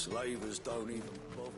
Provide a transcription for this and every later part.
Slavers don't even bother.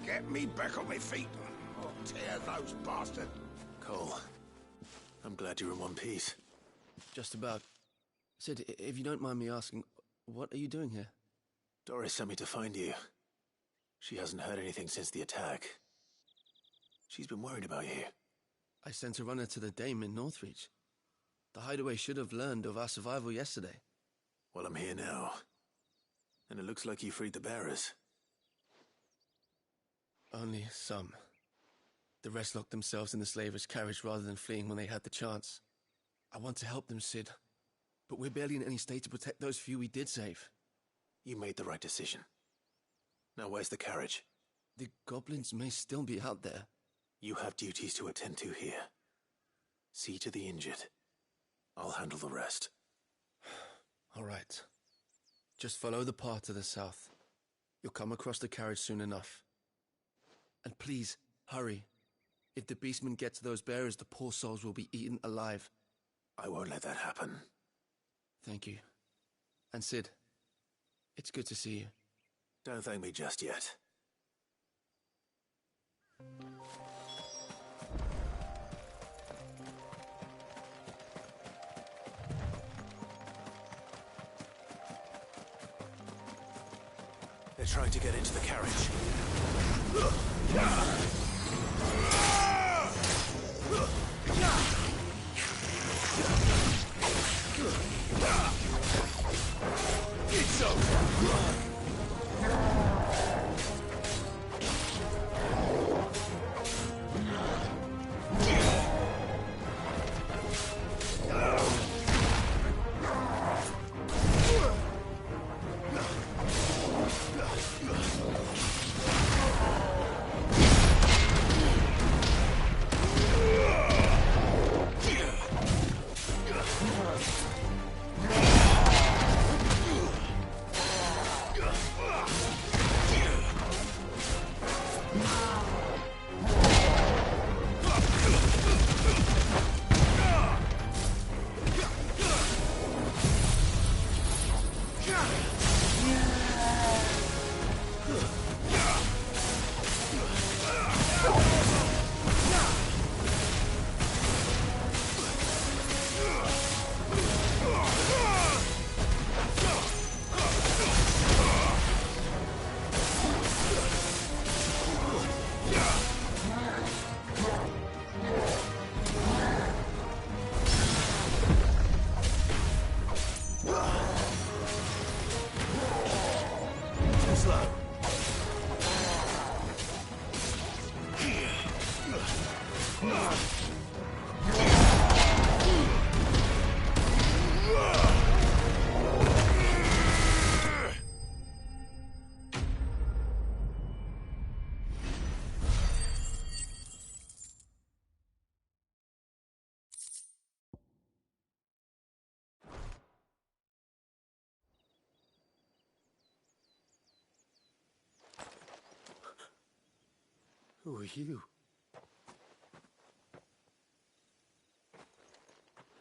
Get me back on my feet, or tear those bastards. Cole, I'm glad you're in one piece. Just about. Sid, if you don't mind me asking, what are you doing here? Doris sent me to find you. She hasn't heard anything since the attack. She's been worried about you. I sent a runner to the Dame in Northreach. The hideaway should have learned of our survival yesterday. Well, I'm here now. And it looks like you freed the bearers. Only some. The rest locked themselves in the slavers' carriage rather than fleeing when they had the chance. I want to help them, Sid. But we're barely in any state to protect those few we did save. You made the right decision. Now where's the carriage? The goblins may still be out there. You have duties to attend to here. See to the injured. I'll handle the rest. All right. Just follow the path to the south. You'll come across the carriage soon enough. And please, hurry. If the beastmen get to those bearers, the poor souls will be eaten alive. I won't let that happen. Thank you. And Sid, it's good to see you. Don't thank me just yet. They're trying to get into the carriage. It's over! Who are you?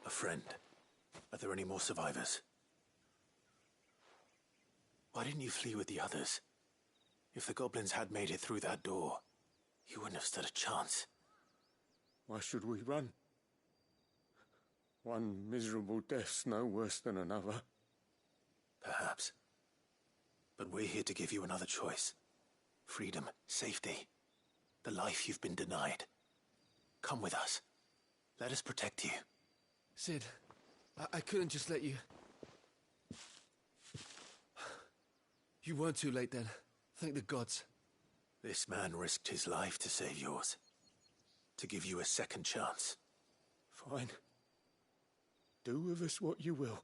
A friend. Are there any more survivors? Why didn't you flee with the others? If the goblins had made it through that door, you wouldn't have stood a chance. Why should we run? One miserable death's no worse than another. Perhaps. But we're here to give you another choice. Freedom, safety, the life you've been denied. Come with us. Let us protect you. Sid, I couldn't just let you... You weren't too late then. Thank the gods. This man risked his life to save yours. To give you a second chance. Fine. Do with us what you will.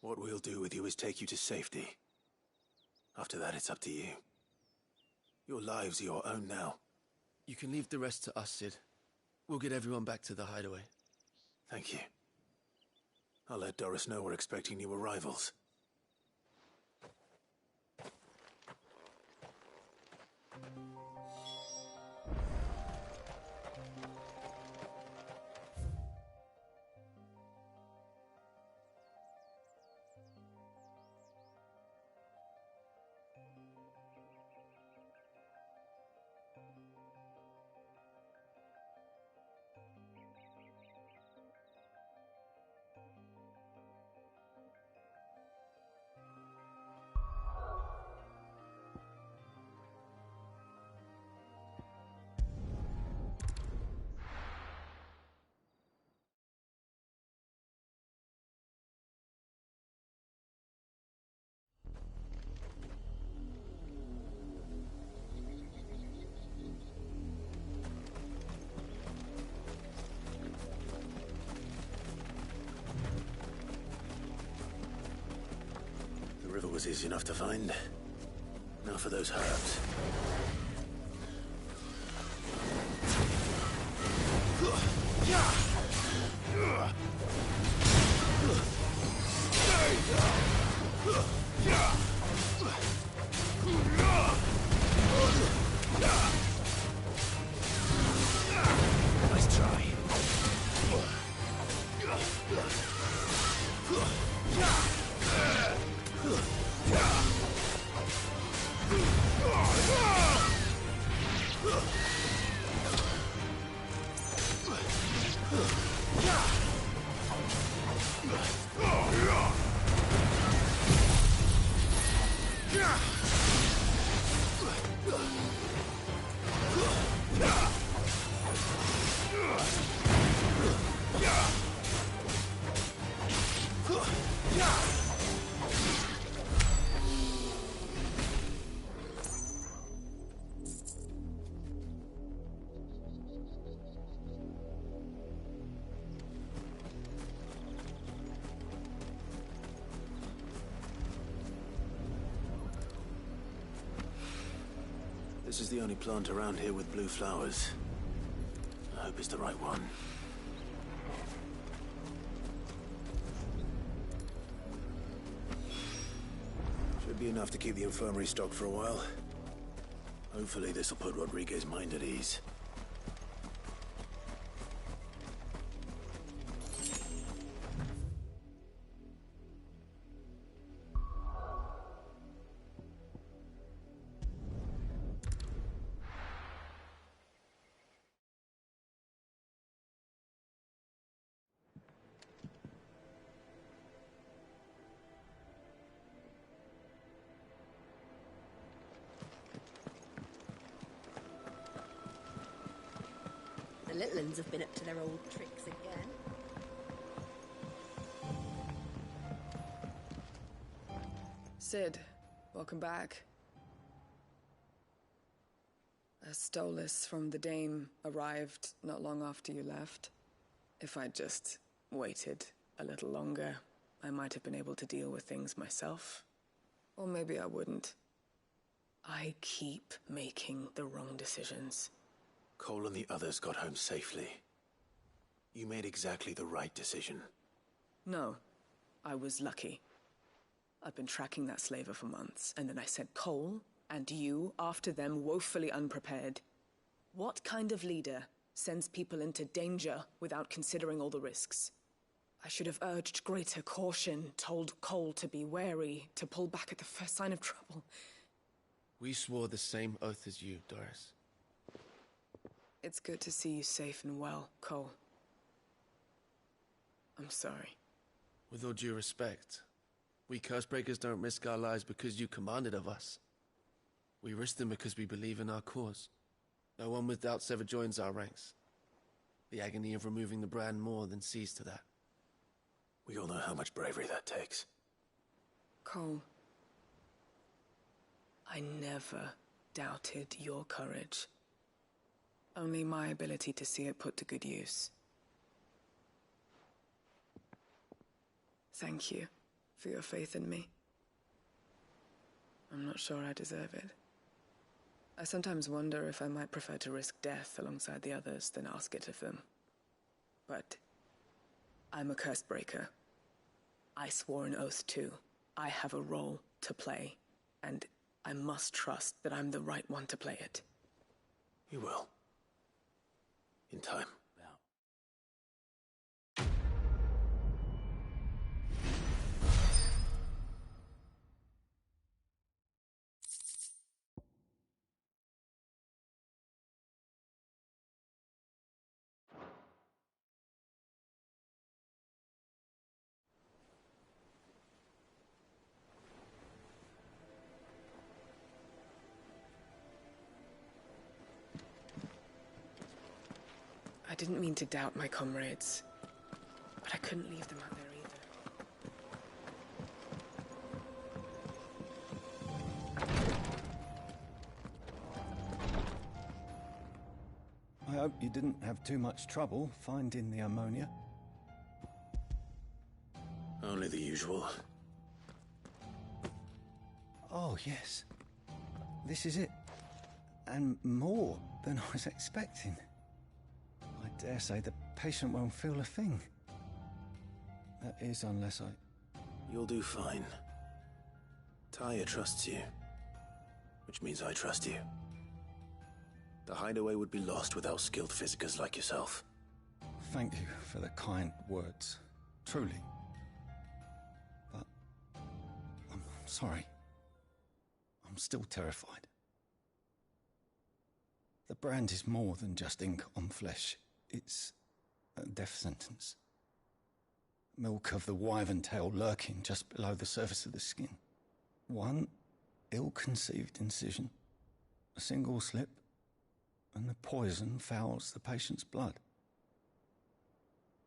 What we'll do with you is take you to safety. After that, it's up to you. Your lives are your own now. You can leave the rest to us, Sid. We'll get everyone back to the hideaway. Thank you. I'll let Doris know we're expecting new arrivals. The river was easy enough to find. Now for those herbs. Nice try. This is the only plant around here with blue flowers. I hope it's the right one. Should be enough to keep the infirmary stocked for a while. Hopefully this will put Rodriguez's mind at ease. The little uns have been up to their old tricks again. Sid, welcome back. A Stolas from the Dame arrived not long after you left. If I'd just waited a little longer, I might have been able to deal with things myself. Or maybe I wouldn't. I keep making the wrong decisions. Cole and the others got home safely. You made exactly the right decision. No, I was lucky. I've been tracking that slaver for months, and then I sent Cole and you after them woefully unprepared. What kind of leader sends people into danger without considering all the risks? I should have urged greater caution, told Cole to be wary, to pull back at the first sign of trouble. We swore the same oath as you, Doris. It's good to see you safe and well, Cole. I'm sorry. With all due respect, we Cursebreakers don't risk our lives because you commanded of us. We risk them because we believe in our cause. No one with doubts ever joins our ranks. The agony of removing the brand more than sees to that. We all know how much bravery that takes. Cole, I never doubted your courage. Only my ability to see it put to good use. Thank you for your faith in me. I'm not sure I deserve it. I sometimes wonder if I might prefer to risk death alongside the others than ask it of them. But I'm a Cursebreaker. I swore an oath too. I have a role to play, and I must trust that I'm the right one to play it. You will. In time. I didn't mean to doubt my comrades, but I couldn't leave them out there either. I hope you didn't have too much trouble finding the ammonia. Only the usual. Oh, yes. This is it. And more than I was expecting. I dare say the patient won't feel a thing. That is, unless I... You'll do fine. Tyre trusts you, which means I trust you. The hideaway would be lost without skilled physicers like yourself. Thank you for the kind words. Truly. But... I'm sorry. I'm still terrified. The brand is more than just ink on flesh. It's a death sentence. Milk of the wyvern tail lurking just below the surface of the skin. One ill-conceived incision, a single slip, and the poison fouls the patient's blood.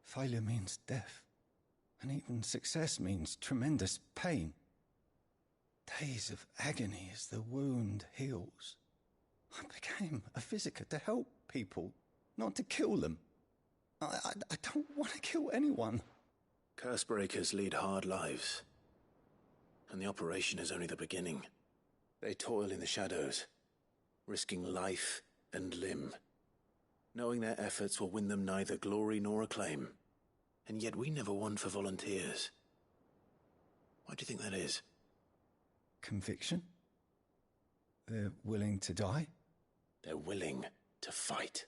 Failure means death, and even success means tremendous pain. Days of agony as the wound heals. I became a physiker to help people, not to kill them. I don't want to kill anyone. Cursebreakers lead hard lives, and the operation is only the beginning. They toil in the shadows, risking life and limb, knowing their efforts will win them neither glory nor acclaim. And yet we never won for volunteers. Why do you think that is? Conviction? They're willing to die? They're willing to fight.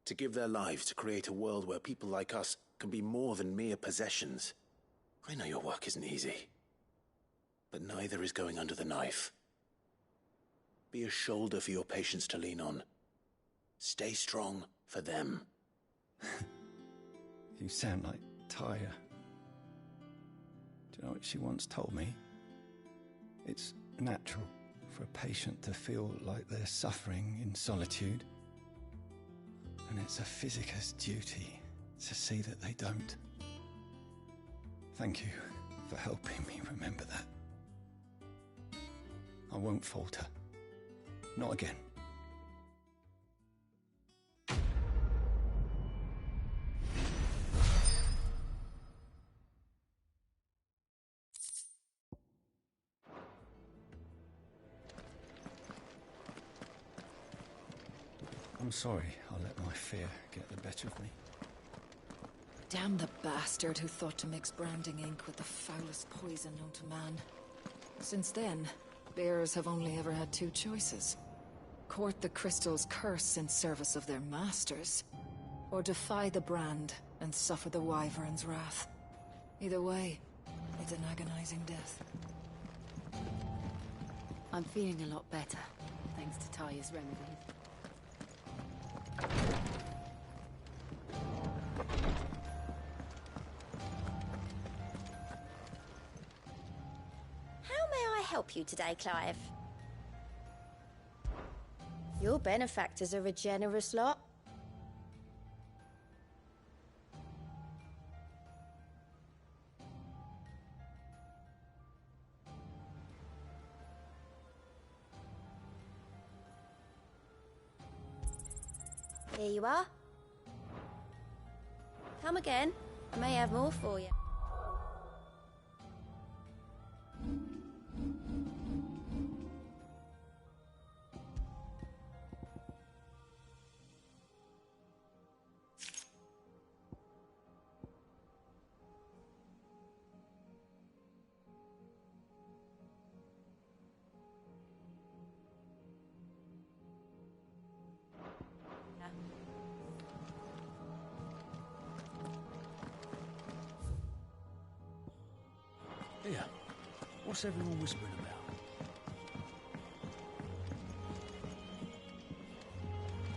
To give their lives to create a world where people like us can be more than mere possessions. I know your work isn't easy, but neither is going under the knife. Be a shoulder for your patients to lean on. Stay strong for them. You sound like Tyre. Do you know what she once told me? It's natural for a patient to feel like they're suffering in solitude. And it's a physiker's duty to see that they don't. Thank you for helping me remember that. I won't falter. Not again. I'm sorry I let my fear get the better of me. Damn the bastard who thought to mix branding ink with the foulest poison known to man. Since then, bearers have only ever had two choices. Court the crystal's curse in service of their masters, or defy the brand and suffer the wyvern's wrath. Either way, it's an agonizing death. I'm feeling a lot better, thanks to Tyre's remedies. help you today, Clive? Your benefactors are a generous lot. Here you are. Come again. I may have more for you. Here, what's everyone whispering about?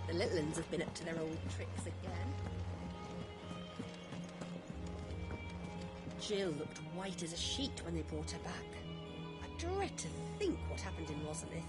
The little ones have been up to their old tricks again. Jill looked white as a sheet when they brought her back. I dread to think what happened in Rosalith.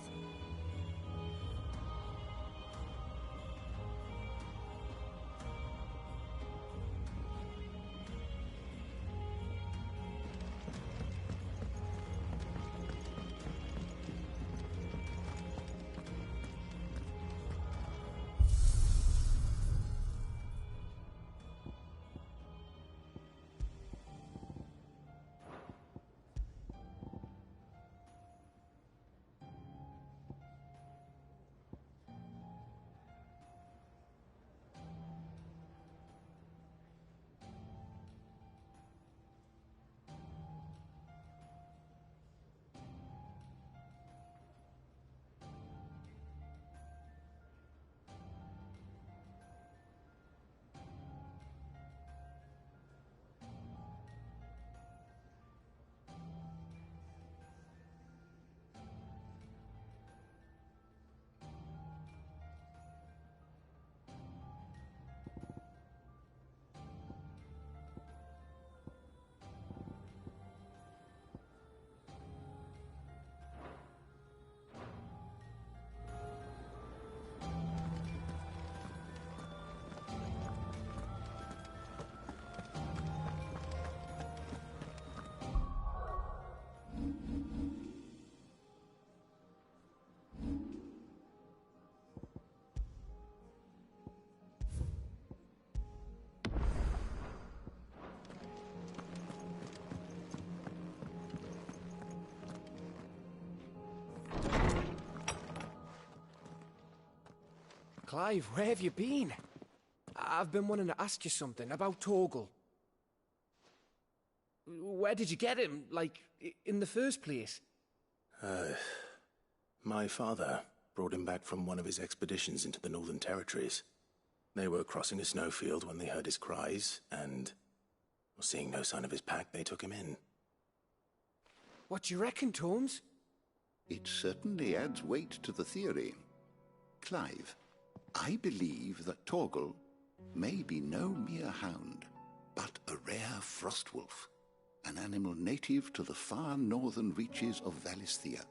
Clive, where have you been? I've been wanting to ask you something about Torgal. Where did you get him, like, in the first place? My father brought him back from one of his expeditions into the Northern Territories. They were crossing a snowfield when they heard his cries, and seeing no sign of his pack, they took him in. What do you reckon, Tomes? It certainly adds weight to the theory. Clive, I believe that Torgal may be no mere hound, but a rare frostwolf, an animal native to the far northern reaches of Valisthea.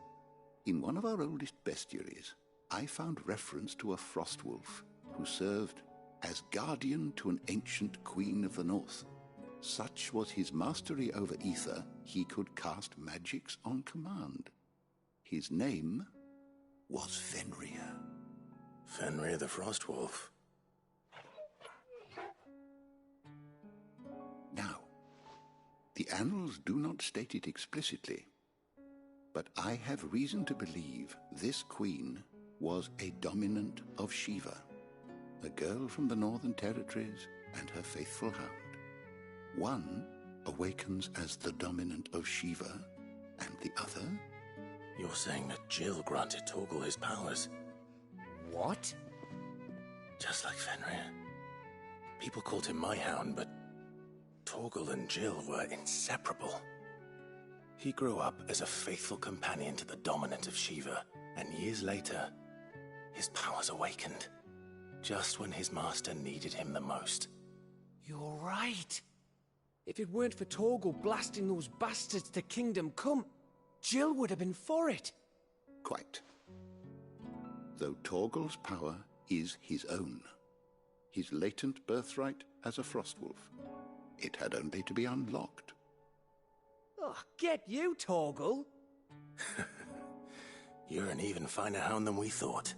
In one of our oldest bestiaries, I found reference to a frostwolf who served as guardian to an ancient queen of the north. Such was his mastery over ether, he could cast magics on command. His name was Fenrir. Fenrir the Frostwolf. Now, the annals do not state it explicitly, but I have reason to believe this queen was a dominant of Shiva, a girl from the Northern Territories and her faithful hound. One awakens as the dominant of Shiva, and the other... You're saying that Jill granted Torgal his powers? What? Just like Fenrir. People called him my hound, but Torgal and Jill were inseparable. He grew up as a faithful companion to the dominant of Shiva, and years later, his powers awakened, just when his master needed him the most. You're right. If it weren't for Torgal blasting those bastards to Kingdom Come, Jill would have been for it. Quite. Though Torgal's power is his own, his latent birthright as a Frostwolf, it had only to be unlocked. Oh, get you, Torgal. You're an even finer hound than we thought.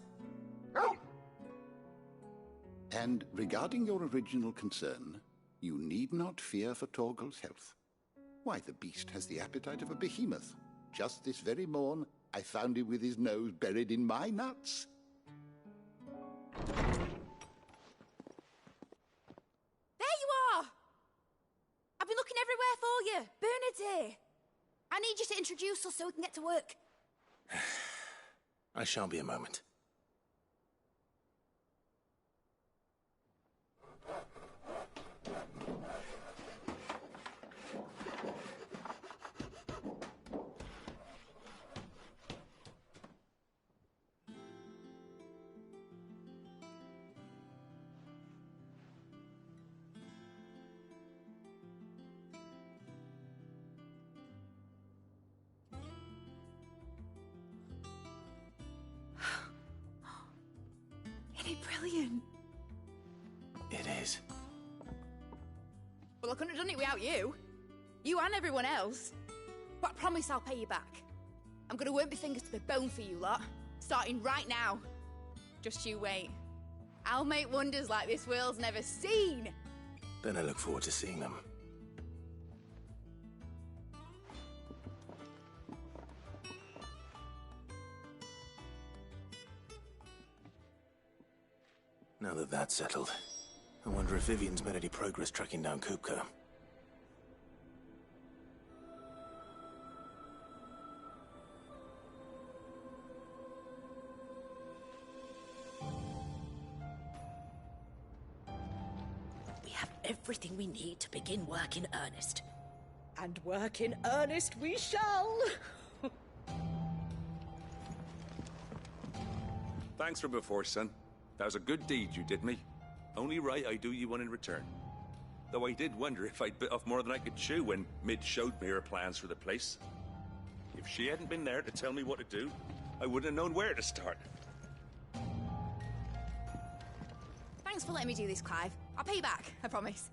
And regarding your original concern, you need not fear for Torgal's health. Why, the beast has the appetite of a behemoth. Just this very morn, I found him with his nose buried in my nuts. There you are! I've been looking everywhere for you. Bernard's here. I need you to introduce us so we can get to work. I shan't be a moment. Isn't it brilliant? It is. Well, I couldn't have done it without you. You and everyone else. But I promise I'll pay you back. I'm gonna work my fingers to the bone for you lot, starting right now. Just you wait. I'll make wonders like this world's never seen. Then I look forward to seeing them. Now that that's settled, I wonder if Vivian's made any progress tracking down Kupka. We have everything we need to begin work in earnest. And work in earnest we shall! Thanks for before, son. That was a good deed you did me. Only right I do you one in return. Though I did wonder if I'd bit off more than I could chew when Mid showed me her plans for the place. If she hadn't been there to tell me what to do, I wouldn't have known where to start. Thanks for letting me do this, Clive. I'll pay you back, I promise.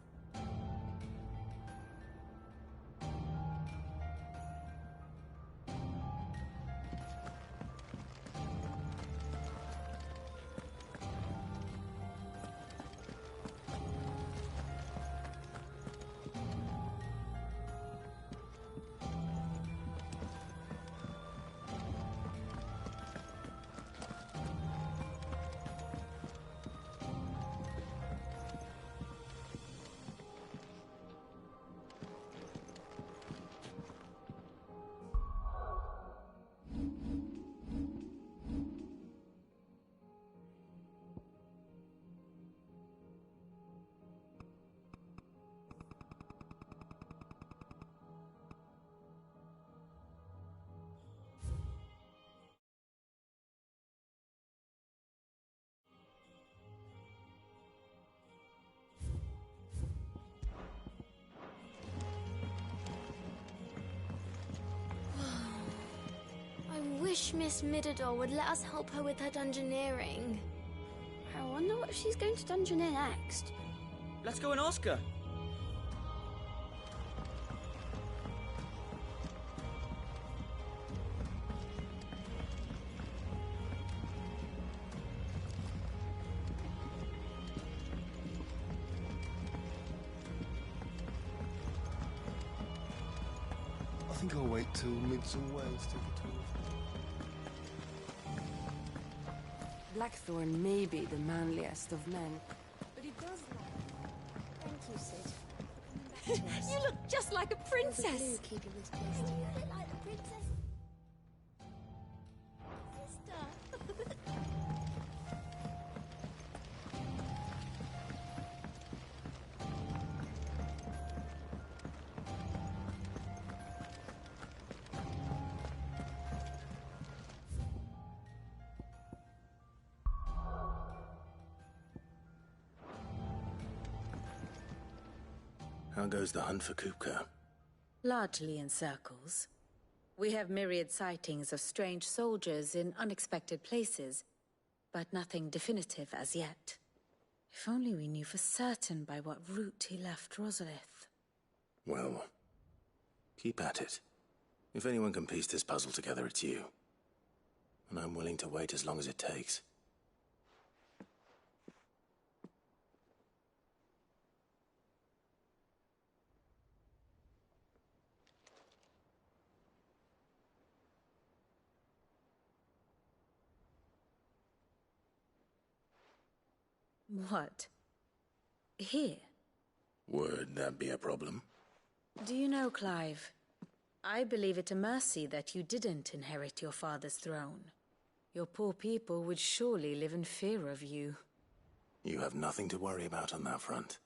I wish Miss Midador would let us help her with her dungeoneering. I wonder what she's going to dungeoneer next. Let's go and ask her. I think I'll wait till Mids and Wales take a tour. Blackthorn may be the manliest of men, but he does Thank you, Sid. You look just like a princess. Keeping this place together. You look like the princess. Sister. How goes the hunt for Kupka? Largely in circles. We have myriad sightings of strange soldiers in unexpected places, but nothing definitive as yet. If only we knew for certain by what route he left Rosalith. Well, keep at it. If anyone can piece this puzzle together, it's you. And I'm willing to wait as long as it takes. What? Here? Would that be a problem? Do you know, Clive, I believe it a mercy that you didn't inherit your father's throne. Your poor people would surely live in fear of you. You have nothing to worry about on that front.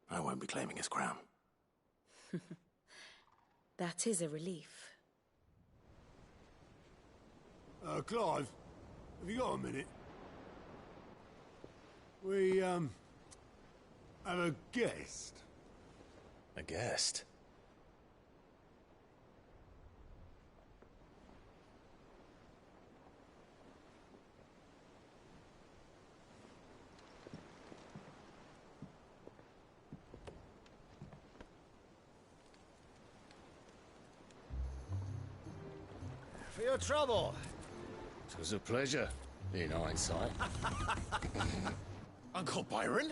I won't be claiming his crown. That is a relief. Clive, have you got a minute? We, have a guest. A guest? For your trouble. It was a pleasure, in hindsight. Uncle Byron?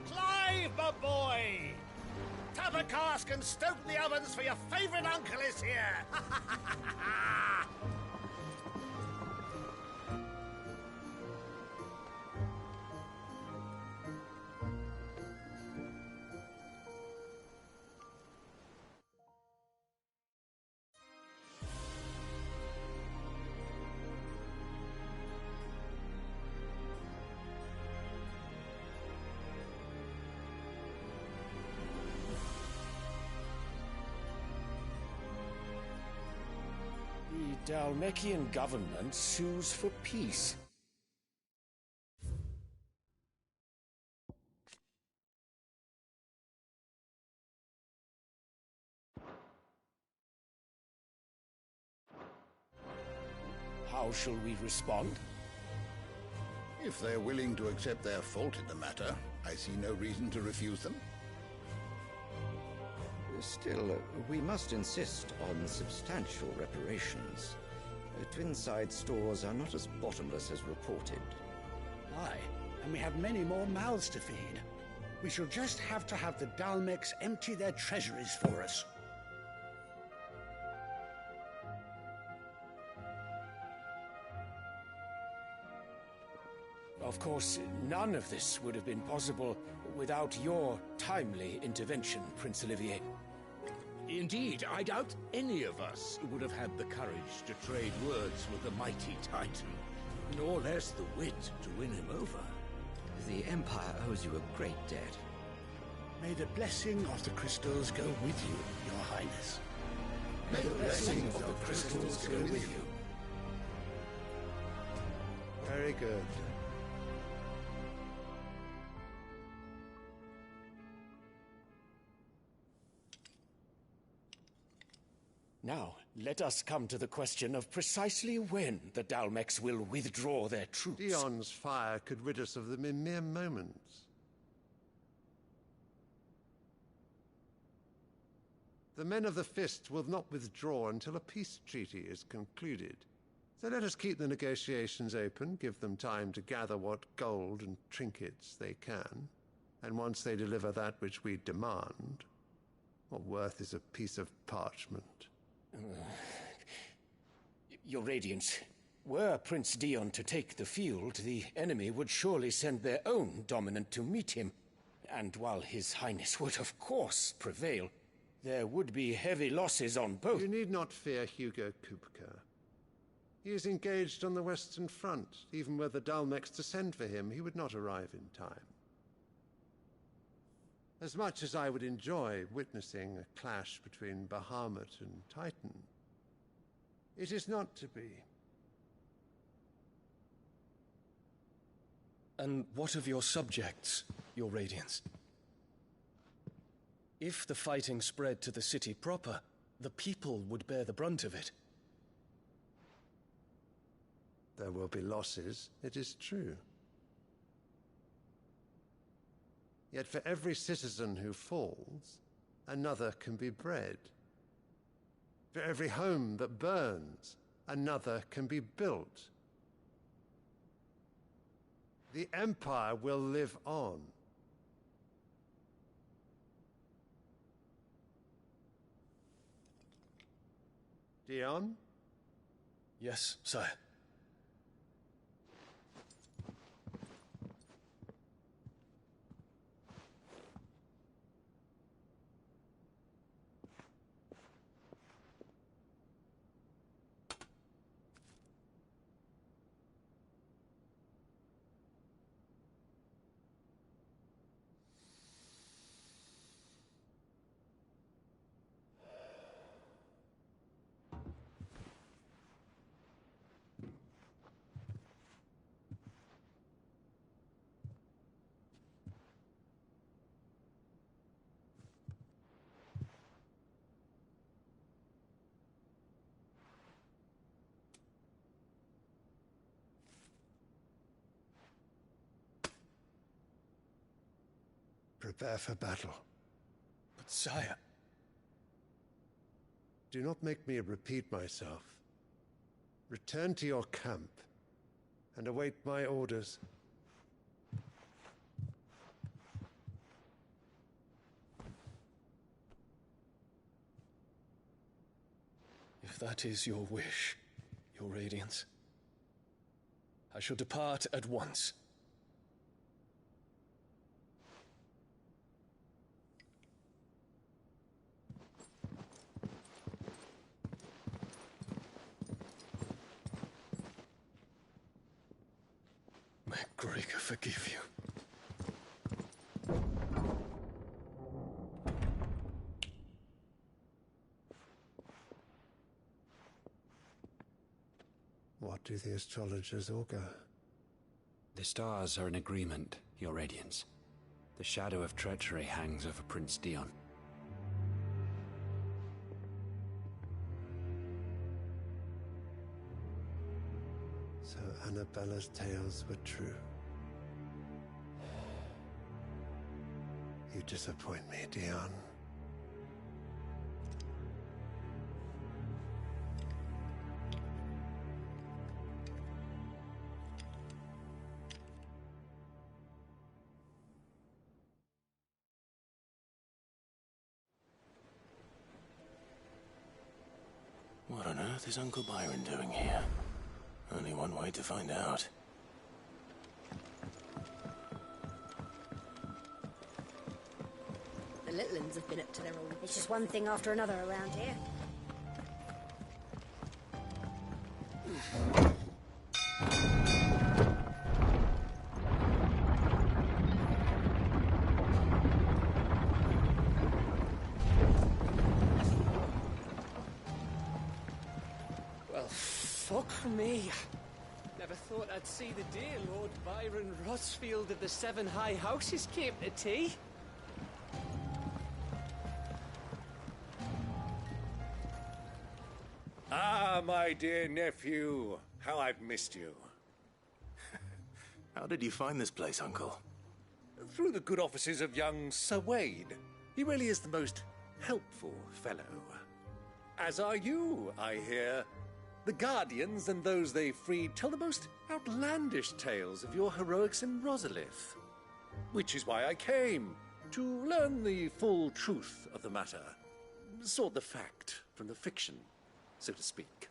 Clive, my boy! Tap a cask and stoke the ovens, for your favourite uncle is here! The Dalmekian government sues for peace. How shall we respond? If they're willing to accept their fault in the matter, I see no reason to refuse them. Still, we must insist on substantial reparations. Twinside stores are not as bottomless as reported. Aye, and we have many more mouths to feed. We shall just have to have the Dalmecs empty their treasuries for us. Of course, none of this would have been possible without your timely intervention, Prince Olivier. Indeed, I doubt any of us would have had the courage to trade words with the mighty Titan, nor less the wit to win him over. The Empire owes you a great debt. May the blessing of the crystals go with you, Your Highness. May the blessing of the crystals go with you. Very good. Now, let us come to the question of precisely when the Dalmecs will withdraw their troops. Dion's fire could rid us of them in mere moments. The men of the Fist will not withdraw until a peace treaty is concluded. So let us keep the negotiations open, give them time to gather what gold and trinkets they can, and once they deliver that which we demand, what worth is a piece of parchment? Your Radiance, were Prince Dion to take the field, the enemy would surely send their own dominant to meet him. And while His Highness would of course prevail, there would be heavy losses on both. You need not fear Hugo Kupka. He is engaged on the Western Front. Even were the Dalmecs to send for him, he would not arrive in time. As much as I would enjoy witnessing a clash between Bahamut and Titan, it is not to be. And what of your subjects, Your Radiance? If the fighting spread to the city proper, the people would bear the brunt of it. There will be losses, it is true. Yet for every citizen who falls, another can be bred. For every home that burns, another can be built. The Empire will live on. Dion? Yes, sire. Prepare for battle. But sire... Do not make me repeat myself. Return to your camp and await my orders. If that is your wish, Your Radiance, I shall depart at once. May Gregor forgive you. What do the astrologers augur? The stars are in agreement, Your Radiance. The shadow of treachery hangs over Prince Dion. So Annabella's tales were true. You disappoint me, Dion. What on earth is Uncle Byron doing here? Only one way to find out. The Litlins have been up to their old... It's just one thing after another around here. Well, fuck me. Never thought I'd see the day Lord Byron Rossfield of the Seven High Houses came to tea. Ah, my dear nephew. How I've missed you. How did you find this place, Uncle? Through the good offices of young Sir Wade. He really is the most helpful fellow. As are you, I hear. The Guardians and those they freed tell the most outlandish tales of your heroics in Rosalith. Which is why I came, to learn the full truth of the matter. Sort the fact from the fiction, so to speak.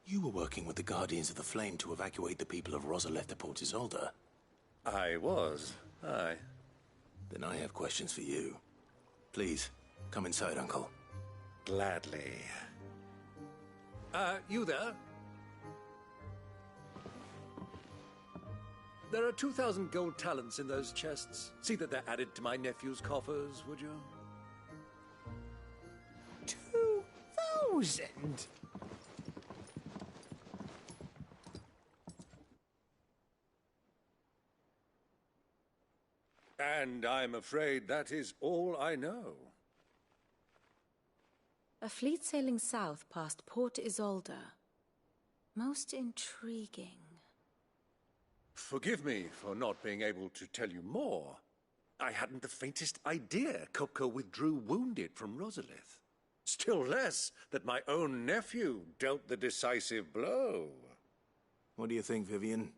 You were working with the Guardians of the Flame to evacuate the people of Rosalith to Port Isolde. I was, aye. Then I have questions for you. Please, come inside, Uncle. Gladly. You there? There are 2,000 gold talents in those chests. See that they're added to my nephew's coffers, would you? 2,000? And I'm afraid that is all I know. A fleet sailing south past Port Isolde. Most intriguing. Forgive me for not being able to tell you more. I hadn't the faintest idea Kupka withdrew wounded from Rosalith. Still less that my own nephew dealt the decisive blow. What do you think, Vivian?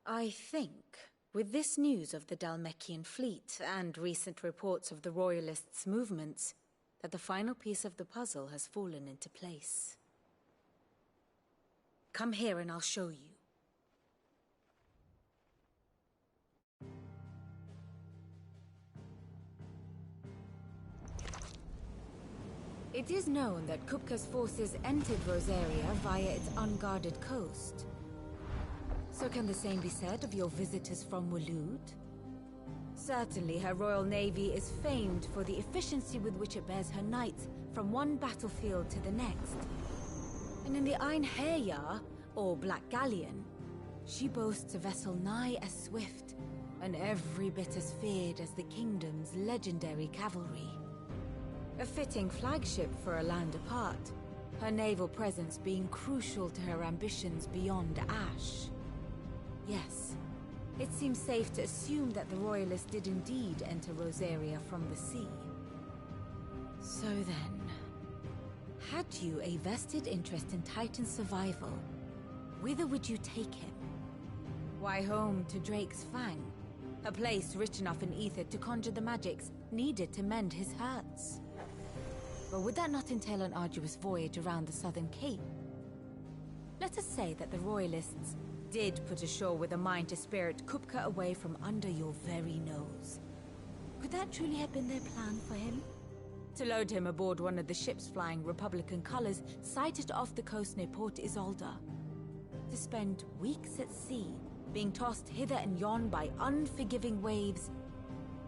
I think, with this news of the Dalmekian fleet and recent reports of the Royalists' movements, that the final piece of the puzzle has fallen into place. Come here and I'll show you. It is known that Kupka's forces entered Rosaria via its unguarded coast. So can the same be said of your visitors from Waloed? Certainly her Royal Navy is famed for the efficiency with which it bears her knights from one battlefield to the next. And in the Einherjar, or Black Galleon, she boasts a vessel nigh as swift and every bit as feared as the kingdom's legendary cavalry. A fitting flagship for a land apart, her naval presence being crucial to her ambitions beyond Ash. Yes, it seems safe to assume that the Royalists did indeed enter Rosaria from the sea. So then, had you a vested interest in Titan's survival, whither would you take him? Why, home to Drake's Fang, a place rich enough in ether to conjure the magics needed to mend his hurts. But would that not entail an arduous voyage around the southern cape? Let us say that the Royalists did put ashore with a mind to spirit Kupka away from under your very nose. Could that truly have been their plan for him? To load him aboard one of the ships flying Republican colors sighted off the coast near Port Isolde. To spend weeks at sea, being tossed hither and yon by unforgiving waves,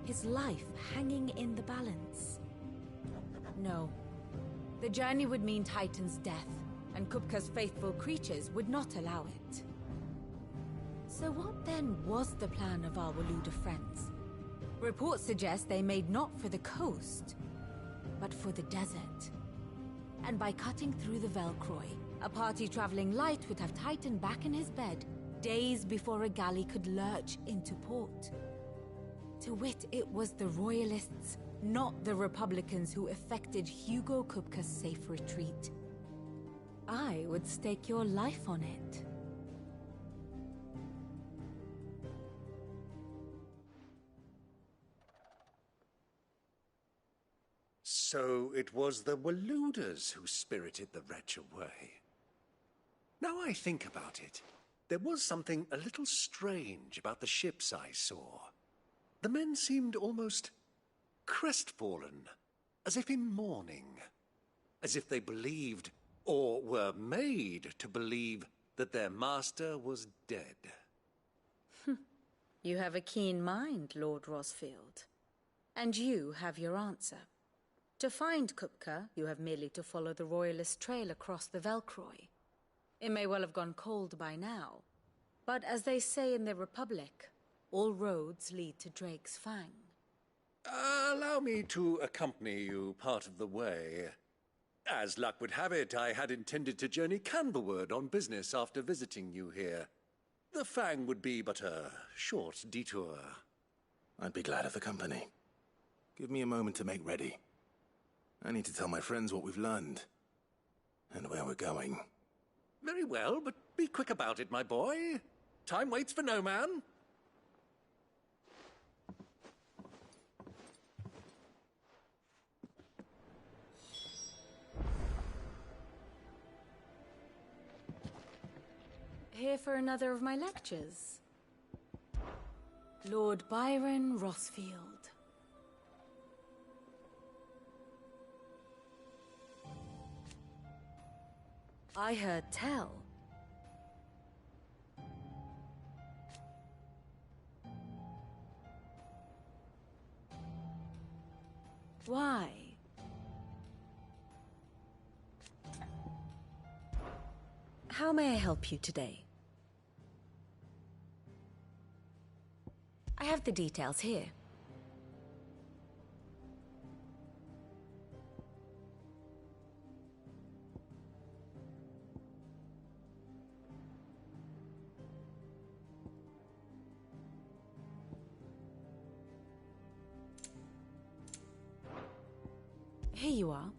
his life hanging in the balance. No. The journey would mean Titan's death, and Kupka's faithful creatures would not allow it. So what then was the plan of our Waluda friends? Reports suggest they made not for the coast, but for the desert. And by cutting through the Velcroy, a party traveling light would have Titan back in his bed days before a galley could lurch into port. To wit, it was the Royalists, not the Republicans, who effected Hugo Kupka's safe retreat. I would stake your life on it. So it was the Waluders who spirited the wretch away. Now I think about it, there was something a little strange about the ships I saw. The men seemed almost crestfallen, as if in mourning, as if they believed, or were made to believe, that their master was dead. You have a keen mind, Lord Rosfield. And you have your answer. To find Kupka, you have merely to follow the Royalist trail across the Velcroy. It may well have gone cold by now, but as they say in the Republic, all roads lead to Drake's Fang. Allow me to accompany you part of the way. As luck would have it, I had intended to journey Canberward on business after visiting you here. The Fang would be but a short detour. I'd be glad of the company. Give me a moment to make ready. I need to tell my friends what we've learned, and where we're going. Very well, but be quick about it, my boy. Time waits for no man. Here for another of my lectures. Lord Byron Rosfield. I heard tell. Why? How may I help you today? I have the details here. Here you are.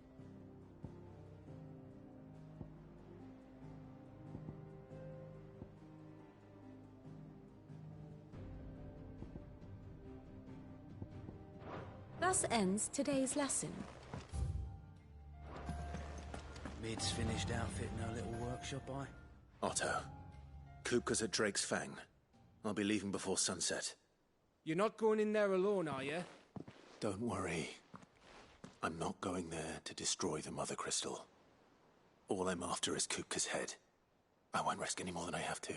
Thus ends today's lesson. Mid's finished outfitting her little workshop, Otto, Kupka's at Drake's Fang. I'll be leaving before sunset. You're not going in there alone, are you? Don't worry. I'm not going there to destroy the Mother Crystal. All I'm after is Kupka's head. I won't risk any more than I have to.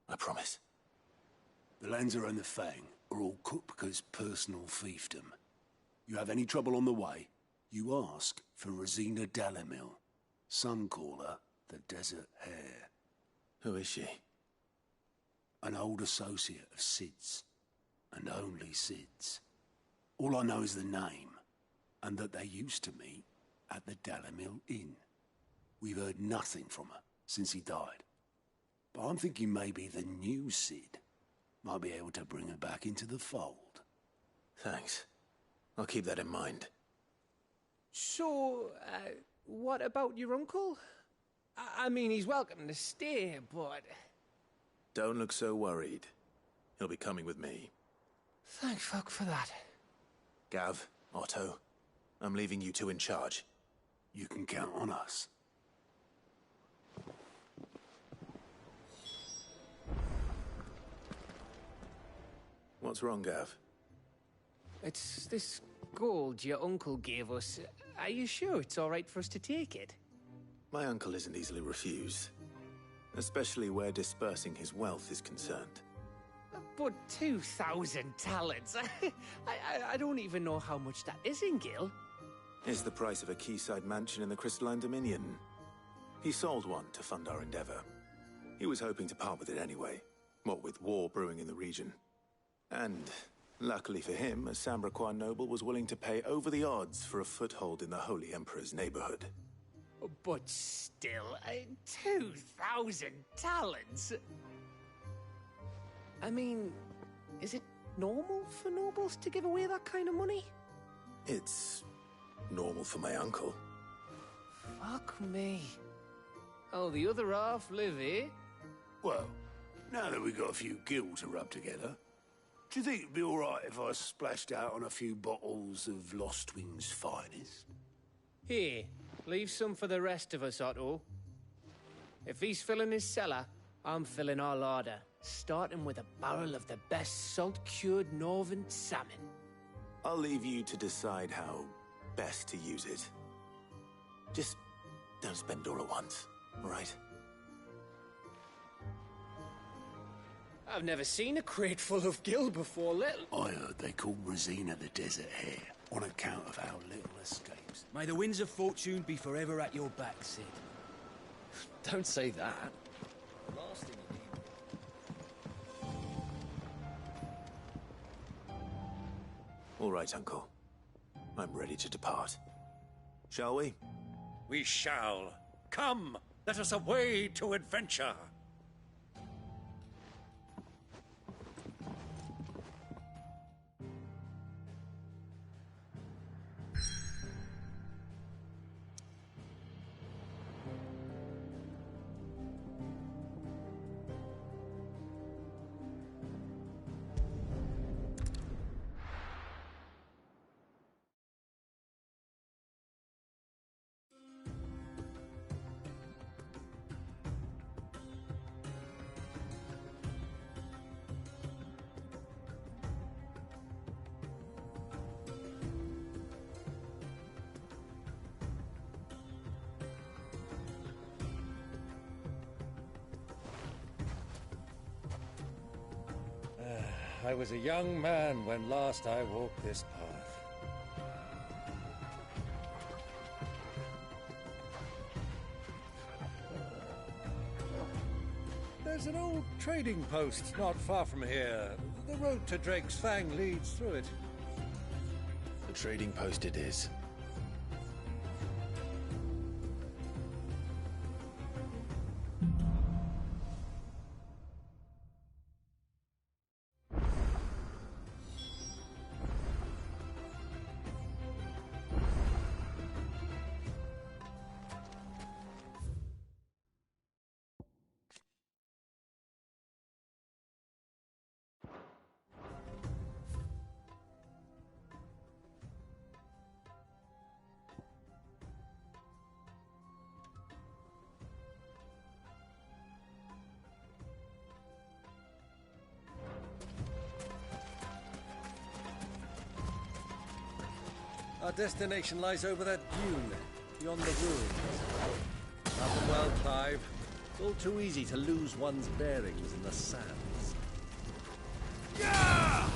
I promise. The Lanza and the Fang are all Kupka's personal fiefdom. You have any trouble on the way, you ask for Rosina Dalamil. Some call her the Desert Hare. Who is she? An old associate of Sid's. And only Sid's. All I know is the name, and that they used to meet at the Dalamil Inn. We've heard nothing from her since he died. But I'm thinking maybe the new Sid might be able to bring her back into the fold. Thanks. I'll keep that in mind. So, what about your uncle? I mean, he's welcome to stay, but... Don't look so worried. He'll be coming with me. Thank fuck for that. Gav, Otto, I'm leaving you two in charge. You can count on us. What's wrong, Gav? It's this gold your uncle gave us. Are you sure it's all right for us to take it? My uncle isn't easily refused. Especially where dispersing his wealth is concerned. But 2,000 talents? I don't even know how much that is in Gil. It's the price of a quayside mansion in the Crystalline Dominion. He sold one to fund our endeavor. He was hoping to part with it anyway, what with war brewing in the region. And, luckily for him, a Sambraquan noble was willing to pay over the odds for a foothold in the Holy Emperor's neighborhood. But still, 2,000 talents? I mean, is it normal for nobles to give away that kind of money? It's normal for my uncle. Fuck me. Oh, the other half live here? Well, now that we've got a few gil to rub together, do you think it'd be all right if I splashed out on a few bottles of Lost Wing's finest? Here, leave some for the rest of us, Otto. If he's filling his cellar, I'm filling our larder, starting with a barrel of the best salt-cured northern salmon. I'll leave you to decide how best to use it. Just don't spend all at once, all right? I've never seen a crate full of gil before, little. I heard they call Rosina the Desert Hare on account of our little escapes. May the winds of fortune be forever at your back, Sid. Don't say that. Last thing you need. All right, Uncle. I'm ready to depart. Shall we? We shall. Come, let us away to adventure. I was a young man when last I walked this path. There's an old trading post not far from here. The road to Drake's Fang leads through it. The trading post it is. Our destination lies over that dune, beyond the ruins. Travel well, Clive. It's all too easy to lose one's bearings in the sands. Yeah!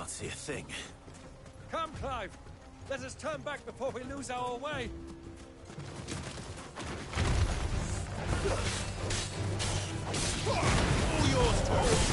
See a thing. Come, Clive! Let us turn back before we lose our way. All yours,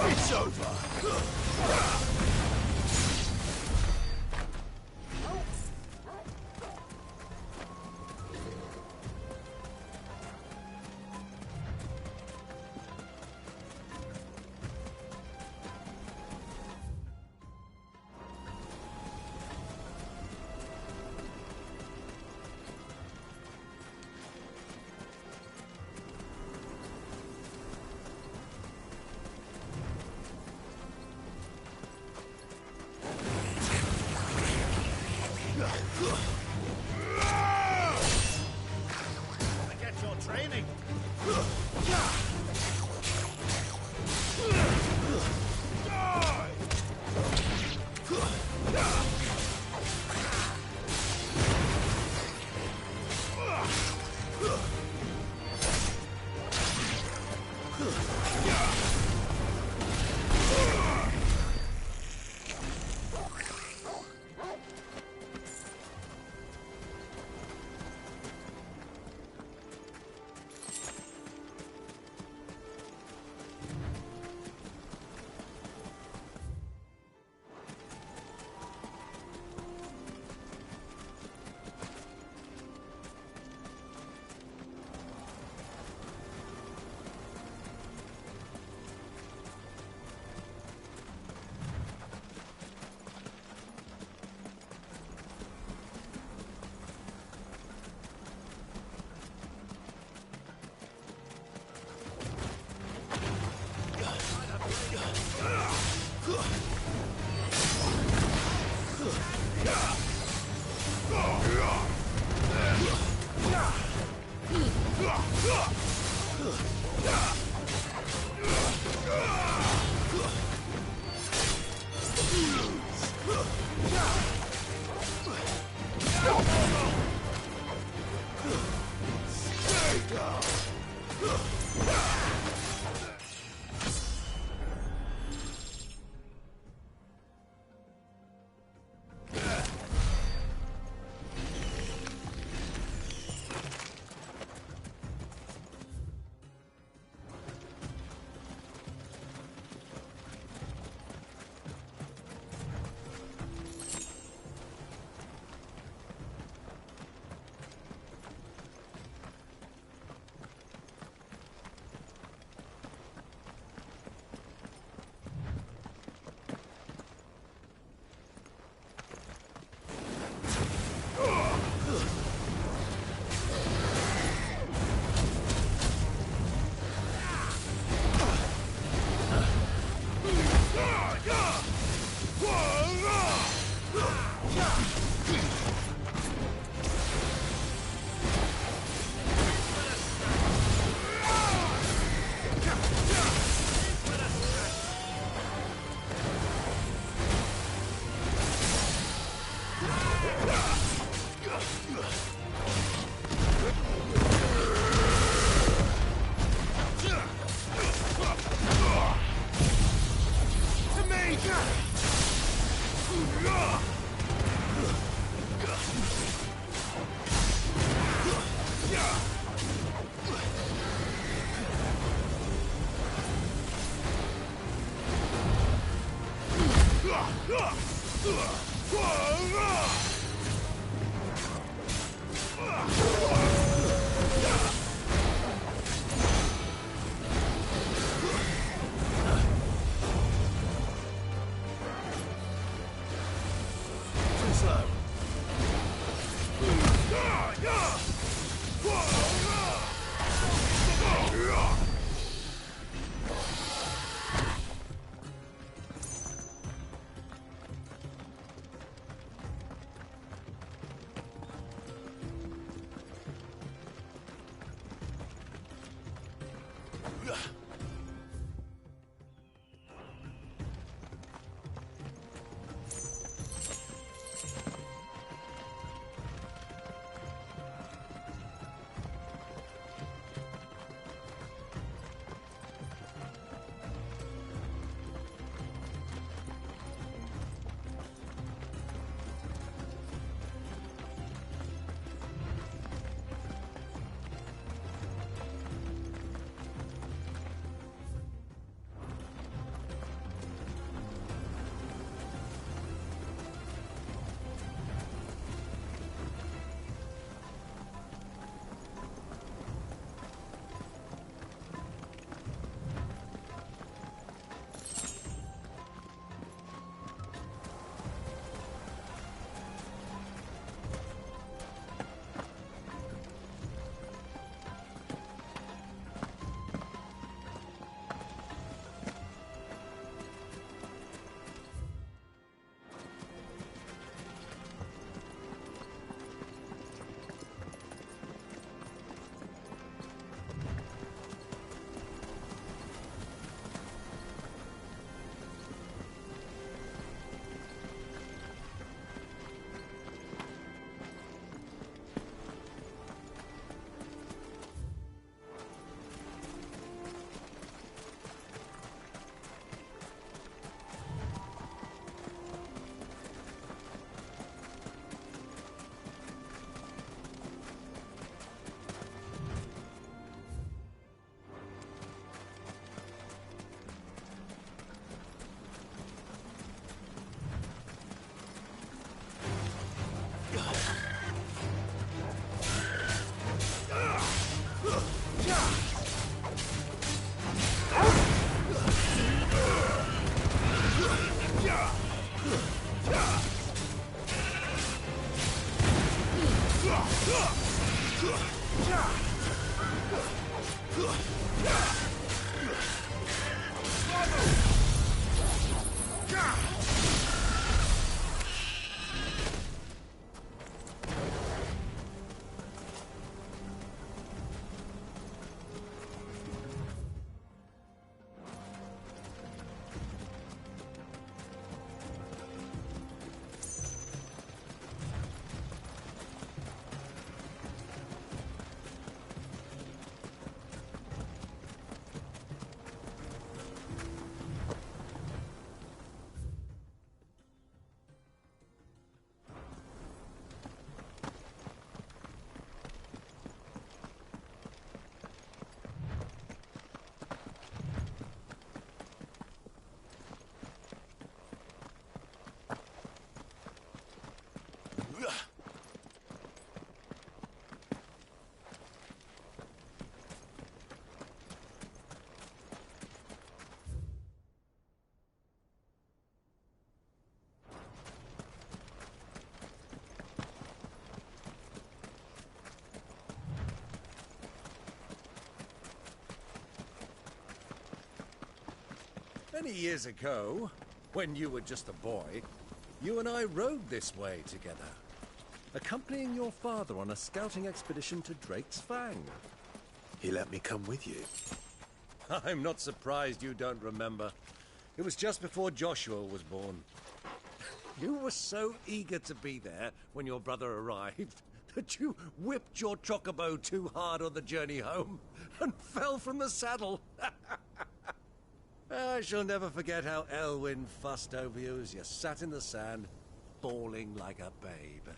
It's over. Get your training. Many years ago, when you were just a boy, you and I rode this way together, accompanying your father on a scouting expedition to Drake's Fang. He let me come with you. I'm not surprised you don't remember. It was just before Joshua was born. You were so eager to be there when your brother arrived that you whipped your chocobo too hard on the journey home and fell from the saddle. I shall never forget how Elwyn fussed over you as you sat in the sand, bawling like a babe.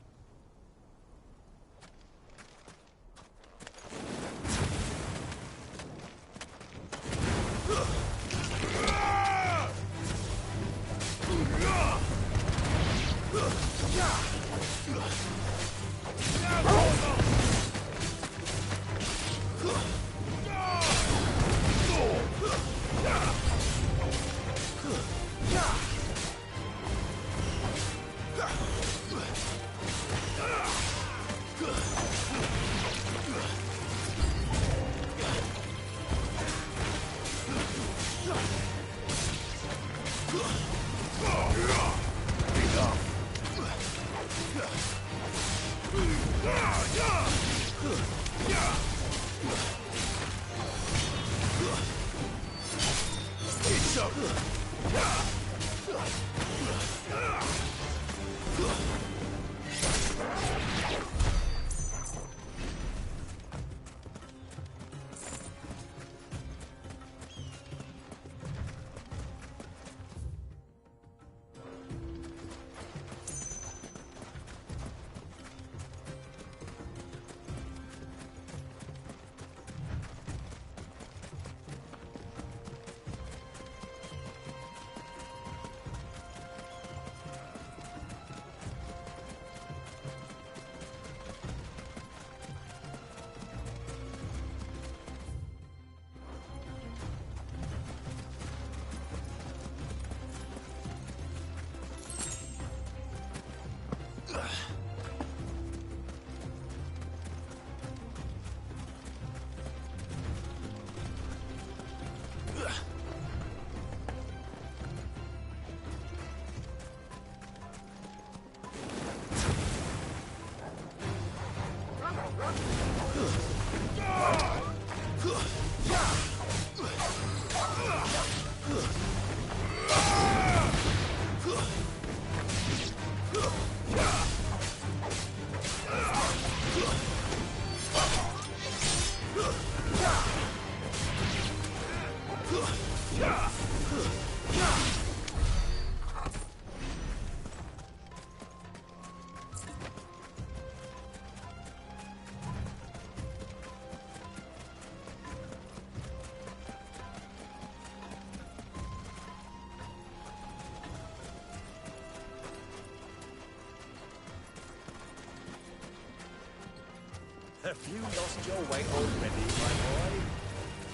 Have you lost your way already, my boy?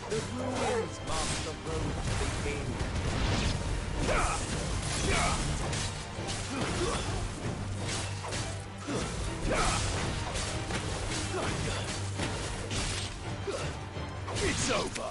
The ruins mark the road to the inn. It's over!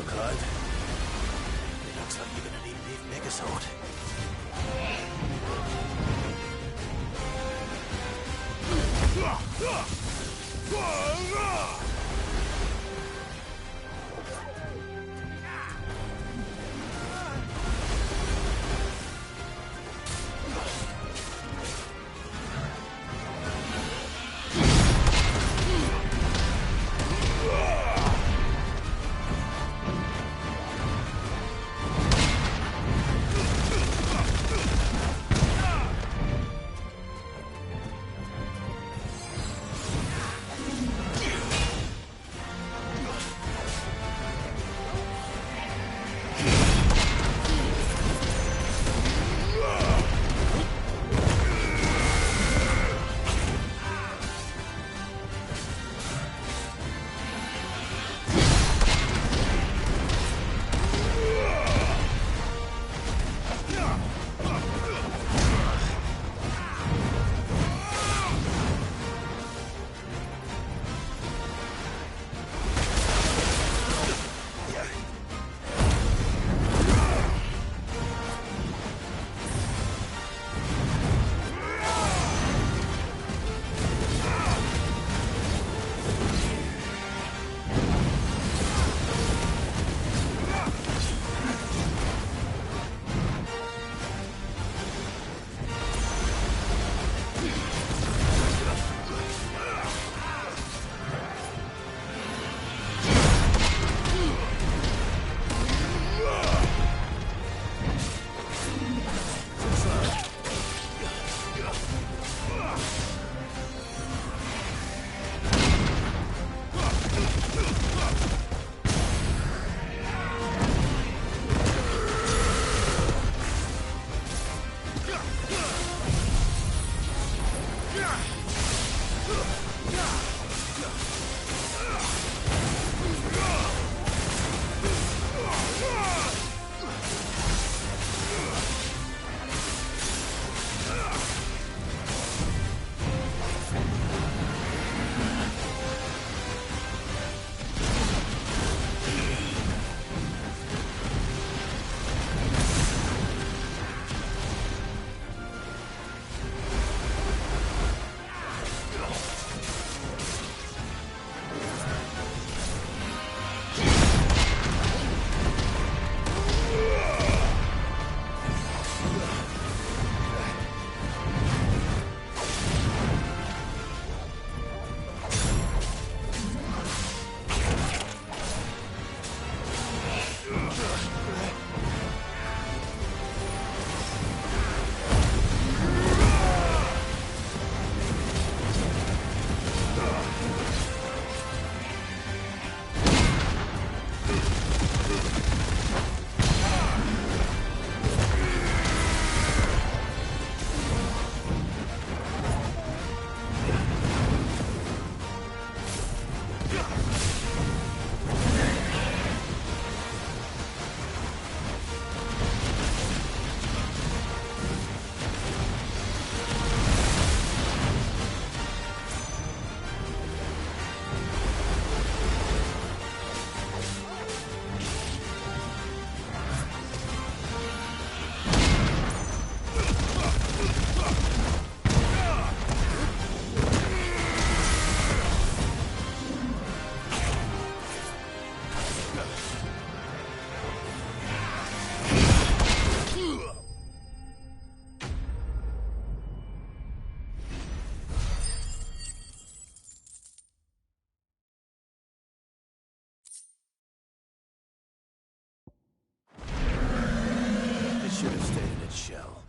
Clive. It looks like you're gonna need an even bigger sword. should have stayed in its shell.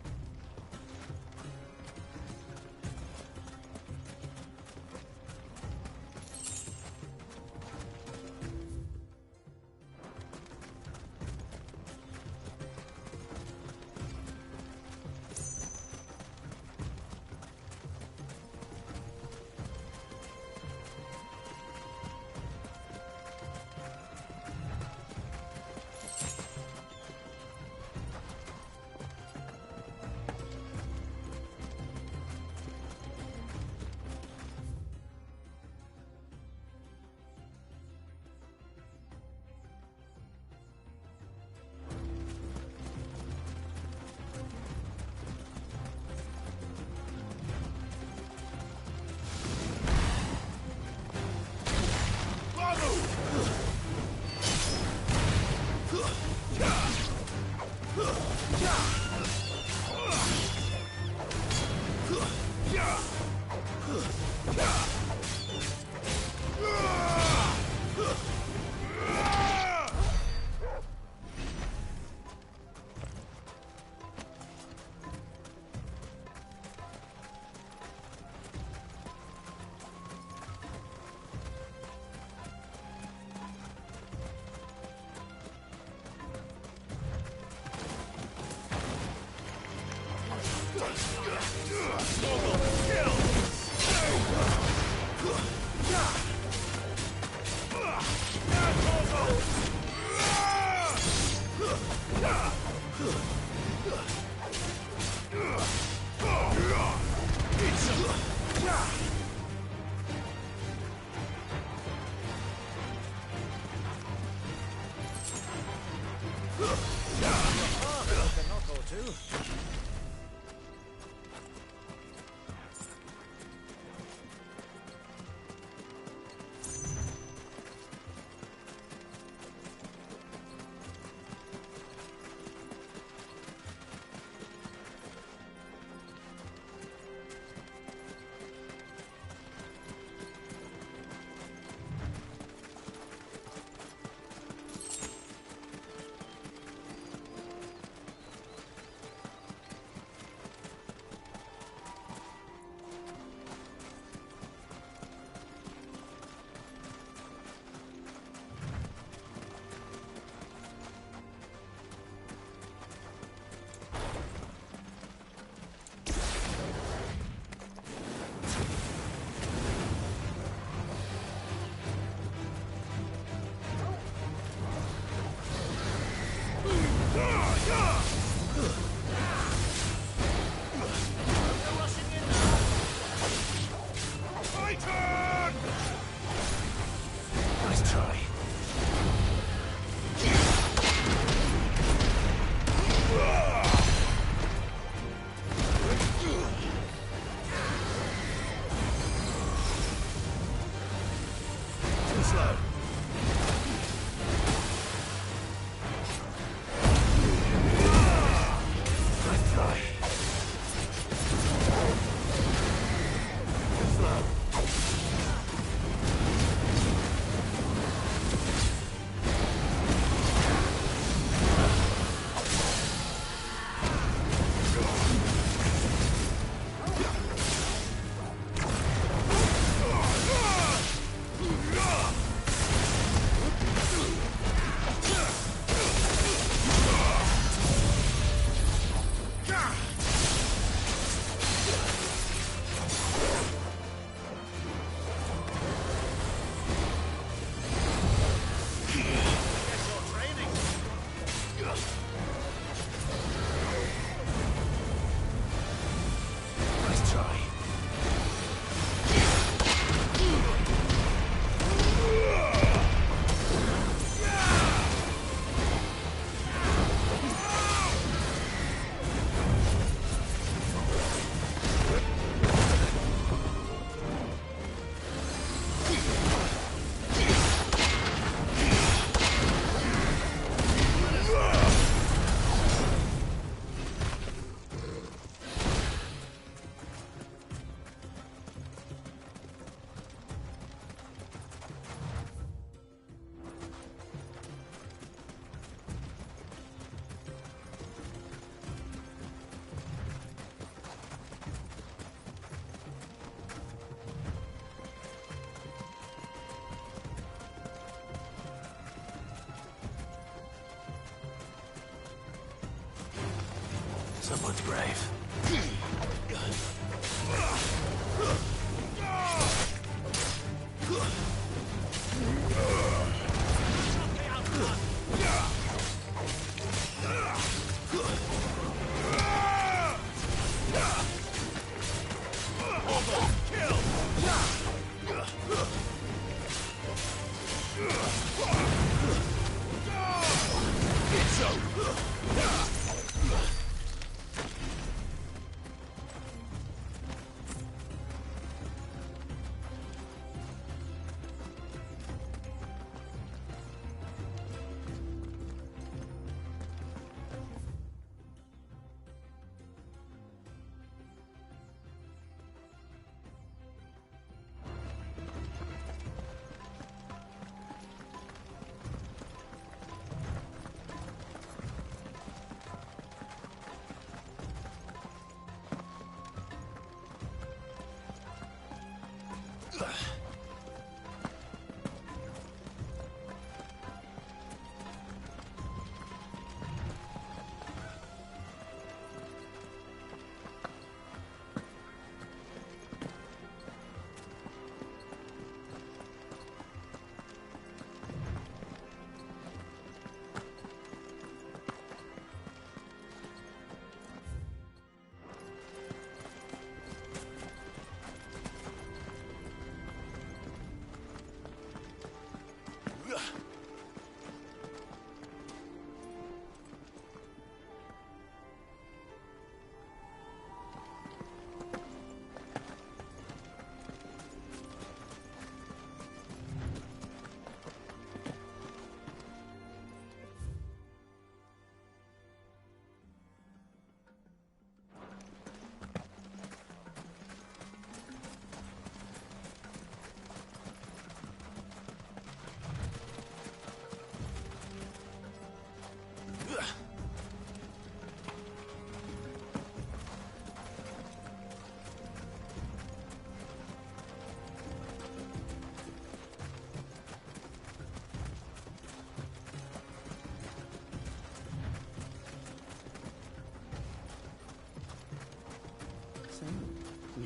Someone's brave.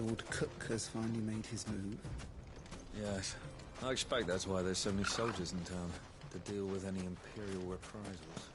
Lord Cook has finally made his move? Yes. I expect that's why there's so many soldiers in town, to deal with any Imperial reprisals.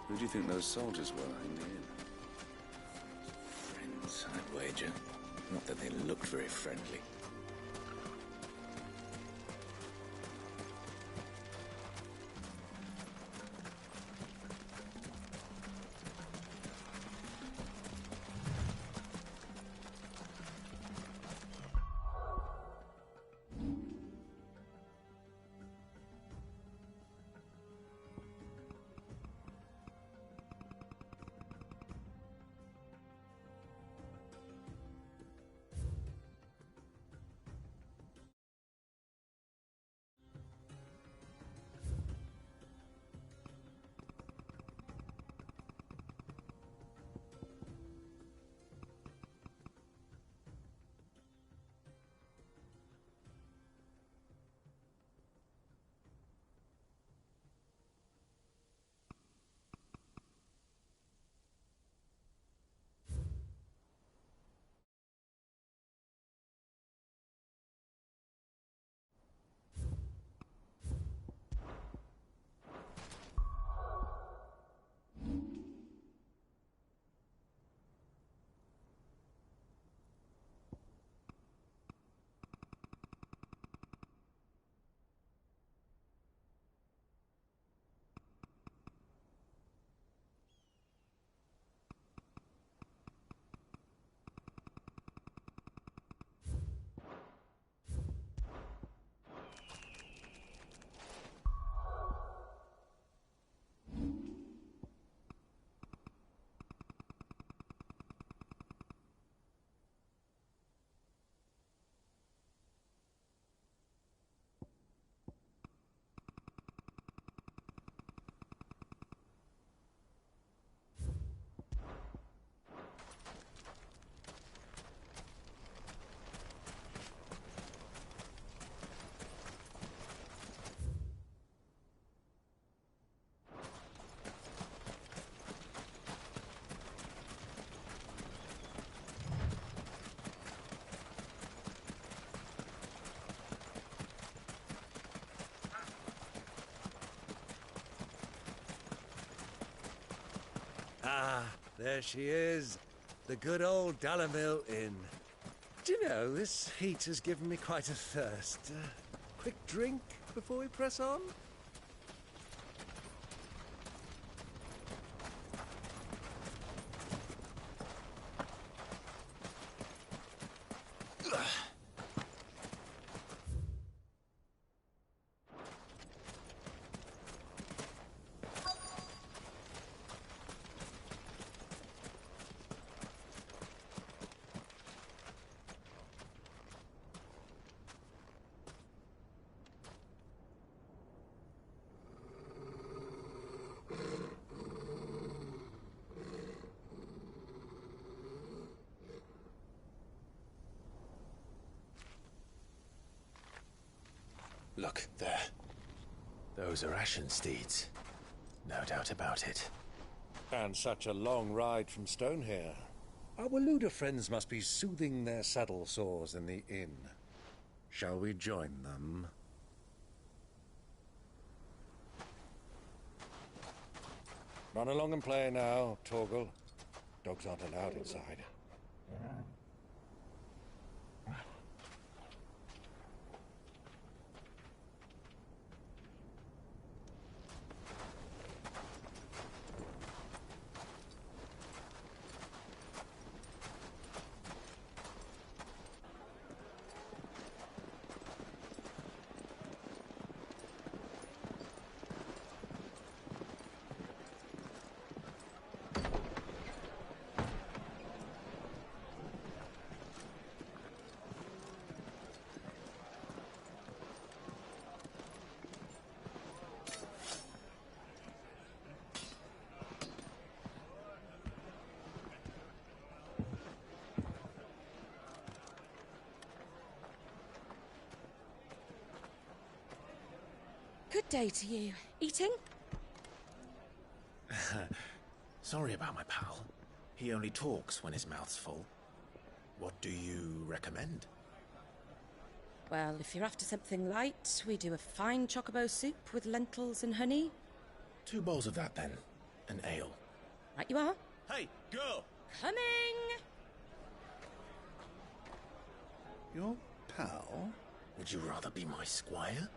Who do you think those soldiers were in the inn? Friends, I'd wager. Not that they looked very friendly. Ah, there she is. The good old Dalamil Inn. Do you know, this heat has given me quite a thirst. Quick drink before we press on? Look, there. Those are Ashen steeds. No doubt about it. And such a long ride from Stonehair. Our Luda friends must be soothing their saddle sores in the inn. Shall we join them? Run along and play now, Torgal. Dogs aren't allowed inside. Good day to you. Eating? Sorry about my pal. He only talks when his mouth's full. What do you recommend? Well, if you're after something light, we do a fine chocobo soup with lentils and honey. 2 bowls of that, then. An ale. Right you are. Hey, girl! Coming! Your pal? Would you rather be my squire?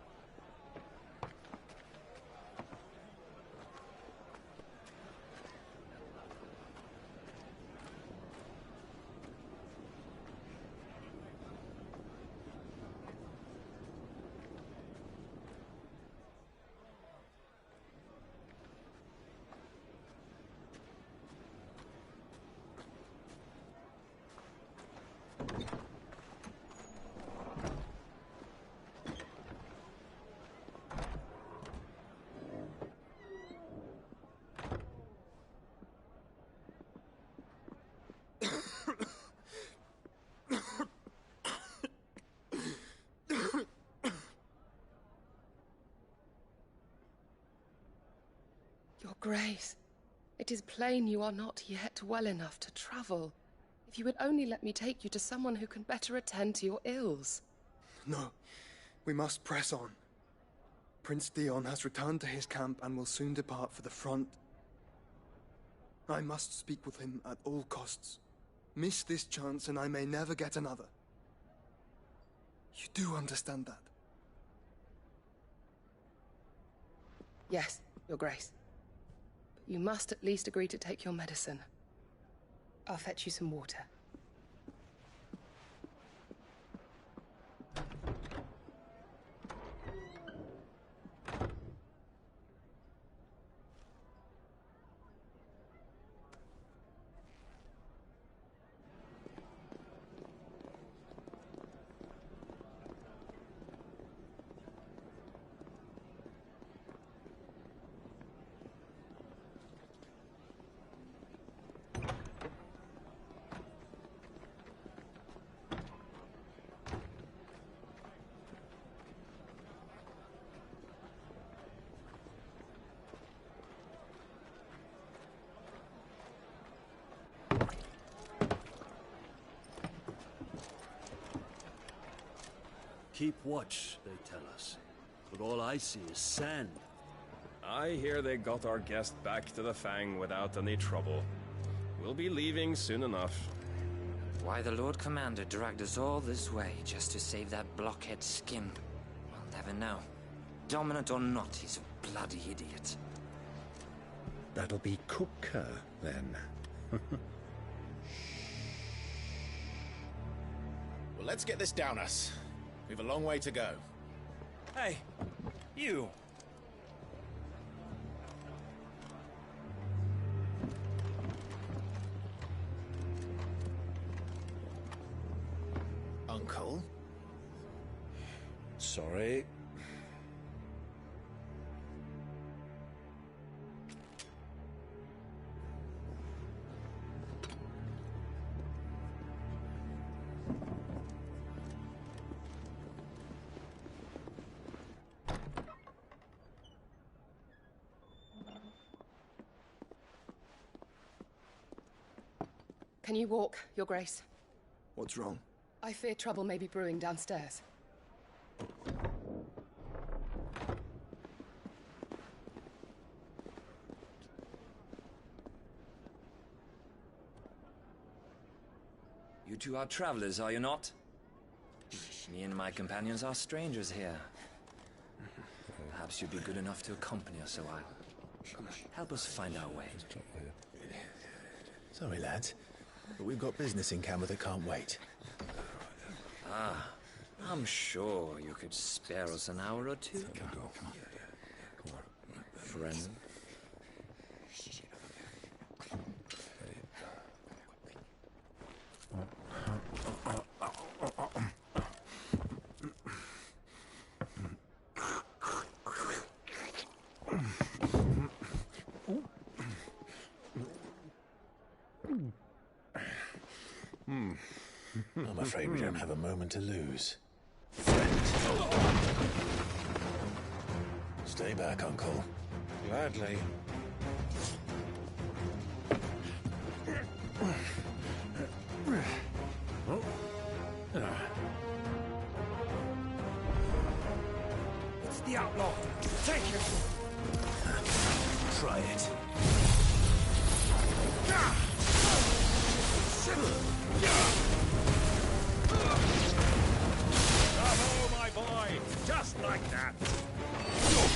Your Grace, it is plain you are not yet well enough to travel. If you would only let me take you to someone who can better attend to your ills. No, we must press on. Prince Dion has returned to his camp and will soon depart for the front. I must speak with him at all costs. Miss this chance and I may never get another. You do understand that? Yes, Your Grace. But you must at least agree to take your medicine. I'll fetch you some water. Keep watch, they tell us. But all I see is sand. I hear they got our guest back to the Fang without any trouble. We'll be leaving soon enough. Why the Lord Commander dragged us all this way just to save that blockhead skin, we'll never know. Dominant or not, he's a bloody idiot. That'll be Cooker, then. Well, let's get this down us. We've a long way to go. Hey, you! Uncle? Sorry. Can you walk, Your Grace? What's wrong? I fear trouble may be brewing downstairs. You two are travelers, are you not? Me and my companions are strangers here. Perhaps you'd be good enough to accompany us a while. Help us find our way. Sorry, lads, but we've got business in camera that can't wait. Ah, I'm sure you could spare us an hour or two. Come on. Friend. I'm afraid we don't have a moment to lose. Stay back, Uncle. Gladly. It's the outlaw! Take it! Try it. Bravo, my boy! Just like that! You're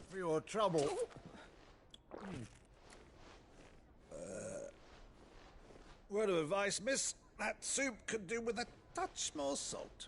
For your trouble. Word of advice, miss. That soup could do with a touch more salt.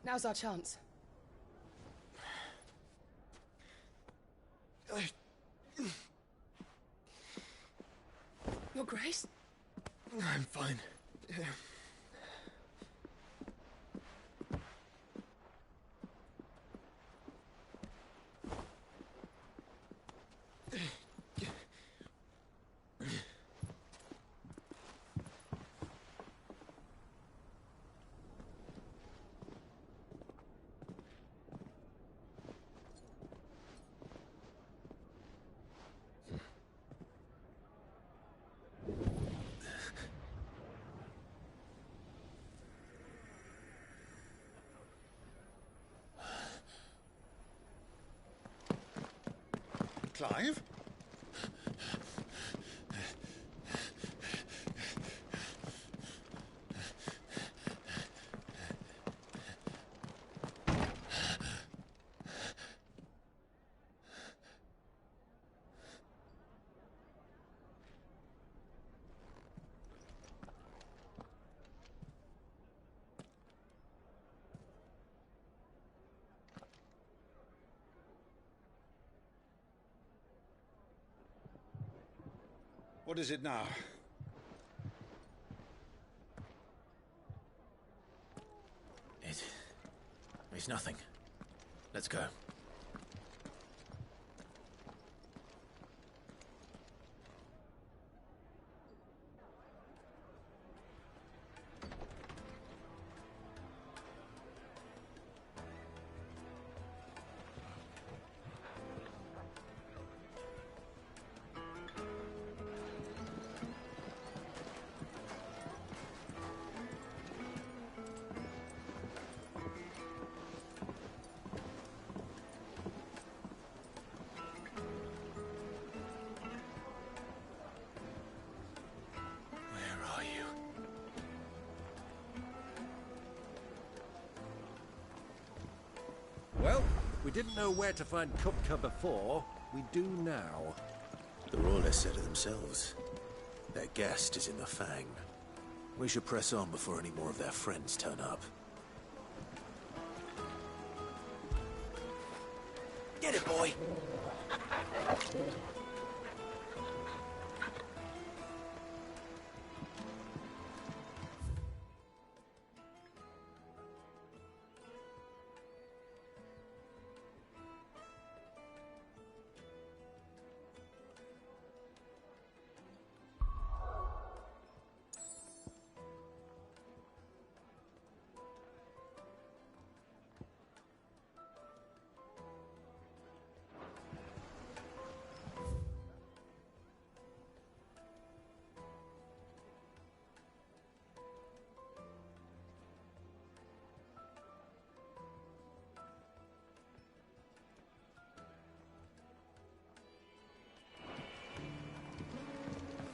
Now's our chance. Your Grace? I'm fine. Clive? What is it now? It's nothing. Let's go. Well, we didn't know where to find Kupka before. We do now. The Royalists said it themselves. Their guest is in the Fang. We should press on before any more of their friends turn up. Get it, boy!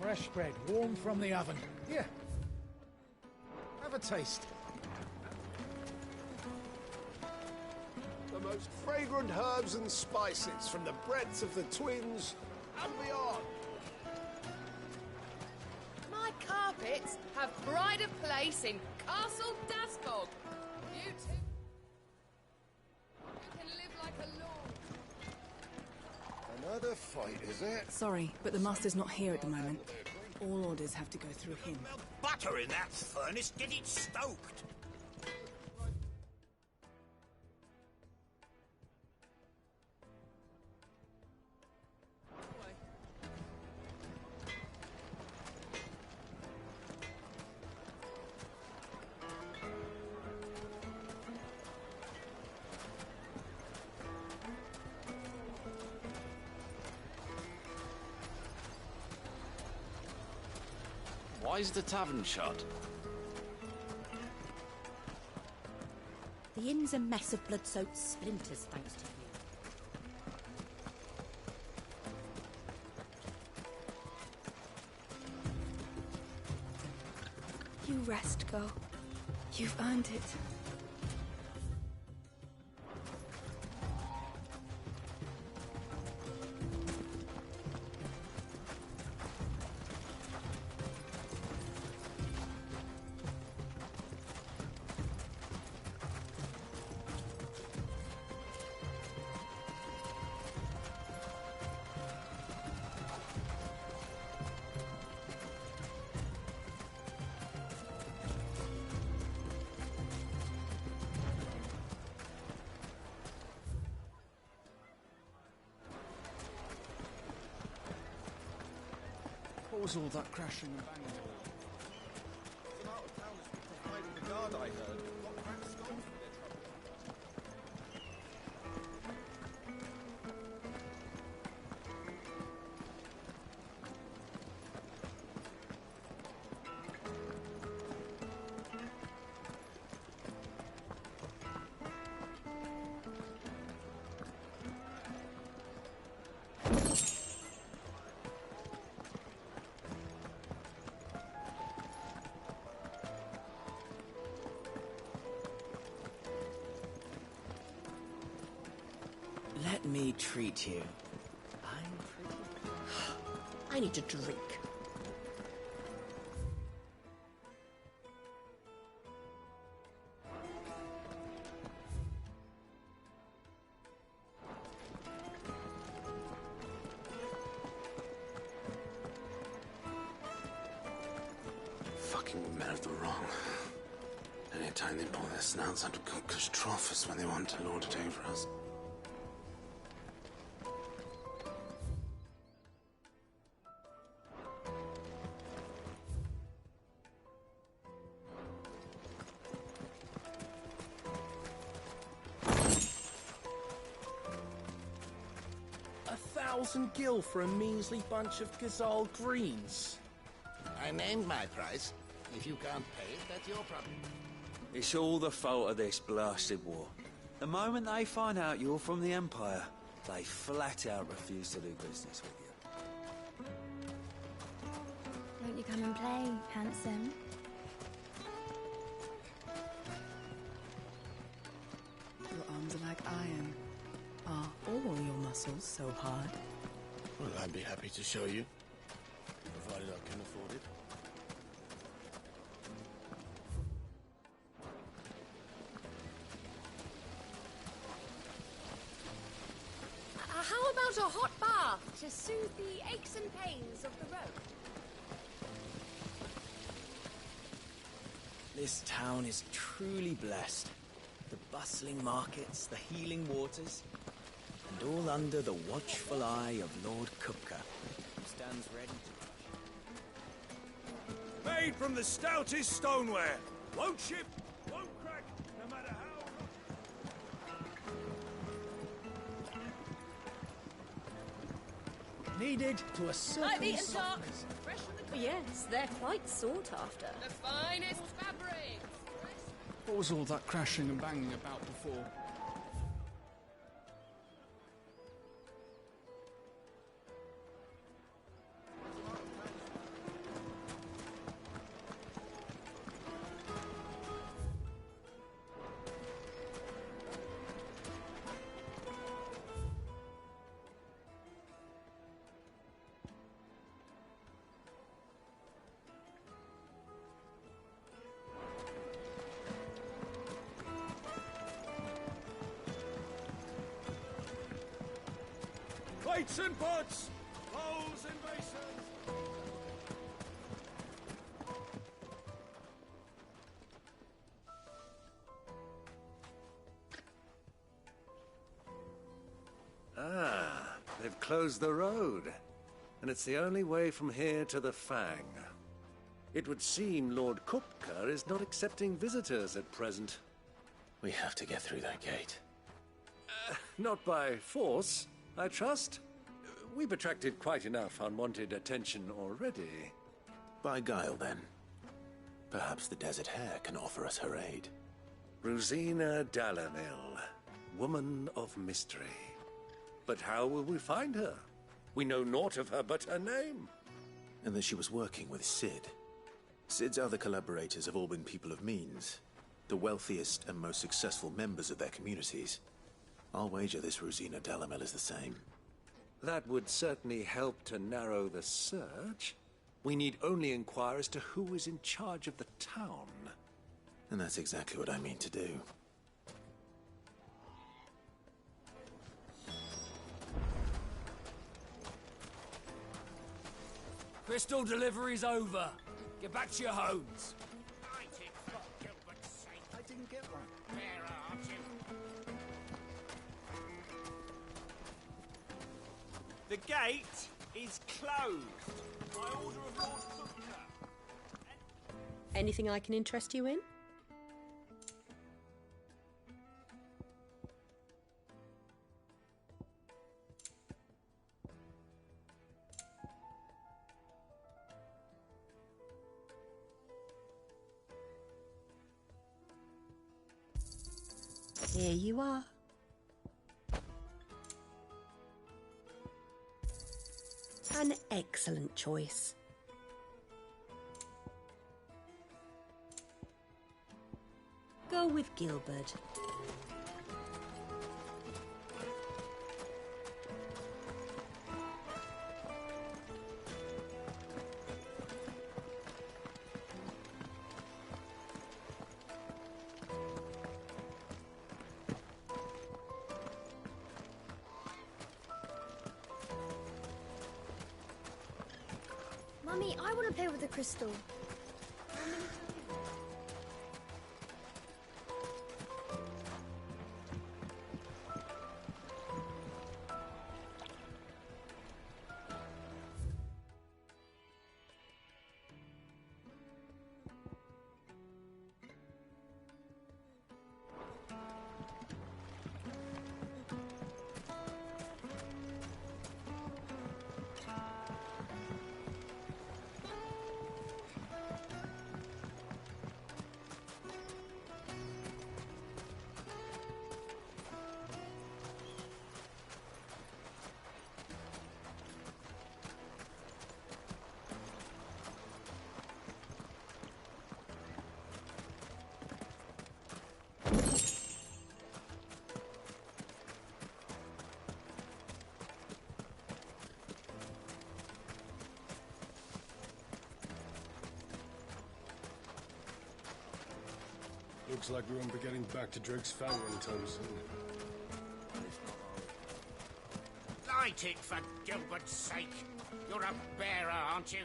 Fresh bread, warm from the oven. Here. Have a taste. The most fragrant herbs and spices from the breadths of the Twins and beyond. My carpets have pride of place in Castle Dasbog. You two... You can live like a lord. Another fight, is it? Sorry, but the Master's not here at the moment. All orders have to go through him. Butter in that furnace, get it stoked! Why is the tavern shut? The inn's a mess of blood-soaked splinters, thanks to you. You rest, girl. You've earned it. What was all that crashing and banging? Some out-of-towners fighting the guard, I heard. Got cracked skulls from their trouble. Let me treat you. I need a drink. Fucking men of the wrong. Anytime they pull their snouts out of Cook's trough is when they want to lord it over us. $1,000 for a measly bunch of Gazal greens. I named my price. If you can't pay it, that's your problem. It's all the fault of this blasted war. The moment they find out you're from the Empire, they flat out refuse to do business with you. Won't you come and play, handsome? Your arms are like iron. Are all your muscles so hard? Well, I'd be happy to show you, provided I can afford it. How about a hot bath to soothe the aches and pains of the road? This town is truly blessed. The bustling markets, the healing waters, and all under the watchful eye of Lord Kupka, who stands ready to... Made from the stoutest stoneware. Won't chip, won't crack, no matter how... Needed to a certain... Light meat and dark. Yes, they're quite sought after. The finest fabrics! What was all that crashing and banging about before? Plates and pots! Bowls and basins! Ah, they've closed the road. And it's the only way from here to the Fang. It would seem Lord Kupka is not accepting visitors at present. We have to get through that gate. Not by force, I trust. We've attracted quite enough unwanted attention already. By guile, then. Perhaps the Desert Hare can offer us her aid. Rosina Dalamil, woman of mystery. But how will we find her? We know naught of her but her name. And that she was working with Sid. Sid's other collaborators have all been people of means, the wealthiest and most successful members of their communities. I'll wager this Rosina Dalamel is the same. That would certainly help to narrow the search. We need only inquire as to who is in charge of the town. And that's exactly what I mean to do. Crystal delivery's over. Get back to your homes. I didn't get one. Where are you? The gate is closed. By order of Lord Kupka. Anything I can interest you in? Here you are. An excellent choice. Go with Gilbert. Mummy, I want to play with the crystal. Looks like we won't be getting back to Drake's Fang anytime soon. Light it, for Gilbert's sake! You're a bearer, aren't you?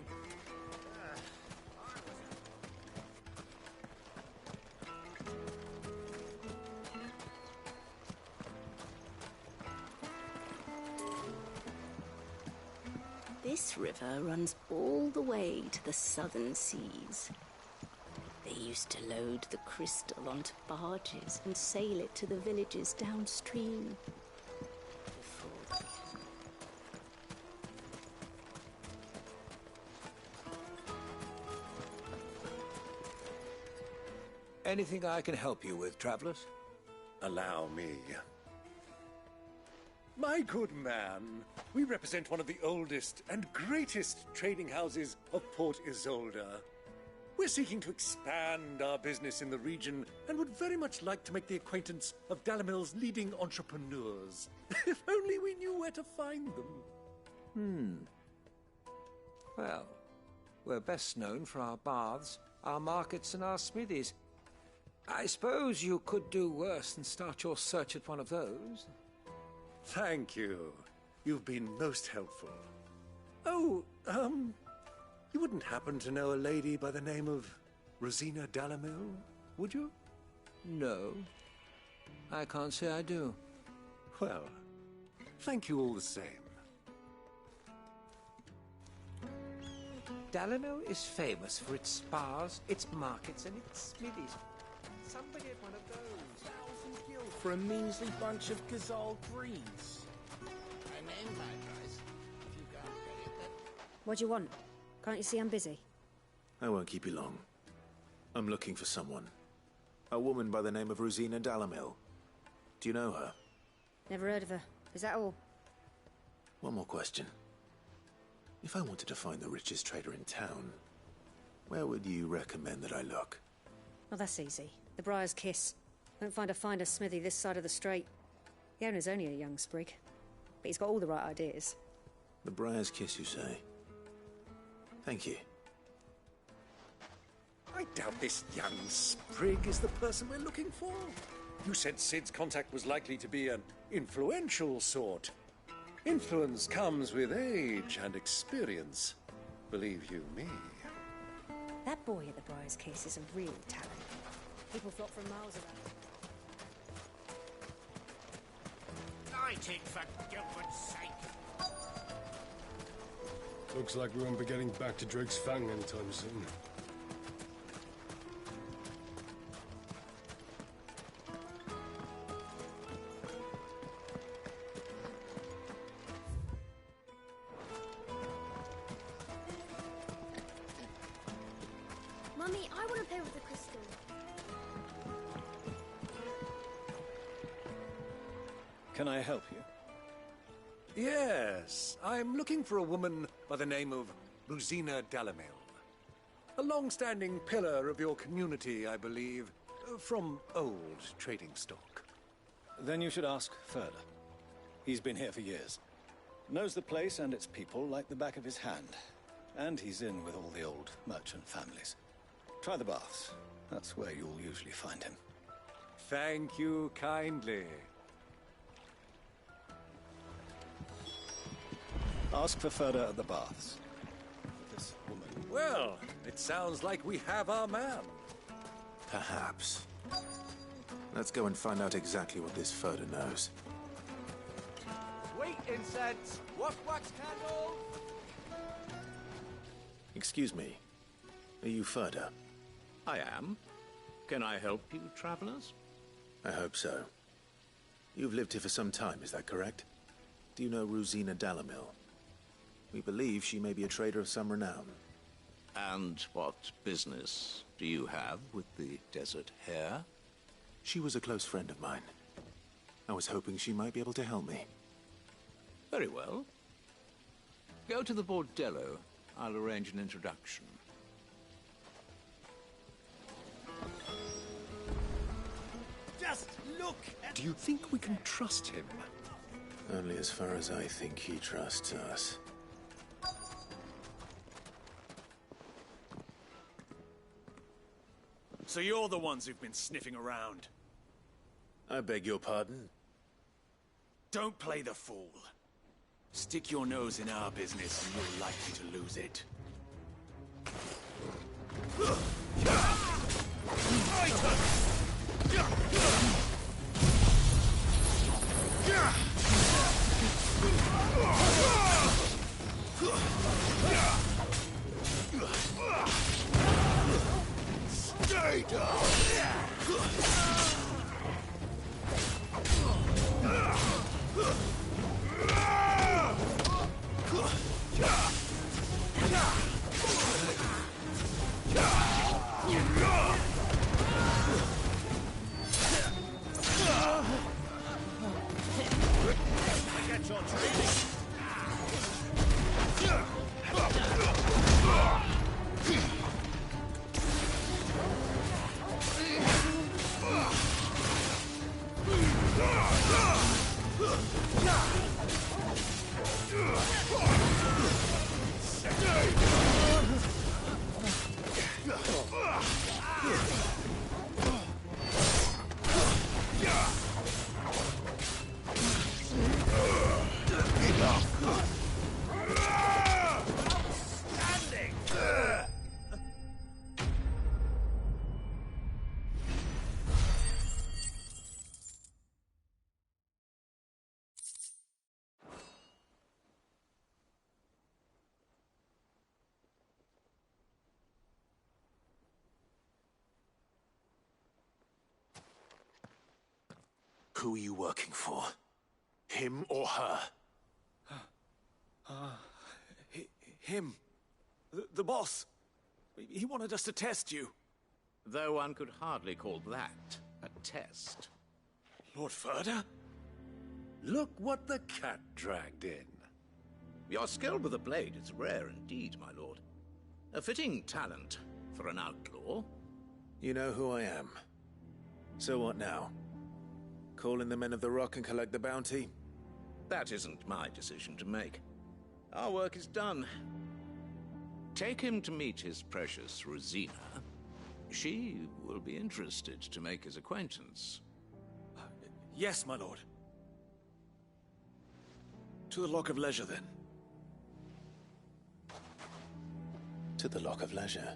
This river runs all the way to the southern seas. They used to load the crystal onto barges and sail it to the villages downstream. Anything I can help you with, travelers? Allow me. My good man, we represent one of the oldest and greatest trading houses of Port Isolde. We're seeking to expand our business in the region and would very much like to make the acquaintance of Dalamil's leading entrepreneurs. If only we knew where to find them. Well, we're best known for our baths, our markets, and our smithies. I suppose you could do worse than start your search at one of those. Thank you. You've been most helpful. Oh, you wouldn't happen to know a lady by the name of Rosina Dalamil, would you? No. I can't say I do. Well, thank you all the same. Dalamil is famous for its spas, its markets, and its smithies. Somebody at one of those. 1,000 gil for a measly bunch of Gazal greens. I'm in my price. If you can't pay it, then... What do you want? Can't you see I'm busy? I won't keep you long. I'm looking for someone. A woman by the name of Rosina Dalamil. Do you know her? Never heard of her. Is that all? One more question. If I wanted to find the richest trader in town, where would you recommend that I look? Oh, that's easy. The Briar's Kiss. Won't find a finer smithy this side of the strait. The owner's only a young sprig, but he's got all the right ideas. The Briar's Kiss, you say? Thank you. I doubt this young sprig is the person we're looking for. You said Sid's contact was likely to be an influential sort. Influence comes with age and experience. Believe you me. That boy at the Briar's Kiss is a real talent. People flock from miles around. Light it, for Gilbert's sake! Looks like we won't be getting back to Drake's Fang anytime soon. Mummy, I want to play with the crystal. Can I help you? Yes, I'm looking for a woman by the name of Rosina Dalamil. A long-standing pillar of your community, I believe, from old trading stock. Then you should ask Furler. He's been here for years. Knows the place and its people like the back of his hand. And he's in with all the old merchant families. Try the baths. That's where you'll usually find him. Thank you kindly. Ask for Furler at the baths. This woman Well, it sounds like we have our man. Perhaps. Let's go and find out exactly what this Furder knows. Sweet incense, wax candles. Excuse me. Are you Furder? I am. Can I help you, travelers? I hope so. You've lived here for some time, is that correct? Do you know Rosina Dalamil? We believe she may be a trader of some renown. And what business do you have with the Desert Hare? She was a close friend of mine. I was hoping she might be able to help me. Very well. Go to the bordello. I'll arrange an introduction. Just look at... Do you think we can trust him? Only as far as I think he trusts us. So you're the ones who've been sniffing around. I beg your pardon? Don't play the fool. Stick your nose in our business and you're likely to lose it. Stay down! Get your training! Who are you working for? Him or her? Him. The boss. He wanted us to test you. Though one could hardly call that a test. Lord Furder? Look what the cat dragged in. Your skill with a blade is rare indeed, my lord. A fitting talent for an outlaw. You know who I am. So what now? Call in the Men of the Rock and collect the bounty? That isn't my decision to make. Our work is done. Take him to meet his precious Rosina. She will be interested to make his acquaintance. Yes, my lord. To the Lock of Leisure, then. To the Lock of Leisure.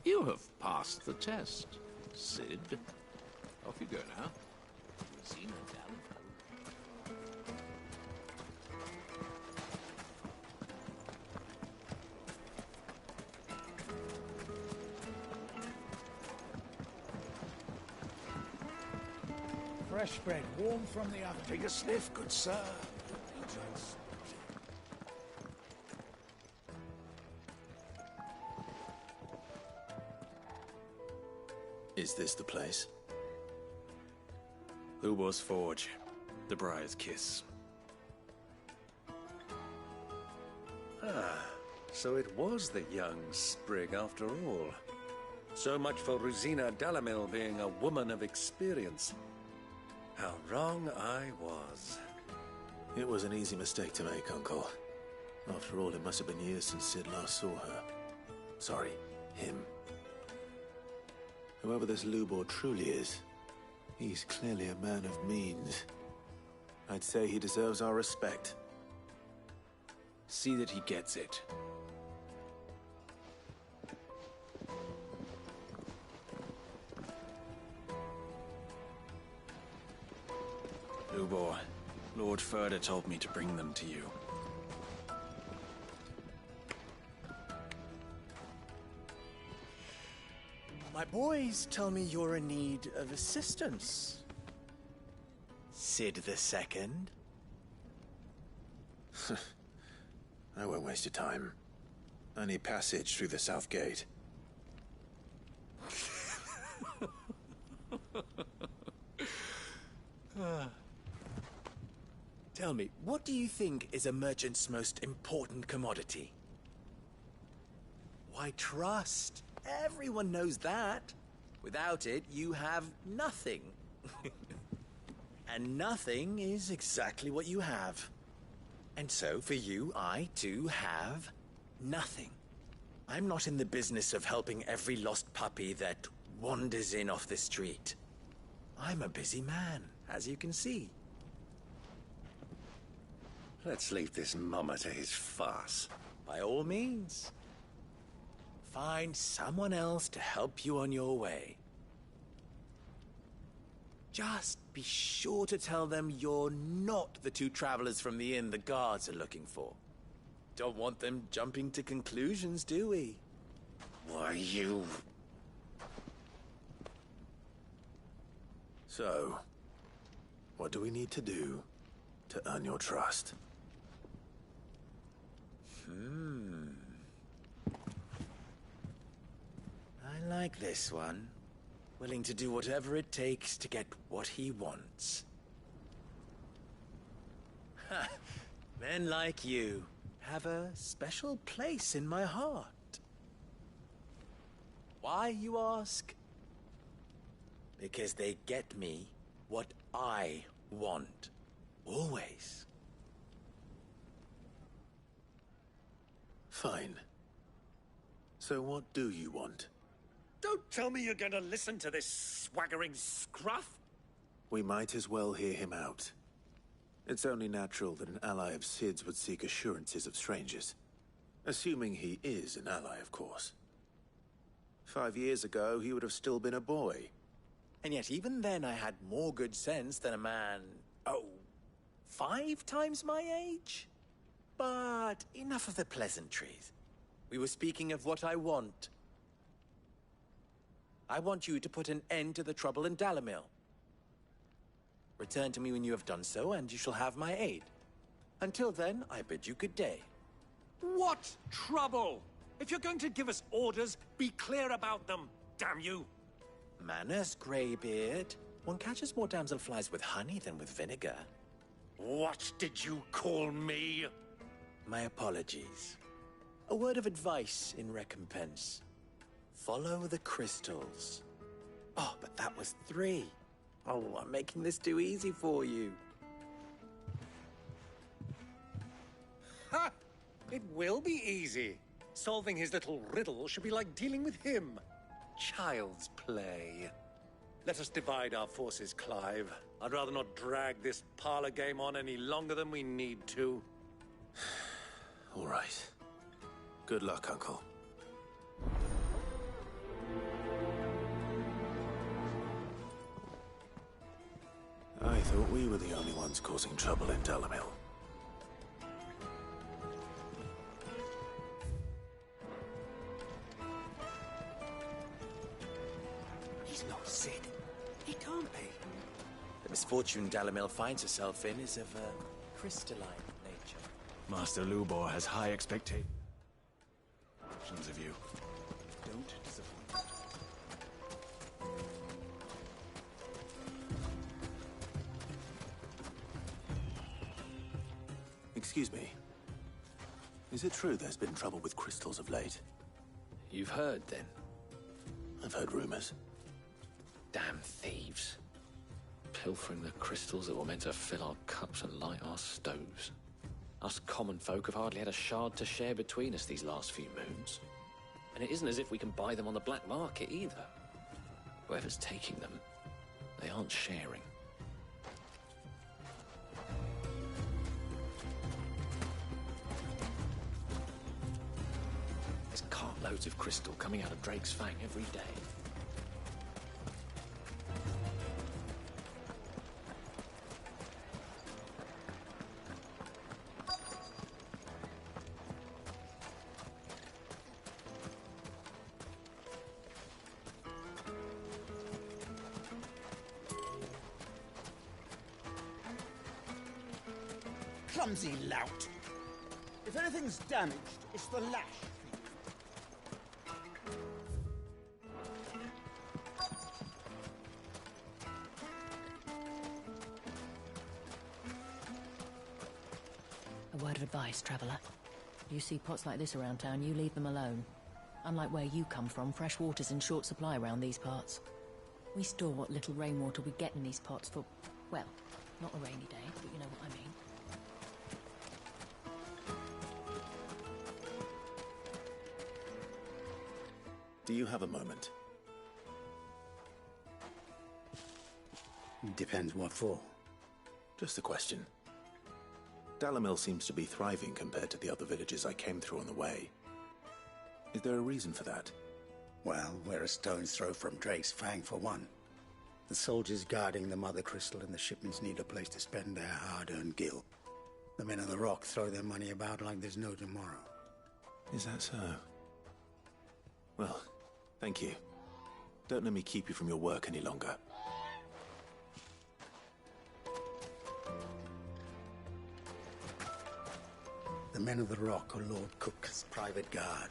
You have passed the test, Sid. Off you go now. Rosina Dalamil. Fresh bread, warm from the oven. Take a sniff, good sir. Is this the place? Lubo's Forge. The Briar's Kiss. Ah, so it was the young sprig after all. So much for Rosina Dalamil being a woman of experience. How wrong I was. It was an easy mistake to make, Uncle. After all, it must have been years since Sid last saw her. Sorry, him. Whoever this Lubor truly is, he's clearly a man of means. I'd say he deserves our respect. See that he gets it. Lubor, Lord Furder told me to bring them to you. My boys tell me you're in need of assistance. Sid the Second? I won't waste your time. I need passage through the south gate. Tell me, what do you think is a merchant's most important commodity? Why, trust. Everyone knows that. Without it, you have nothing. And nothing is exactly what you have. And so, for you, I, too, have nothing. I'm not in the business of helping every lost puppy that wanders in off the street. I'm a busy man, as you can see. Let's leave this mummer to his farce. By all means. Find someone else to help you on your way. Just be sure to tell them you're not the two travelers from the inn the guards are looking for. Don't want them jumping to conclusions, do we? Why, you... So, what do we need to do to earn your trust? I like this one. Willing to do whatever it takes to get what he wants. Ha! Men like you have a special place in my heart. Why, you ask? Because they get me what I want. Always. Fine. So what do you want? Don't tell me you're going to listen to this swaggering scruff! We might as well hear him out. It's only natural that an ally of Sid's would seek assurances of strangers. Assuming he is an ally, of course. 5 years ago, he would have still been a boy. And yet even then I had more good sense than a man, 5 times my age? But enough of the pleasantries. We were speaking of what I want. I want you to put an end to the trouble in Dalamil. Return to me when you have done so, and you shall have my aid. Until then, I bid you good day. What trouble? If you're going to give us orders, be clear about them, damn you! Manners, Greybeard. One catches more damselflies with honey than with vinegar. What did you call me? My apologies. A word of advice in recompense. Follow the crystals. Oh, but that was 3. Oh, I'm making this too easy for you. Ha! It will be easy. Solving his little riddle should be like dealing with him. Child's play. Let us divide our forces, Clive. I'd rather not drag this parlor game on any longer than we need to. All right. Good luck, Uncle. I thought we were the only ones causing trouble in Dalamil. He's not Sid. He can't be. The misfortune Dalamil finds herself in is of a crystalline nature. Master Lubor has high expectations of you. Don't disappoint. Excuse me. Is it true there's been trouble with crystals of late? You've heard, then? I've heard rumors. Damn thieves. Pilfering the crystals that were meant to fill our cups and light our stoves. Us common folk have hardly had a shard to share between us these last few moons. And it isn't as if we can buy them on the black market either. Whoever's taking them, they aren't sharing. There's cartloads of crystal coming out of Drake's Fang every day. Clumsy lout. If anything's damaged, it's the lash. A word of advice, traveller. You see pots like this around town, you leave them alone. Unlike where you come from, fresh water's in short supply around these parts. We store what little rainwater we get in these pots for, well, not a rainy day, but you know what I mean. Do you have a moment? Depends what for. Just a question. Dalamil seems to be thriving compared to the other villages I came through on the way. Is there a reason for that? Well, we're a stone's throw from Drake's Fang for one. The soldiers guarding the Mother Crystal and the shipments need a place to spend their hard-earned gil. The men of the Rock throw their money about like there's no tomorrow. Is that so? Well, thank you. Don't let me keep you from your work any longer. The men of the Rock are Lord Cook's private guard.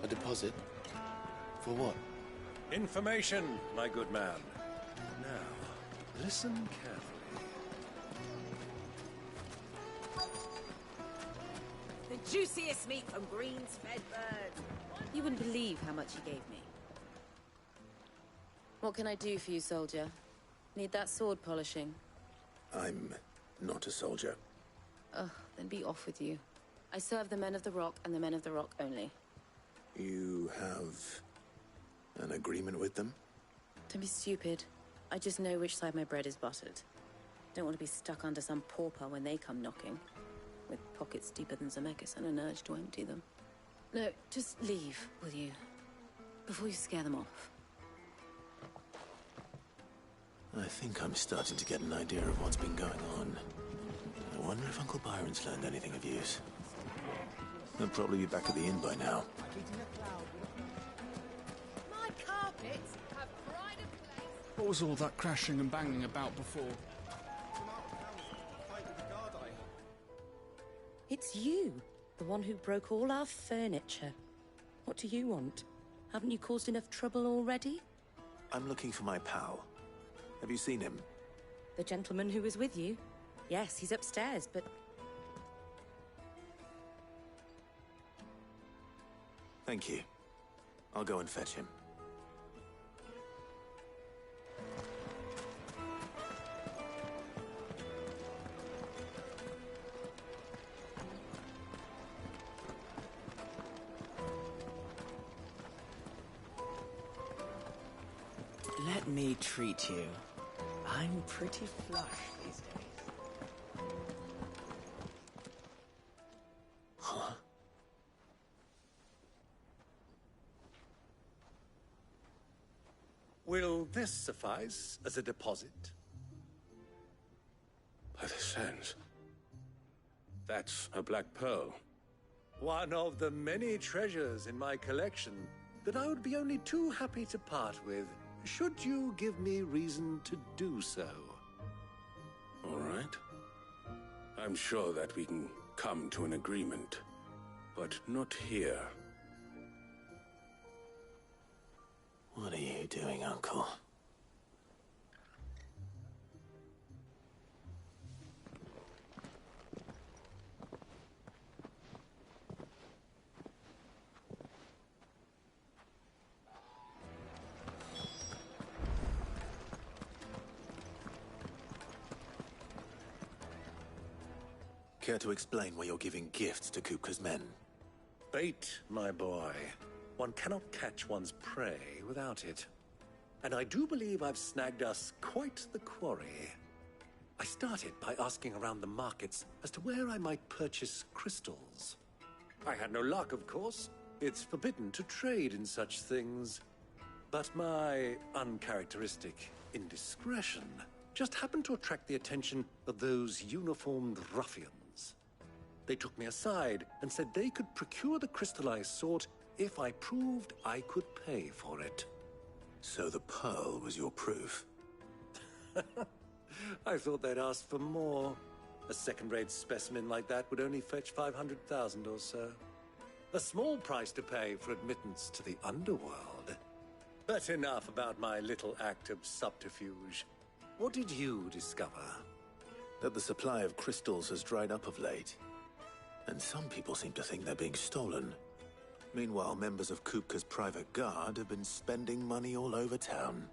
A deposit? For what? Information, my good man. Now, listen carefully. The juiciest meat from greens-fed birds. You wouldn't believe how much he gave me. What can I do for you, soldier? Need that sword polishing? I'm not a soldier. Ugh, then be off with you. I serve the men of the Rock and the men of the Rock only. You have an agreement with them? Don't be stupid. I just know which side my bread is buttered. Don't want to be stuck under some pauper when they come knocking. With pockets deeper than Zemeckis and an urge to empty them. No, just leave, will you? Before you scare them off. I think I'm starting to get an idea of what's been going on. I wonder if Uncle Byron's learned anything of use. They'll probably be back at the inn by now. My carpets have pride of place. What was all that crashing and banging about before? It's you, the one who broke all our furniture. What do you want? Haven't you caused enough trouble already? I'm looking for my pal. Have you seen him? The gentleman who was with you? Yes, he's upstairs, but... Thank you. I'll go and fetch him. Let me treat you. I'm pretty flush these days. Huh? Will this suffice as a deposit? By the sands. That's a black pearl. One of the many treasures in my collection that I would be only too happy to part with, should you give me reason to do so. All right. I'm sure that we can come to an agreement, but not here. What are you doing, Uncle? Care to explain why you're giving gifts to Kupka's men? Bait, my boy. One cannot catch one's prey without it. And I do believe I've snagged us quite the quarry. I started by asking around the markets as to where I might purchase crystals. I had no luck, of course. It's forbidden to trade in such things. But my uncharacteristic indiscretion just happened to attract the attention of those uniformed ruffians. They took me aside and said they could procure the crystal I sought if I proved I could pay for it. So the pearl was your proof? I thought they'd ask for more. A second-rate specimen like that would only fetch 500,000 or so. A small price to pay for admittance to the underworld. But enough about my little act of subterfuge. What did you discover? That the supply of crystals has dried up of late. And some people seem to think they're being stolen. Meanwhile, members of Kupka's private guard have been spending money all over town.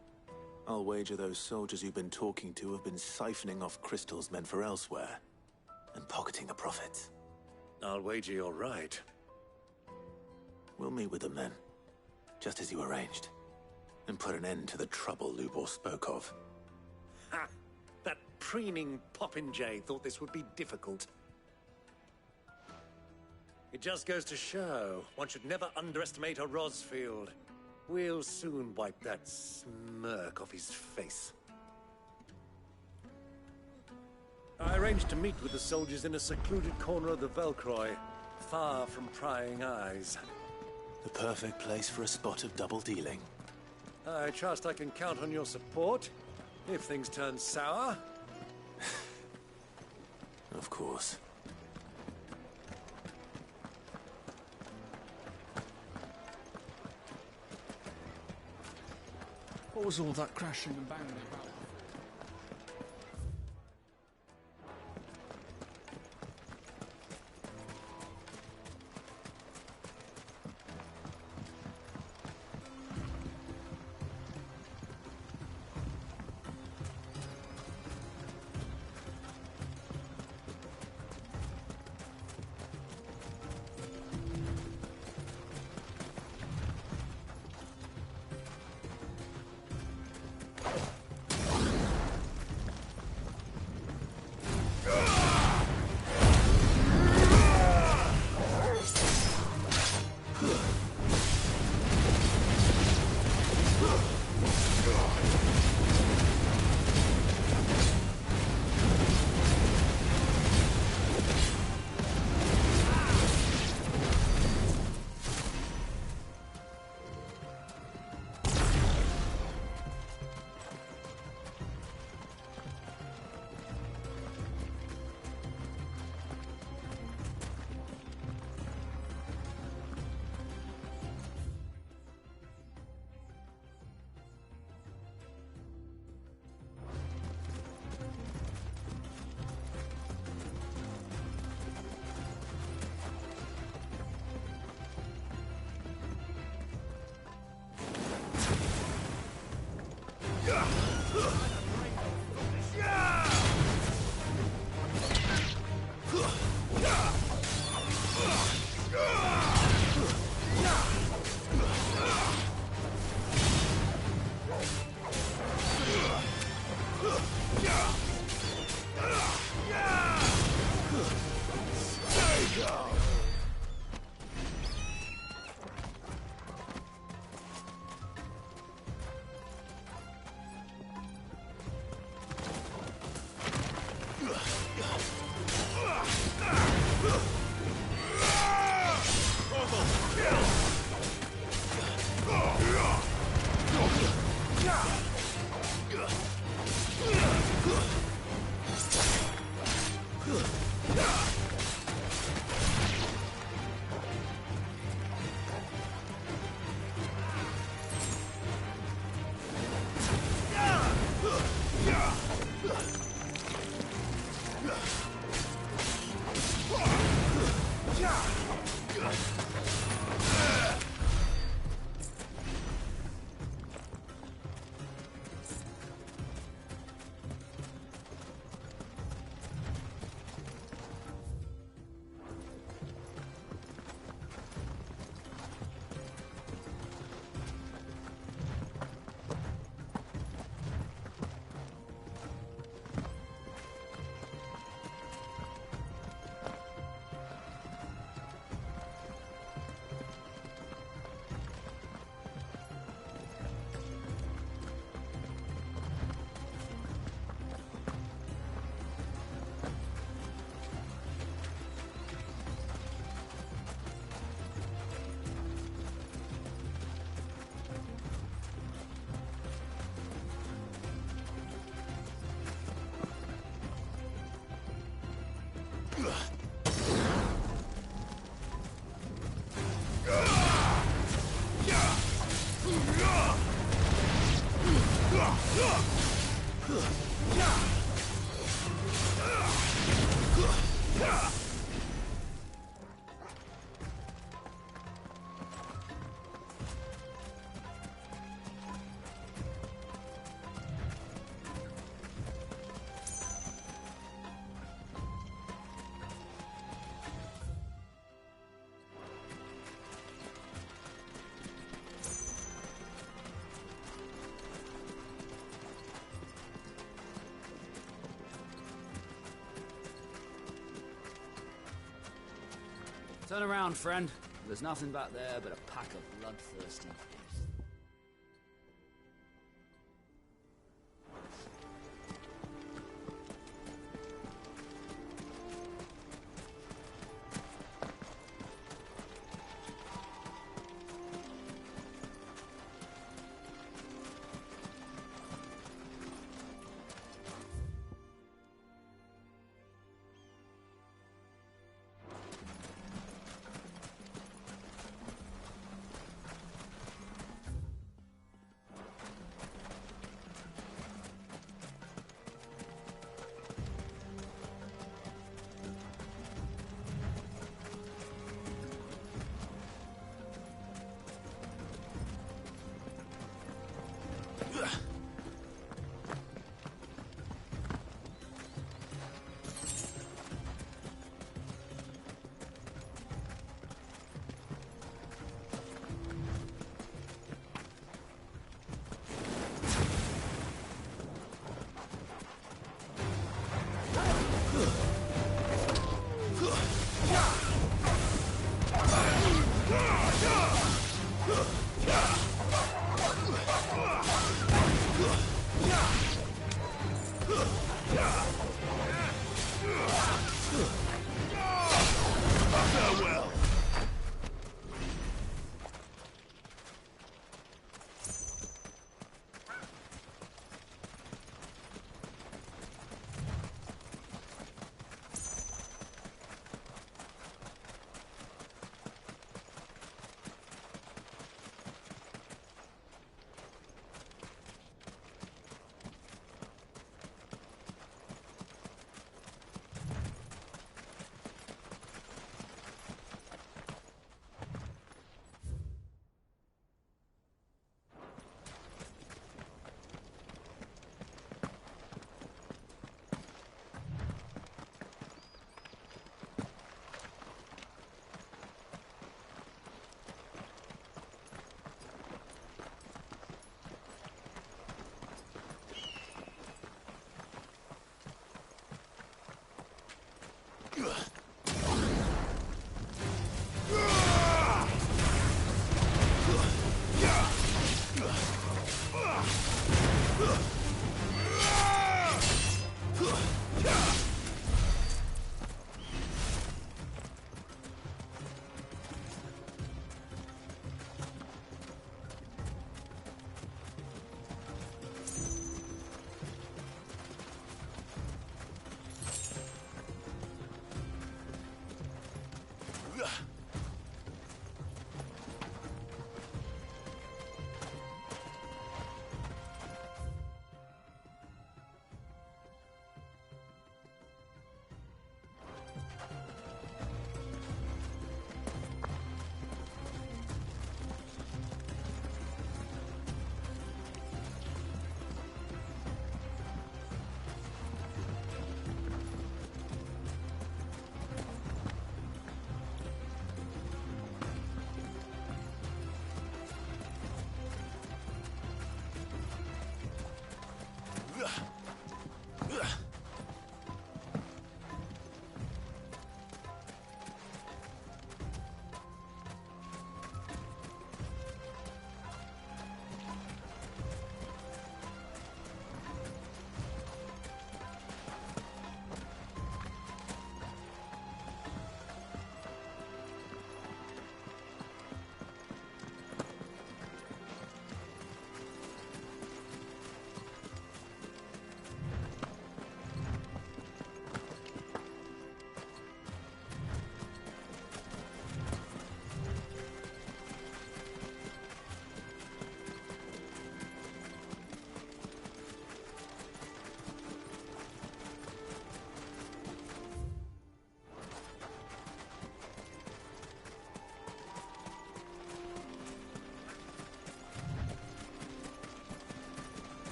I'll wager those soldiers you've been talking to have been siphoning off crystals meant for elsewhere, and pocketing the profits. I'll wager you're right. We'll meet with them then, just as you arranged, and put an end to the trouble Lubor spoke of. Ha! That preening popinjay thought this would be difficult. It just goes to show, one should never underestimate a Rosfield. We'll soon wipe that smirk off his face. I arranged to meet with the soldiers in a secluded corner of the Velcroy, far from prying eyes. The perfect place for a spot of double dealing. I trust I can count on your support, if things turn sour. Of course. What was all that crashing and banging about? Turn around, friend. There's nothing back there but a pack of bloodthirsty beasts.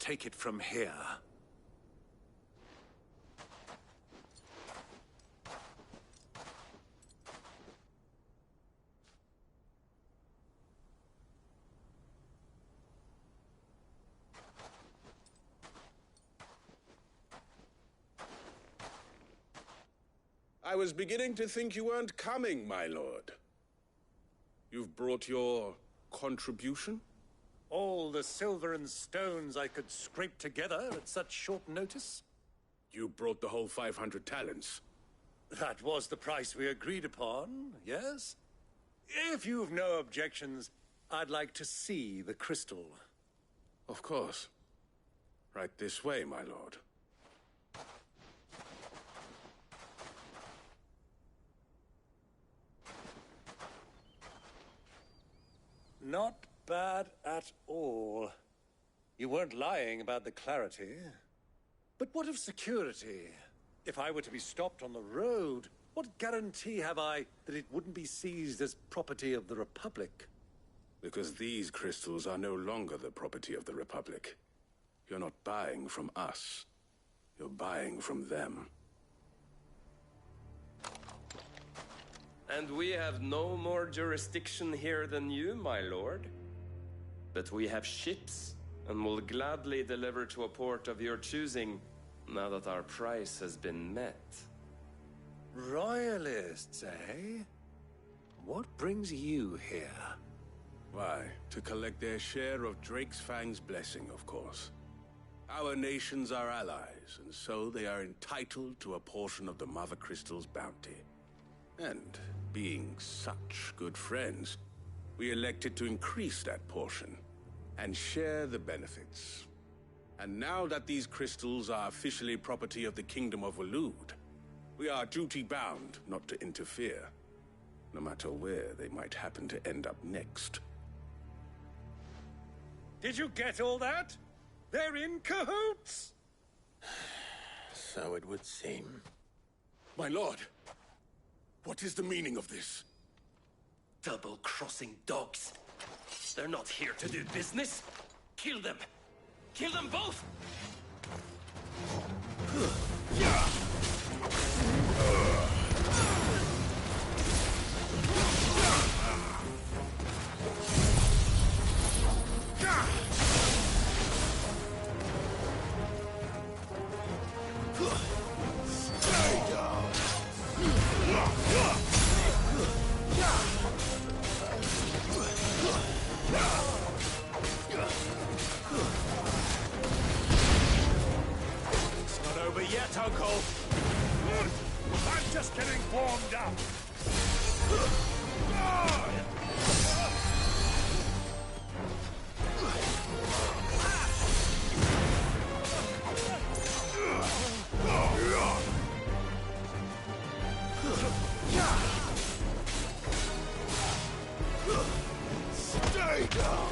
take it from here. I was beginning to think you weren't coming, my lord. You've brought your contribution? All the silver and stones I could scrape together at such short notice? You brought the whole 500 talents. That was the price we agreed upon, yes? If you've no objections, I'd like to see the crystal. Of course. Right this way, my lord. Not bad at all. You weren't lying about the clarity. But what of security? If I were to be stopped on the road, what guarantee have I that it wouldn't be seized as property of the Republic? Because these crystals are no longer the property of the Republic. You're not buying from us. You're buying from them. And we have no more jurisdiction here than you, my lord. But we have ships, and will gladly deliver to a port of your choosing, now that our price has been met. Royalists, eh? What brings you here? Why, to collect their share of Drake's Fang's blessing, of course. Our nations are allies, and so they are entitled to a portion of the Mother Crystal's bounty. And being such good friends, we elected to increase that portion and share the benefits. And now that these crystals are officially property of the Kingdom of Waloed, we are duty-bound not to interfere, no matter where they might happen to end up next. Did you get all that? They're in cahoots! So it would seem. My lord! What is the meaning of this? Double-crossing dogs. They're not here to do business. Kill them. Kill them both! Uncle! I'm just getting warmed up! Stay down!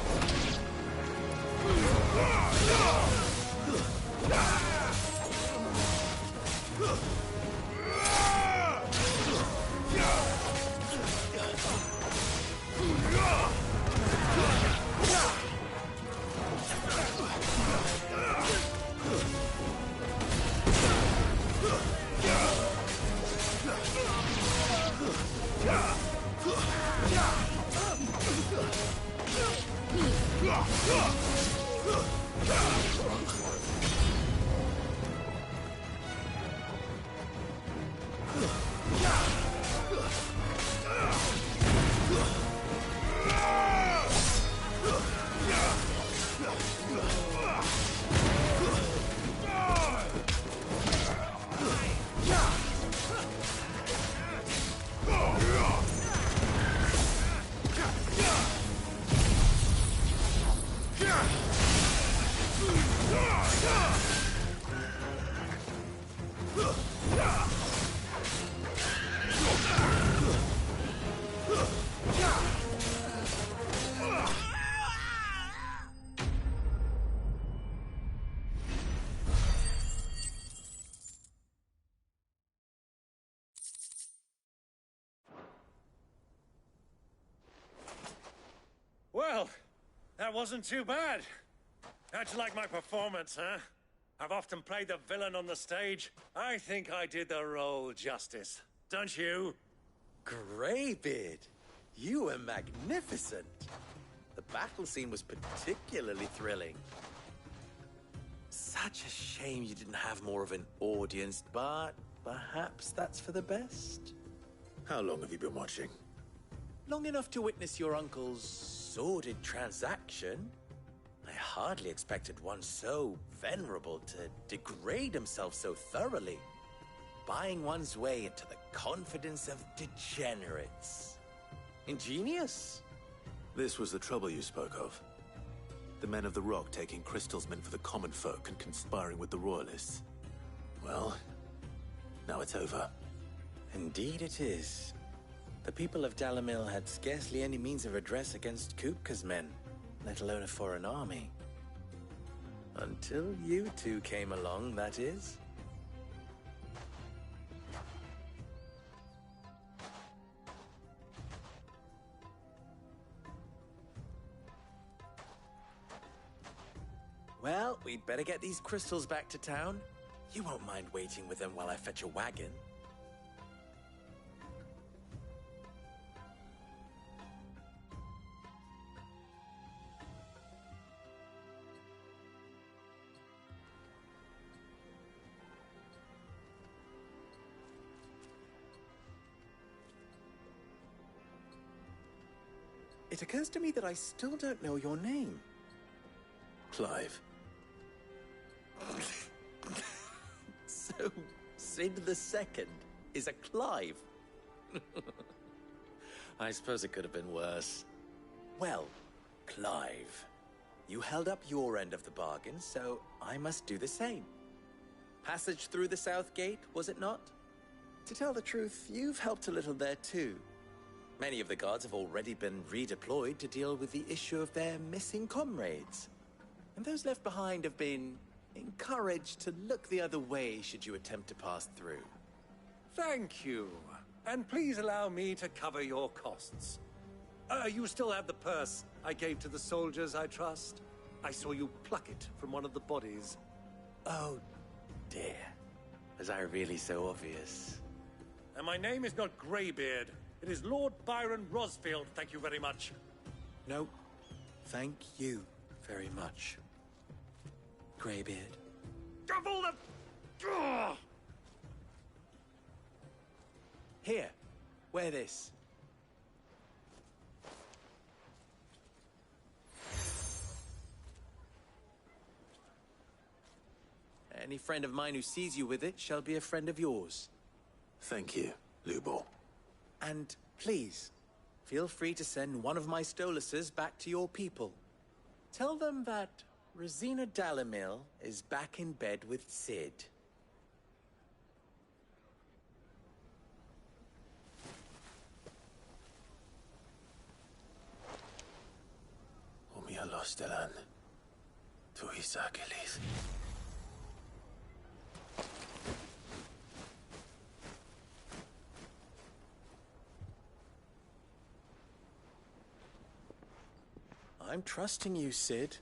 Well, that wasn't too bad. How'd you like my performance, huh? I've often played the villain on the stage. I think I did the role justice. Don't you? Greybeard, you were magnificent. The battle scene was particularly thrilling. Such a shame you didn't have more of an audience, but perhaps that's for the best. How long have you been watching? Long enough to witness your uncle's sordid transaction. I hardly expected one so venerable to degrade himself so thoroughly, buying one's way into the confidence of degenerates. Ingenious. This was the trouble you spoke of. The men of the Rock taking crystals meant for the common folk and conspiring with the Royalists. Well, now it's over. Indeed it is. The people of Dalamil had scarcely any means of redress against Kupka's men, let alone a foreign army. Until you two came along, that is. Well, we'd better get these crystals back to town. You won't mind waiting with them while I fetch a wagon. It occurs to me that I still don't know your name. Clive. So, Sid the Second is a Clive? I suppose it could have been worse. Well, Clive, you held up your end of the bargain, so I must do the same. Passage through the South Gate, was it not? To tell the truth, you've helped a little there too. Many of the guards have already been redeployed to deal with the issue of their missing comrades. And those left behind have been encouraged to look the other way should you attempt to pass through. Thank you. And please allow me to cover your costs. You still have the purse I gave to the soldiers, I trust? I saw you pluck it from one of the bodies. Oh, dear. Was I really so obvious? And my name is not Greybeard. It is Lord Byron Rosfield, thank you very much. No, thank you very much, Greybeard. Of all the... Ugh! Here, wear this. Any friend of mine who sees you with it shall be a friend of yours. Thank you, Lubor. And please, feel free to send one of my Stoluses back to your people. Tell them that Rosina Dalamil is back in bed with Sid. Omia Stelan. Tuisa Achilles. I'm trusting you, Sid.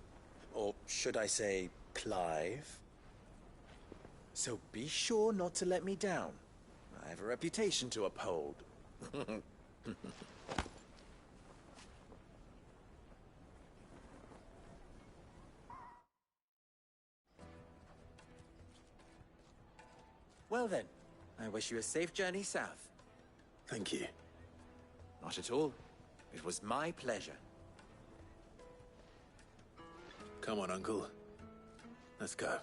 Or should I say, Clive. So be sure not to let me down. I have a reputation to uphold. Well then, I wish you a safe journey south. Thank you. Not at all. It was my pleasure. Come on, Uncle. Let's go.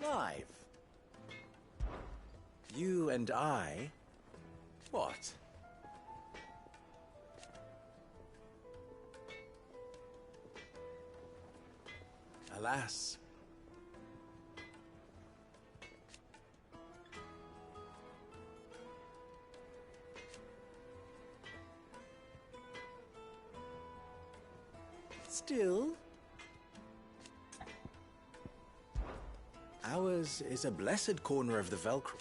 Clive. You and I... What? Alas. Still, ours is a blessed corner of the Velcro.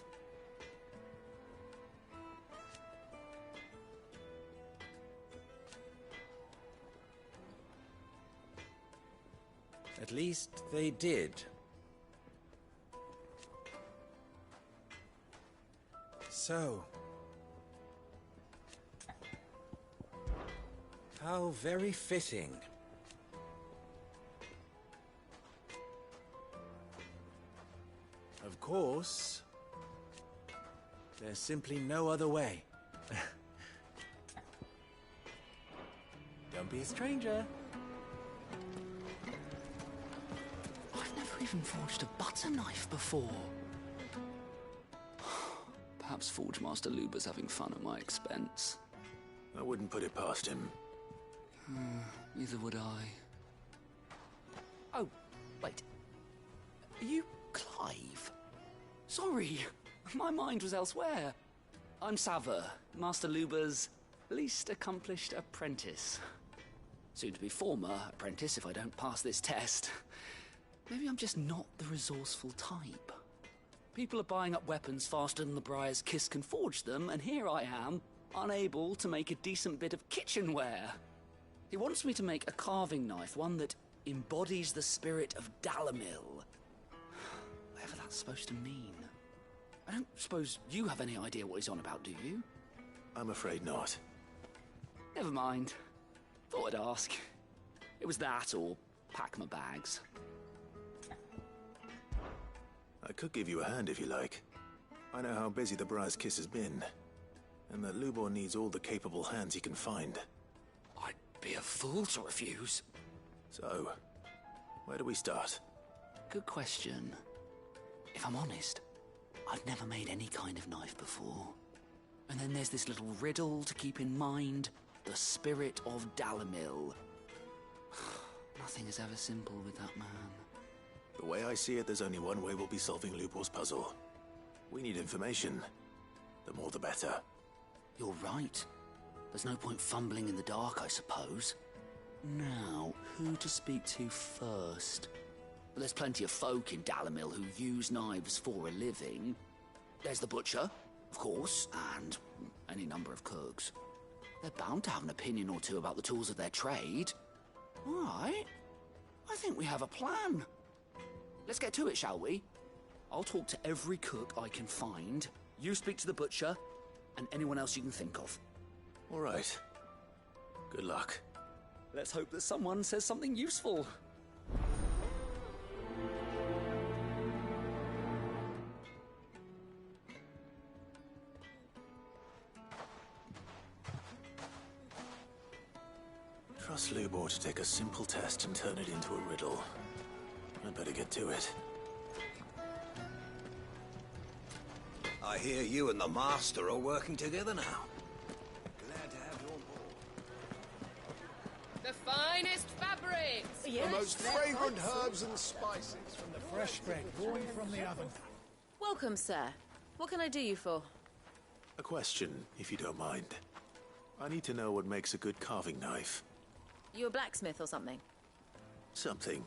At least they did. So, how very fitting. Of course, there's simply no other way. Don't be a stranger. I've never even forged a butter knife before. Perhaps Forge Master Luber's having fun at my expense. I wouldn't put it past him. Neither would I. Oh, wait. Are you Clive? Sorry, my mind was elsewhere. I'm Sava, Master Luber's least accomplished apprentice. Soon to be former apprentice if I don't pass this test. Maybe I'm just not the resourceful type. People are buying up weapons faster than the Briar's Kiss can forge them, and here I am, unable to make a decent bit of kitchenware. He wants me to make a carving knife, one that embodies the spirit of Dalamil. Whatever that's supposed to mean. I don't suppose you have any idea what he's on about, do you? I'm afraid not. Never mind. Thought I'd ask. It was that or pack my bags. I could give you a hand if you like. I know how busy the Briar's Kiss has been, and that Lubor needs all the capable hands he can find. I'd be a fool to refuse. So, where do we start? Good question. If I'm honest, I've never made any kind of knife before. And then there's this little riddle to keep in mind. The spirit of Dalamil. Nothing is ever simple with that man. The way I see it, there's only one way we'll be solving Lubor's puzzle. We need information. The more the better. You're right. There's no point fumbling in the dark, I suppose. Now, who to speak to first? Well, there's plenty of folk in Dalamil who use knives for a living. There's the butcher, of course, and any number of cooks. They're bound to have an opinion or two about the tools of their trade. All right. I think we have a plan. Let's get to it, shall we? I'll talk to every cook I can find. You speak to the butcher, and anyone else you can think of. All right. Good luck. Let's hope that someone says something useful. Trust Lubor to take a simple test and turn it into a riddle. I'd better get to it. I hear you and the Master are working together now. Glad to have you on board. The finest fabrics! The most fragrant herbs and spices from the Fresh bread born from the oven. Welcome, sir. What can I do you for? A question, if you don't mind. I need to know what makes a good carving knife. You a blacksmith or something? Something,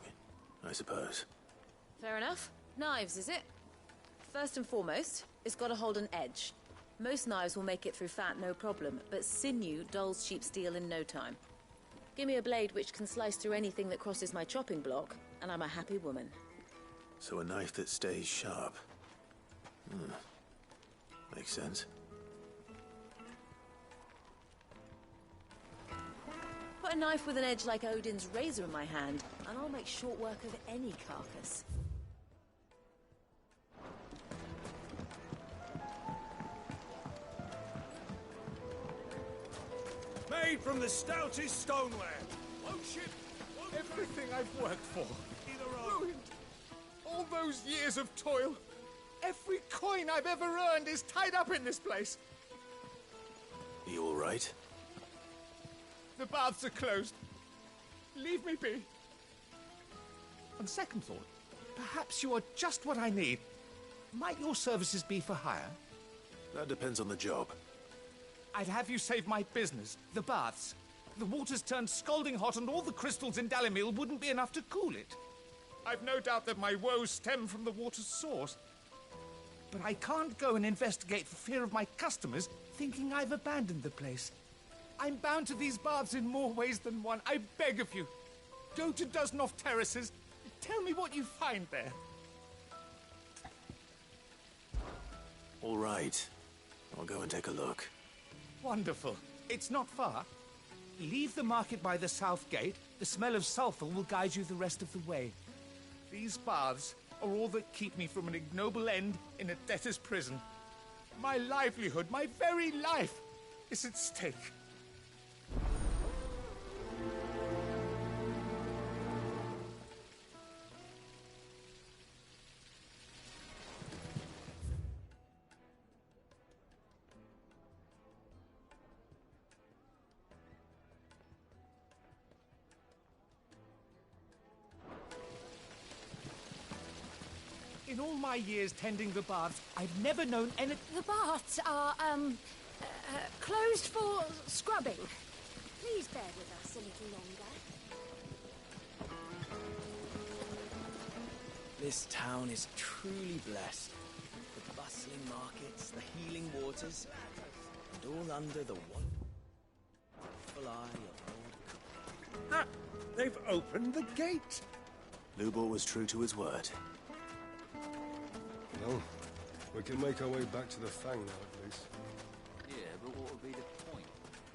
I suppose. Fair enough. Knives, is it? First and foremost, it's got to hold an edge. Most knives will make it through fat, no problem, but sinew dulls cheap steel in no time. Give me a blade which can slice through anything that crosses my chopping block, and I'm a happy woman. So a knife that stays sharp. Makes sense. Put a knife with an edge like Odin's razor in my hand, and I'll make short work of any carcass. Made from the stoutest stoneware. Everything I've worked for. Ruined. All those years of toil. Every coin I've ever earned is tied up in this place. You all right? The baths are closed. Leave me be. On second thought, perhaps you are just what I need. Might your services be for hire? That depends on the job. I'd have you save my business, the baths. the water's turned scalding hot and all the crystals in Dalimil wouldn't be enough to cool it. I've no doubt that my woes stem from the water's source. But I can't go and investigate for fear of my customers thinking I've abandoned the place. I'm bound to these baths in more ways than one. I beg of you, go to Dusnoff Terraces. Tell me what you find there. All right. I'll go and take a look. Wonderful. It's not far. Leave the market by the south gate. The smell of sulfur will guide you the rest of the way. These baths are all that keep me from an ignoble end in a debtor's prison. My livelihood, my very life, is at stake. In all my years tending the baths, I've never known any... The baths are, closed for scrubbing. Please bear with us a little longer. This town is truly blessed. The bustling markets, the healing waters, and all under the wonderful eye of old... Ah, they've opened the gate! Lubor was true to his word. Well, we can make our way back to the Fang now, at least. Yeah, but what would be the point?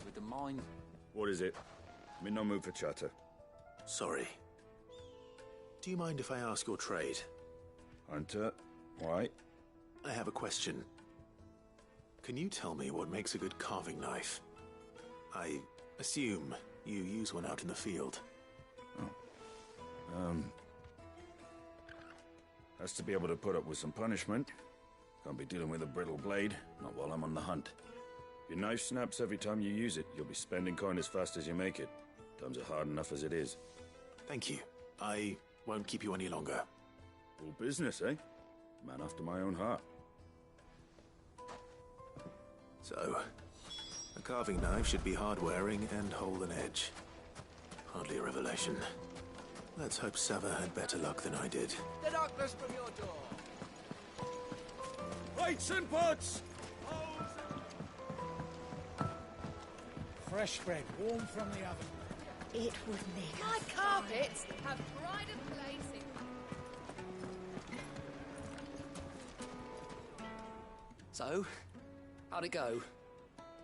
With the mine... What is it? I'm in no mood for chatter. Sorry. Do you mind if I ask your trade? Hunter, why? I have a question. Can you tell me what makes a good carving knife? I assume you use one out in the field. Has to be able to put up with some punishment. Can't be dealing with a brittle blade, not while I'm on the hunt. If your knife snaps every time you use it, you'll be spending coin as fast as you make it. Times are hard enough as it is. Thank you. I won't keep you any longer. All business, eh? Man after my own heart. So, a carving knife should be hard-wearing and hold an edge. Hardly a revelation. Let's hope Sava had better luck than I did. The darkness from your door! Plates and pots! Fresh bread, warm from the oven. It would make My carpets have pride of place in... So, how'd it go?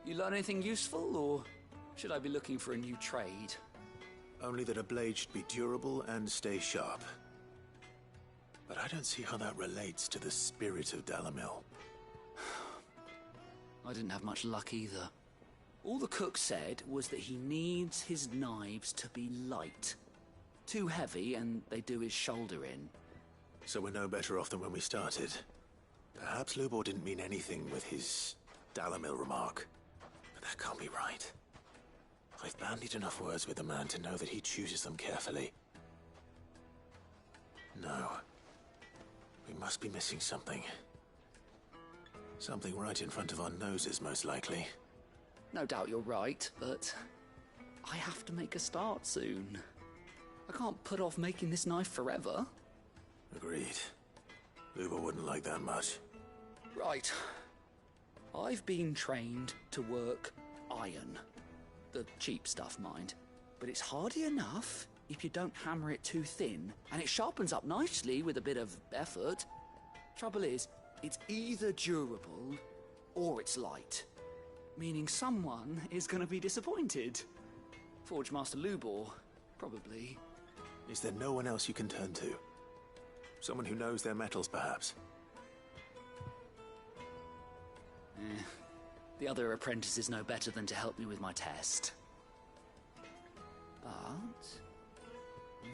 You learn anything useful, or should I be looking for a new trade? Only that a blade should be durable and stay sharp. But I don't see how that relates to the spirit of Dalimil. I didn't have much luck either. All the cook said was that he needs his knives to be light. Too heavy and they do his shoulder in. So we're no better off than when we started. Perhaps Lubor didn't mean anything with his Dalimil remark. But that can't be right. I've bandied enough words with the man to know that he chooses them carefully. No. We must be missing something. Something right in front of our noses, most likely. No doubt you're right, but I have to make a start soon. I can't put off making this knife forever. Agreed. Lubor wouldn't like that much. Right. I've been trained to work iron. The cheap stuff, mind. But it's hardy enough if you don't hammer it too thin, and it sharpens up nicely with a bit of effort. Trouble is, it's either durable or it's light. Meaning someone is going to be disappointed. Forge Master Lubor, probably. Is there no one else you can turn to? Someone who knows their metals, perhaps? The other apprentices know better than to help me with my test. But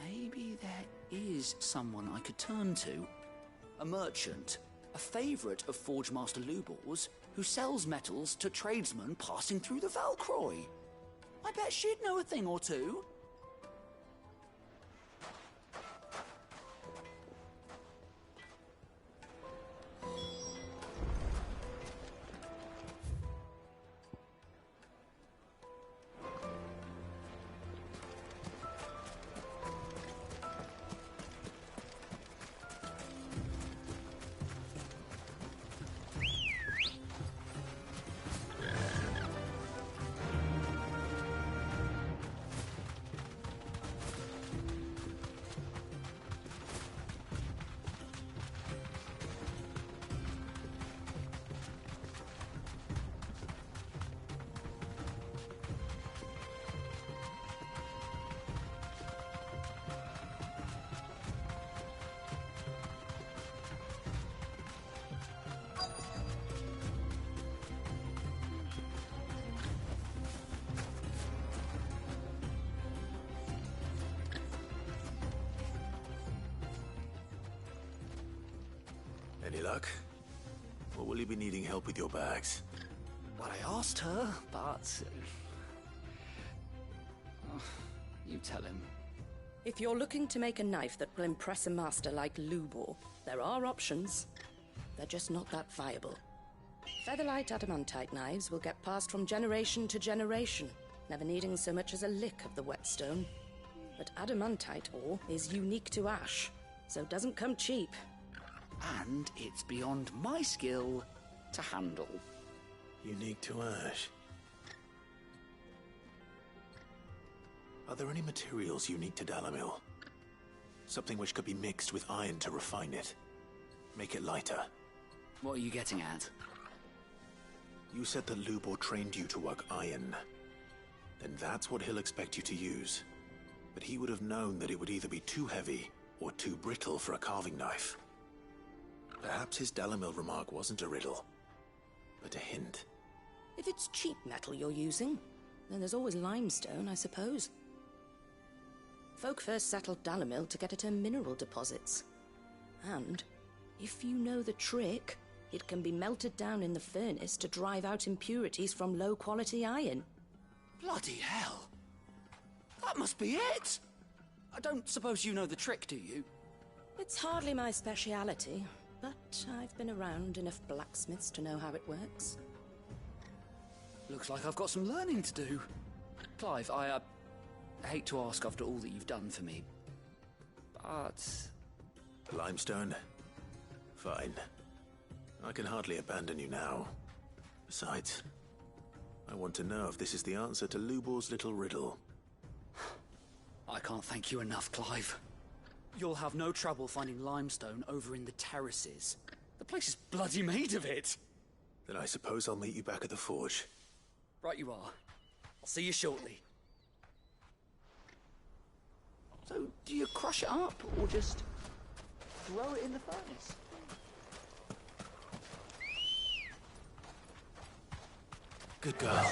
maybe there is someone I could turn to. A merchant, a favourite of Forge Master Lubor's, who sells metals to tradesmen passing through the Valcroy. I bet she'd know a thing or two. luck? Or will you be needing help with your bags? Well, I asked her, but... you tell him. If you're looking to make a knife that will impress a master like Lubor, there are options. They're just not that viable. Featherlight adamantite knives will get passed from generation to generation, never needing so much as a lick of the whetstone. But adamantite ore is unique to ash, so doesn't come cheap. And it's beyond my skill to handle. Unique to ash. Are there any materials unique to Dalamil? Something which could be mixed with iron to refine it. Make it lighter. What are you getting at? You said that Lubor trained you to work iron. Then that's what he'll expect you to use. But he would have known that it would either be too heavy or too brittle for a carving knife. Perhaps his Dalamil remark wasn't a riddle, but a hint. If it's cheap metal you're using, then there's always limestone, I suppose. Folk first settled Dalamil to get at her mineral deposits. And, if you know the trick, it can be melted down in the furnace to drive out impurities from low-quality iron. Bloody hell! That must be it! I don't suppose you know the trick, do you? It's hardly my speciality, but I've been around enough blacksmiths to know how it works. Looks like I've got some learning to do. Clive, I hate to ask after all that you've done for me, but... Limestone? Fine. I can hardly abandon you now. Besides, I want to know if this is the answer to Lubor's little riddle. I can't thank you enough, Clive. You'll have no trouble finding limestone over in the terraces. The place is bloody made of it. Then I suppose I'll meet you back at the forge. Right you are. I'll see you shortly. So, do you crush it up, or just throw it in the furnace? Good girl.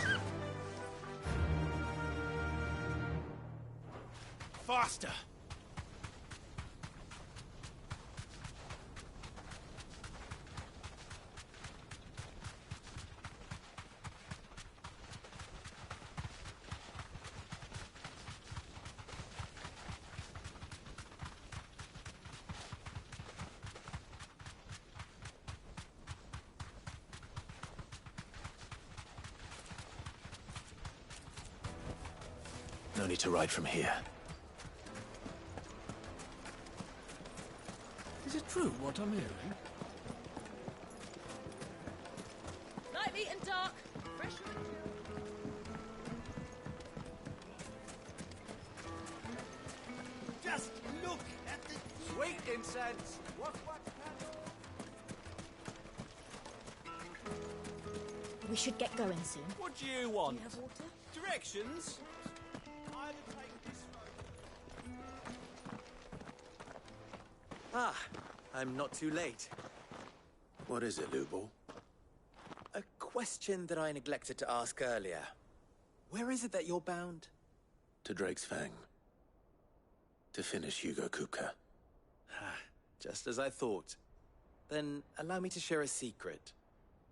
Faster! No need to ride from here. Is it true what I'm hearing? Light, meat and dark. Fresh and Just look at the sweet incense. What We should get going soon. What do you want? Do you have water? Directions? Ah, I'm not too late. What is it, Lubor? A question that I neglected to ask earlier. Where is it that you're bound? To Drake's Fang. To finish Hugo Kupka. Just as I thought. Then allow me to share a secret.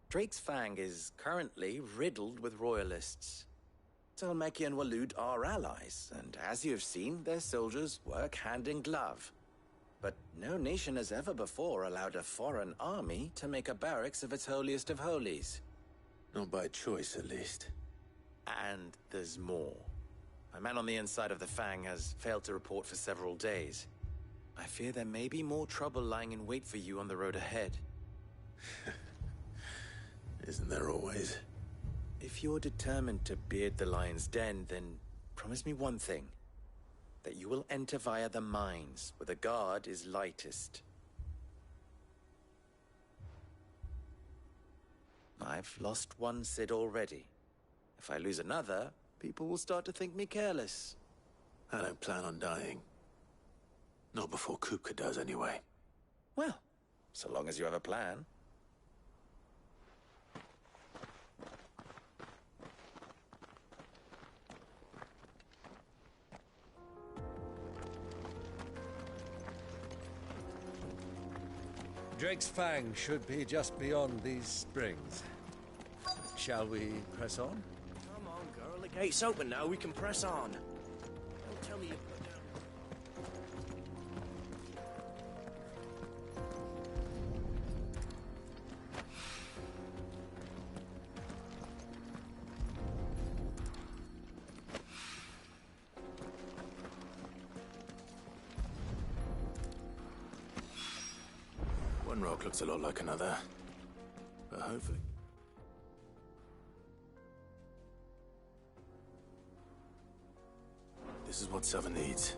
Drake's Fang is currently riddled with royalists. Talmeki and Walud are allies, and as you have seen, their soldiers work hand in glove. But no nation has ever before allowed a foreign army to make a barracks of its holiest of holies. Not by choice, at least. And there's more. My man on the inside of the Fang has failed to report for several days. I fear there may be more trouble lying in wait for you on the road ahead. Isn't there always? If you're determined to beard the lion's den, then promise me one thing. That you will enter via the mines, where the guard is lightest. I've lost one Cid already. If I lose another, people will start to think me careless. I don't plan on dying. Not before Kupka does, anyway. Well, so long as you have a plan. Drake's Fang should be just beyond these springs. Shall we press on? Come on, girl. The gate's open now. We can press on. Don't tell me you put down. One rock looks a lot like another, but hopefully... This is what Sava needs.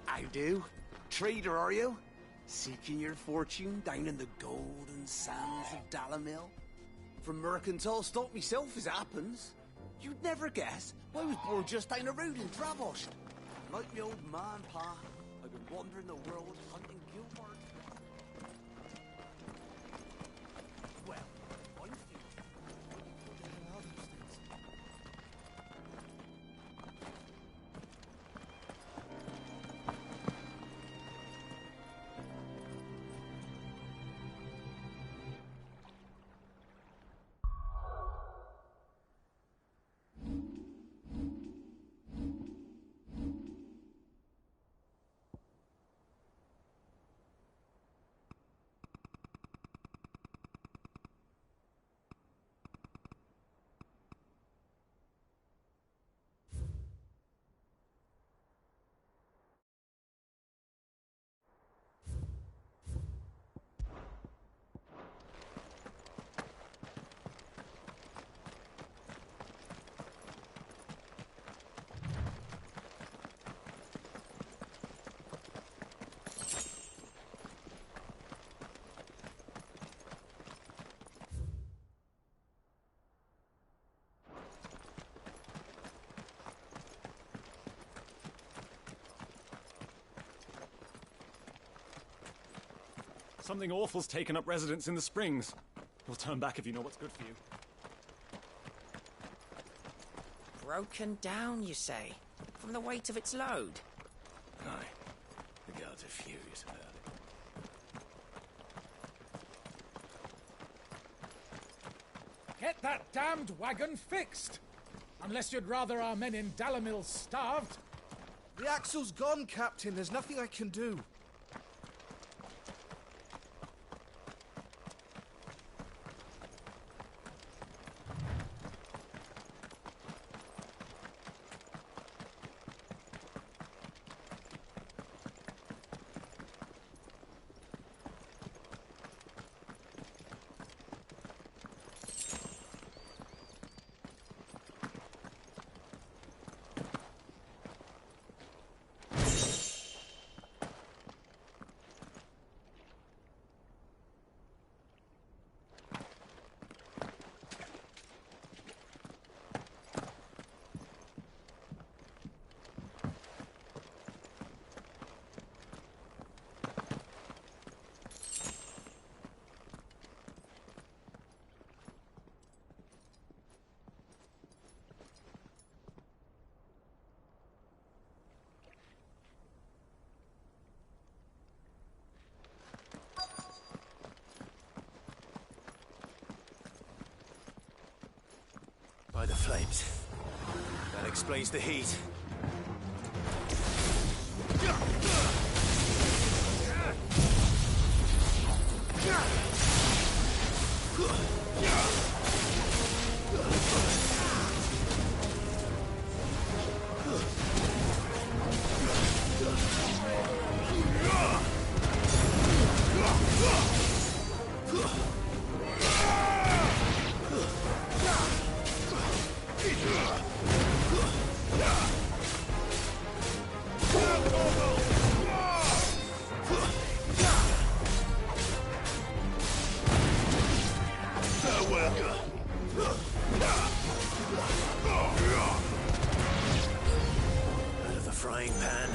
How do? Trader, are you? Seeking your fortune down in the golden sands of Dalamil? From mercantile stock myself, as it happens. You'd never guess. I was born just down the road in Dravost. Like me old man, Pa, I've been wandering the world hunting Gilbert. Well, I'm feeling... What the hell are those things? Something awful's taken up residence in the springs. We'll turn back if you know what's good for you. Broken down, you say? From the weight of its load? Aye. The gods are furious about it. Get that damned wagon fixed! Unless you'd rather our men in Dalamil starved. The axle's gone, Captain. There's nothing I can do. By the flames. That explains the heat. Out of the frying pan.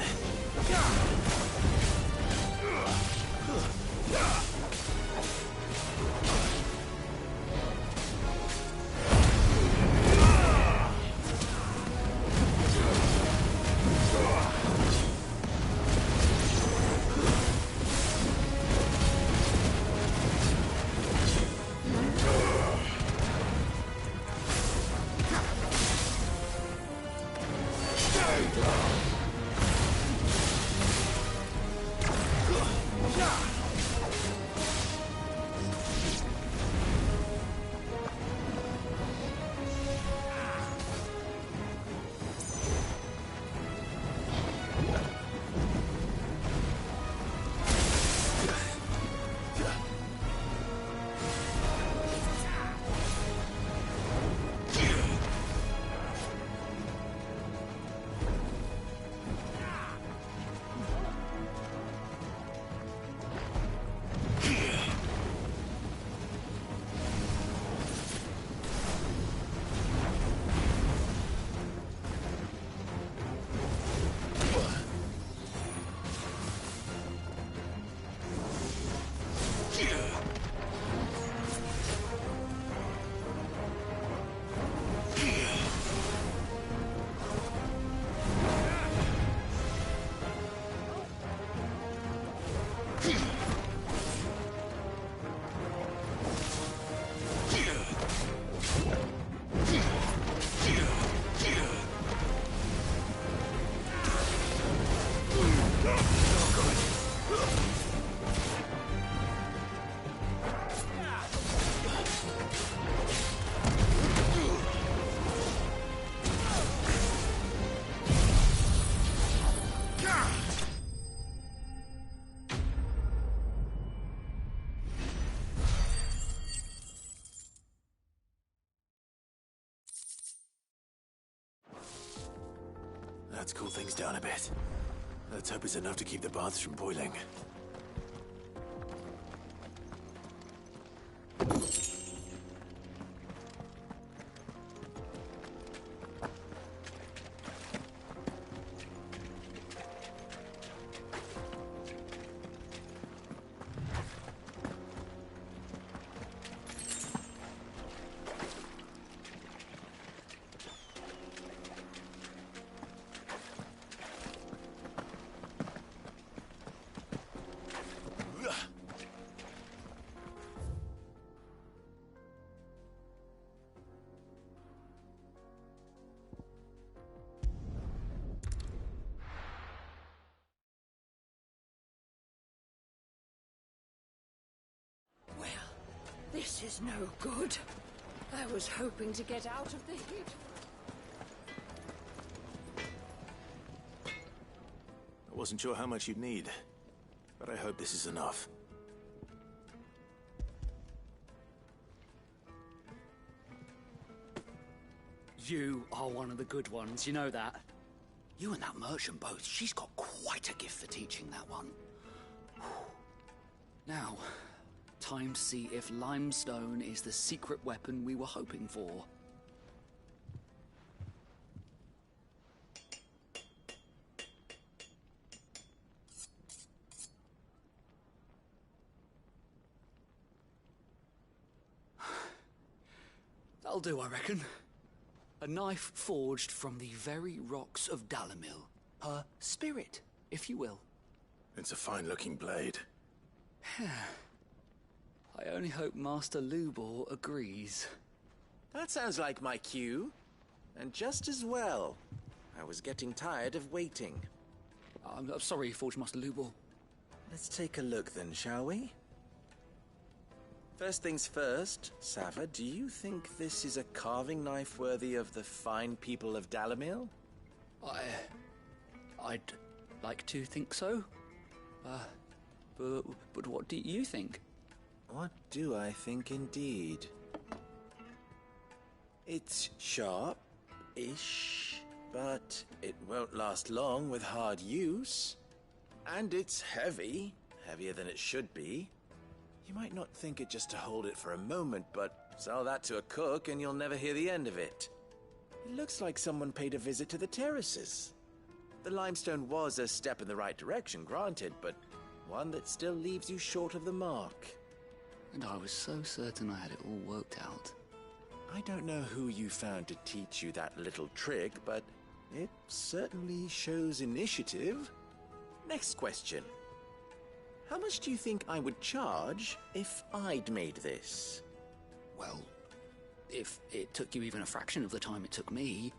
Let's cool things down a bit. Let's hope it's enough to keep the baths from boiling. This is no good. I was hoping to get out of the heat. I wasn't sure how much you'd need, but I hope this is enough. You are one of the good ones, you know that? You and that merchant both, she's got quite a gift for teaching, that one. Now, time to see if limestone is the secret weapon we were hoping for. That'll do, I reckon. A knife forged from the very rocks of Dalamil. Her spirit, if you will. It's a fine-looking blade. I only hope Master Lubor agrees. That sounds like my cue. And just as well. I was getting tired of waiting. I'm sorry, Forge Master Lubor. Let's take a look then, shall we? First things first, Sava, do you think this is a carving knife worthy of the fine people of Dalamil? I'd like to think so. But what do you think? What do I think indeed? It's sharp-ish, but it won't last long with hard use. And it's heavy, heavier than it should be. You might not think it just to hold it for a moment, but Sell that to a cook and you'll never hear the end of it. It looks like someone paid a visit to the terraces. The limestone was a step in the right direction, granted, but one that still leaves you short of the mark. And I was so certain I had it all worked out. I don't know who you found to teach you that little trick, but it certainly shows initiative. Next question. How much do you think I would charge if I'd made this? Well, if it took you even a fraction of the time it took me,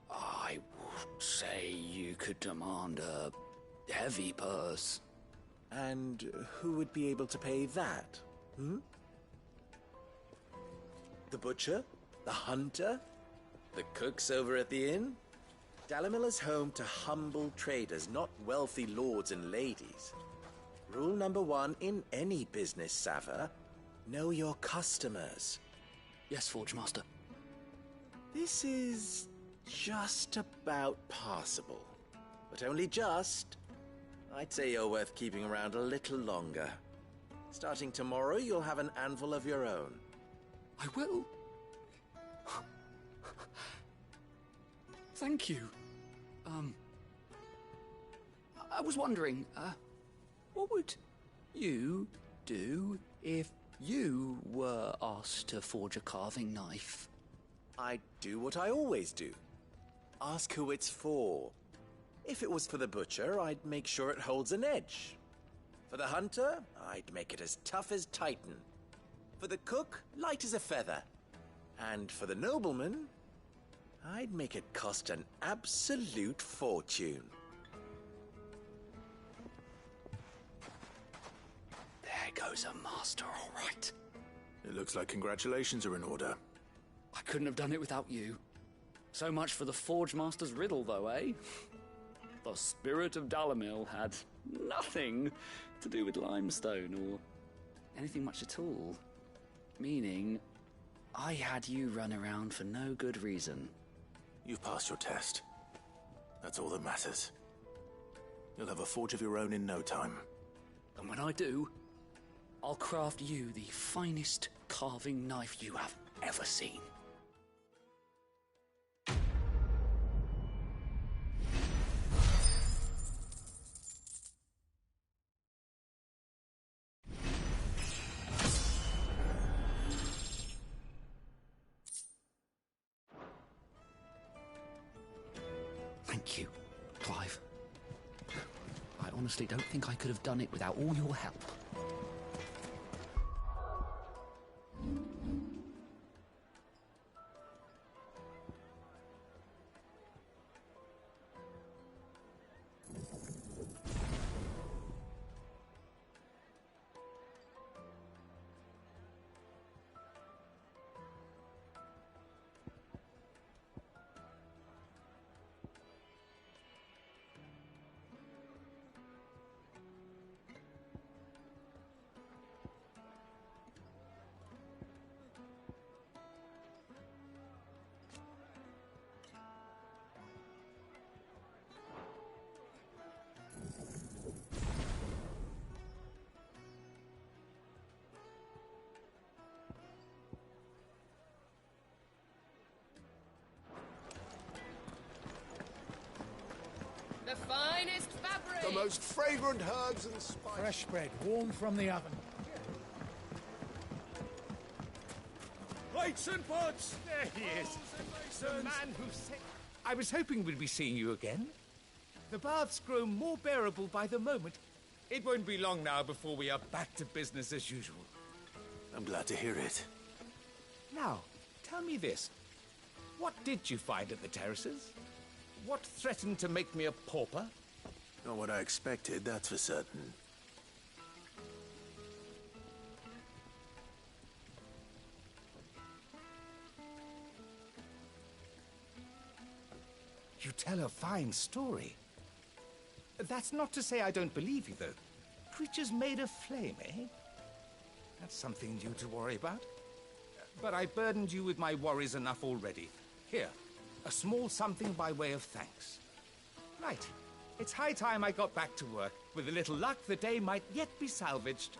I would say you could demand a heavy purse. And who would be able to pay that? The butcher? The hunter? The cooks over at the inn? Dalamil is home to humble traders, not wealthy lords and ladies. Rule number 1 in any business, Sava: know your customers. Yes, Forge Master. This is just about passable. But only just. I'd say you're worth keeping around a little longer. Starting tomorrow, you'll have an anvil of your own. I will. Thank you. I was wondering, what would you do if you were asked to forge a carving knife? I'd do what I always do. Ask who it's for. If it was for the butcher, I'd make sure it holds an edge. For the hunter, I'd make it as tough as Titan. For the cook, light as a feather. And for the nobleman, I'd make it cost an absolute fortune. There goes a master, all right. It looks like congratulations are in order. I couldn't have done it without you. So much for the Forge Master's riddle, though, eh? The spirit of Dalamil had nothing to do with limestone or anything much at all. Meaning, I had you run around for no good reason. You've passed your test. That's all that matters. You'll have a forge of your own in no time. And when I do, I'll craft you the finest carving knife you have ever seen. Thank you, Clive. I honestly don't think I could have done it without all your help. The finest fabric! The most fragrant herbs and spices. Fresh bread, warm from the oven. Plates and pots! There he is. The man who said... I was hoping we'd be seeing you again. The baths grow more bearable by the moment. It won't be long now before we are back to business as usual. I'm glad to hear it. Now, tell me this. What did you find at the terraces? What threatened to make me a pauper? Not what I expected, that's for certain. You tell a fine story. That's not to say I don't believe you, though. Creatures made of flame, eh? That's something new to worry about. But I burdened you with my worries enough already. Here, a small something by way of thanks. Right. It's high time I got back to work. With a little luck, the day might yet be salvaged.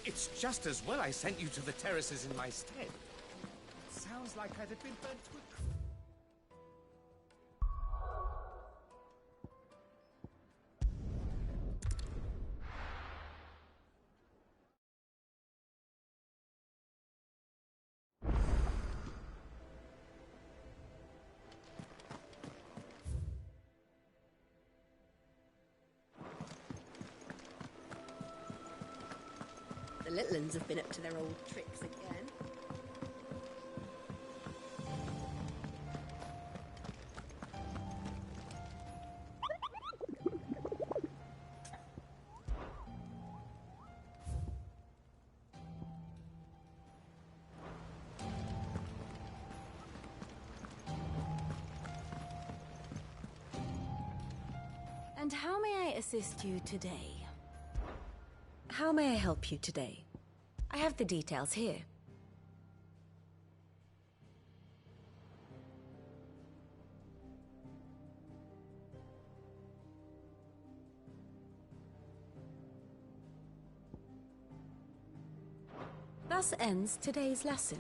It's just as well I sent you to the terraces in my stead. Sounds like I'd have been burnt to a The little uns have been up to their old tricks again. And how may I assist you today? How may I help you today? I have the details here. Thus ends today's lesson.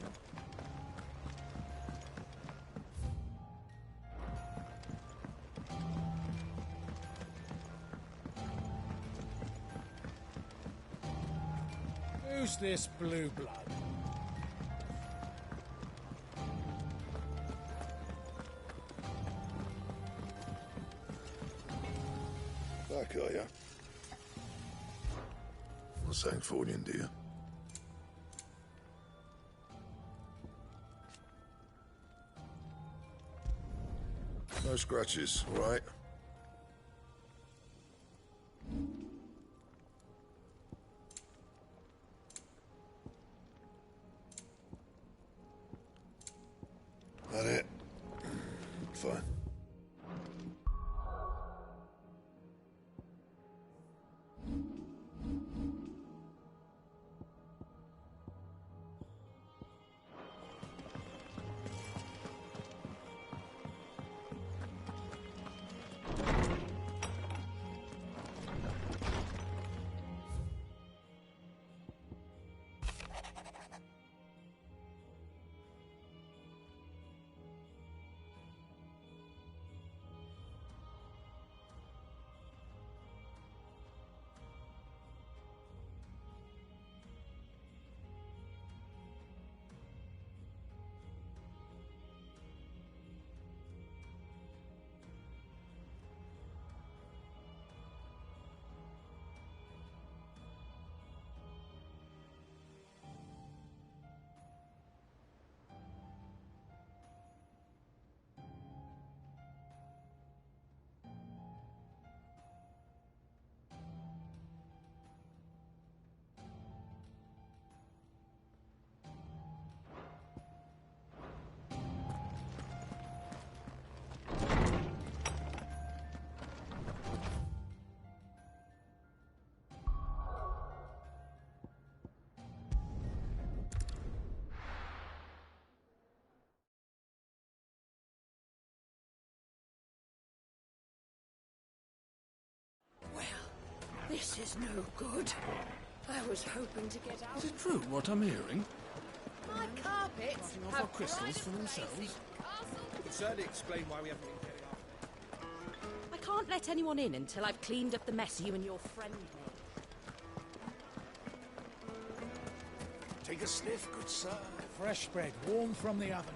Who's this blue blood? Back, are ya? Not saying Fordian, do you? No scratches, all right? That it? Fine. This is no good. I was hoping to get out. Is it true what I'm hearing? My carpets Off have our crystals pride for of themselves? place in castle. It could certainly explain why we haven't been getting our... I can't let anyone in until I've cleaned up the mess you and your friend made. Take a sniff, good sir. Fresh bread, warm from the oven.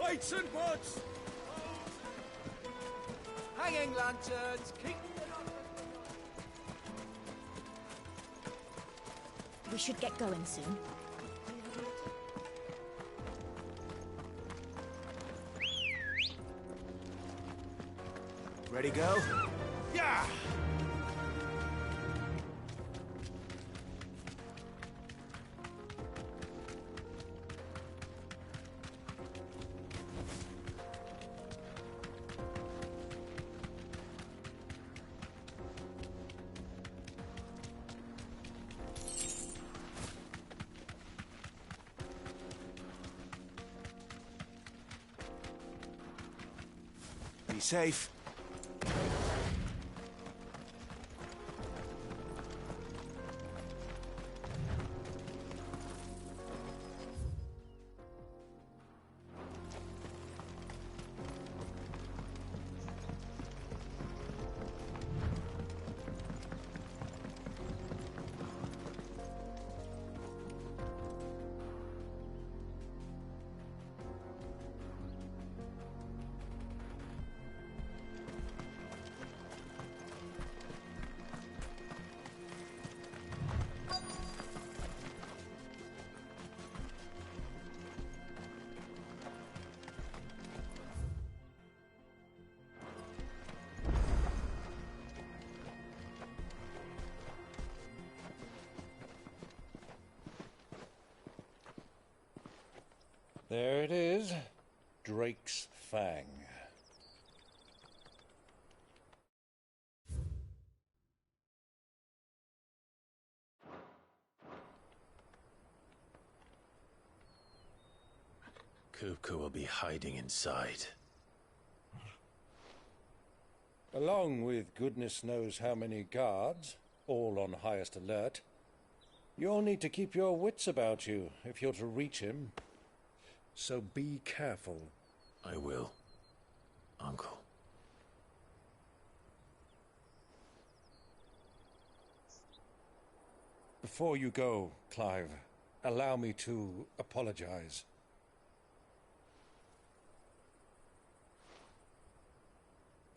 Lights and pots! Hanging lanterns, keep it up! We should get going soon. Ready, go? Yeah! Be safe. There it is. Drake's Fang. Kupka will be hiding inside. Along with goodness knows how many guards, all on highest alert. You'll need to keep your wits about you if you're to reach him. So be careful. I will, Uncle. Before you go, Clive, allow me to apologize.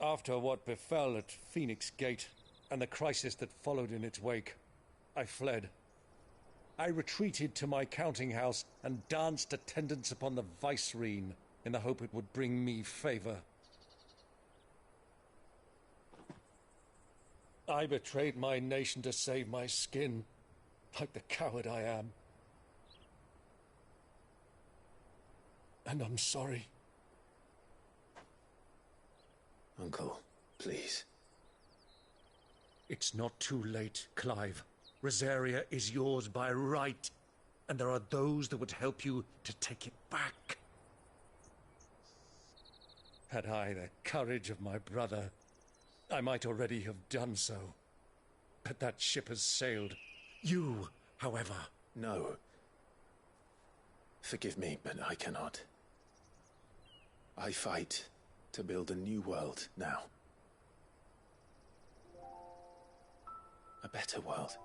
After what befell at Phoenix Gate and the crisis that followed in its wake, I fled. I retreated to my counting house and danced attendance upon the vicereine in the hope it would bring me favor. I betrayed my nation to save my skin, like the coward I am. And I'm sorry. Uncle, please. It's not too late, Clive. Rosaria is yours by right, and there are those that would help you to take it back. Had I the courage of my brother, I might already have done so. But that ship has sailed. You, however... No. Forgive me, but I cannot. I fight to build a new world now. A better world.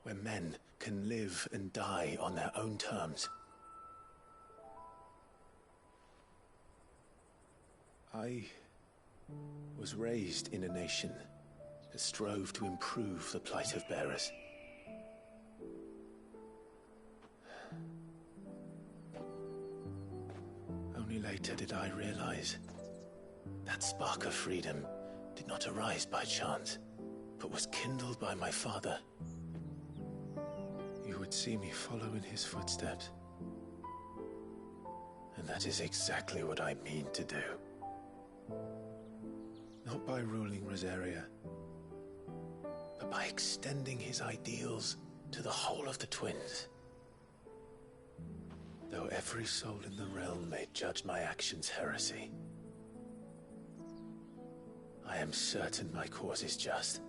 Where men can live and die on their own terms. I was raised in a nation that strove to improve the plight of bearers. Only later did I realize that spark of freedom did not arise by chance, but was kindled by my father. You would see me follow in his footsteps. And that is exactly what I mean to do. Not by ruling Rosaria, but by extending his ideals to the whole of the twins. Though every soul in the realm may judge my actions heresy, I am certain my cause is just.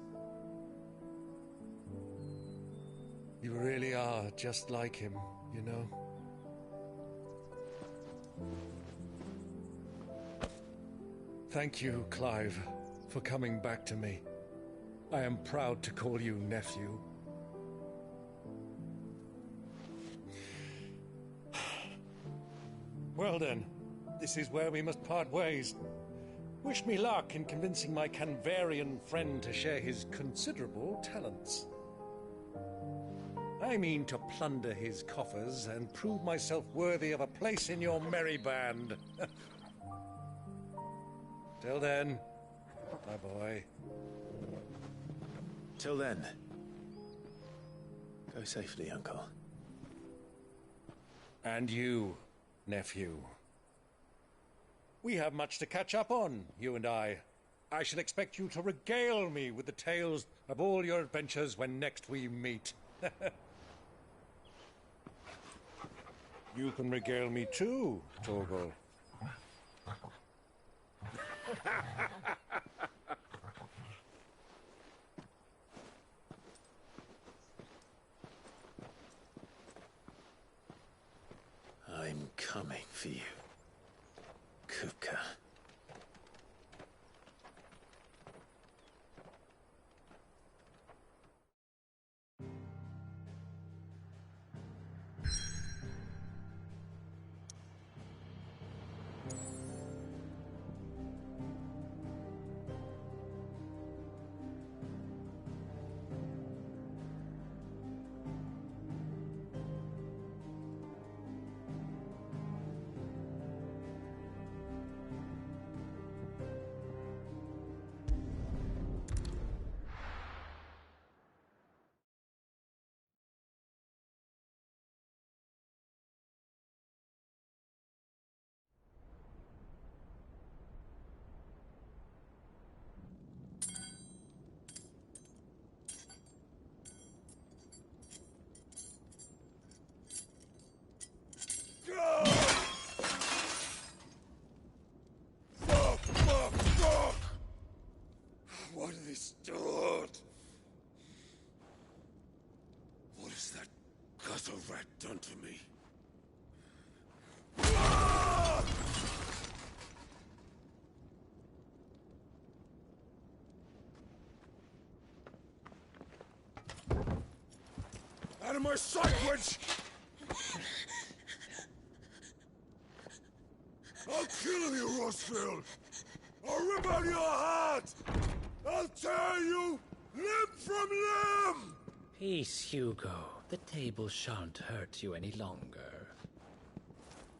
You really are just like him, you know? Thank you, Clive, for coming back to me. I am proud to call you nephew. Well then, this is where we must part ways. Wish me luck in convincing my Canvarian friend to share his considerable talents. I mean to plunder his coffers and prove myself worthy of a place in your merry band. Till then, my boy. Till then. Go safely, Uncle. And you, nephew. We have much to catch up on, you and I. I shall expect you to regale me with the tales of all your adventures when next we meet. You can regale me too, Torgal. I'm coming for you, Kuka. Fuck! Why do they start? What has that gutter rat done to me? Out of my sight, witch! I'll kill you, Rossfield! I'll rip out your heart! I'll tear you limb from limb! Peace, Hugo. The table shan't hurt you any longer.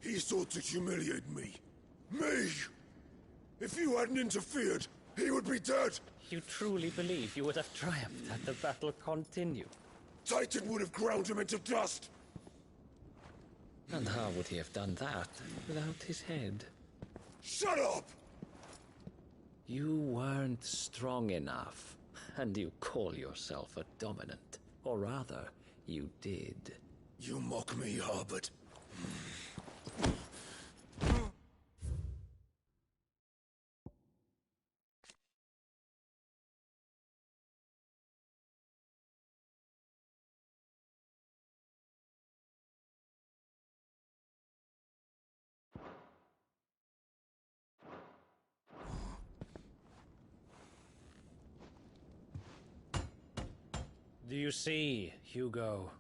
He sought to humiliate me. Me! If you hadn't interfered, he would be dead! You truly believe you would have triumphed had the battle continued? Titan would have ground him into dust! And how would he have done that without his head? Shut up! You weren't strong enough, and you call yourself a dominant. Or rather, you did. You mock me, Harbert. Do you see, Hugo?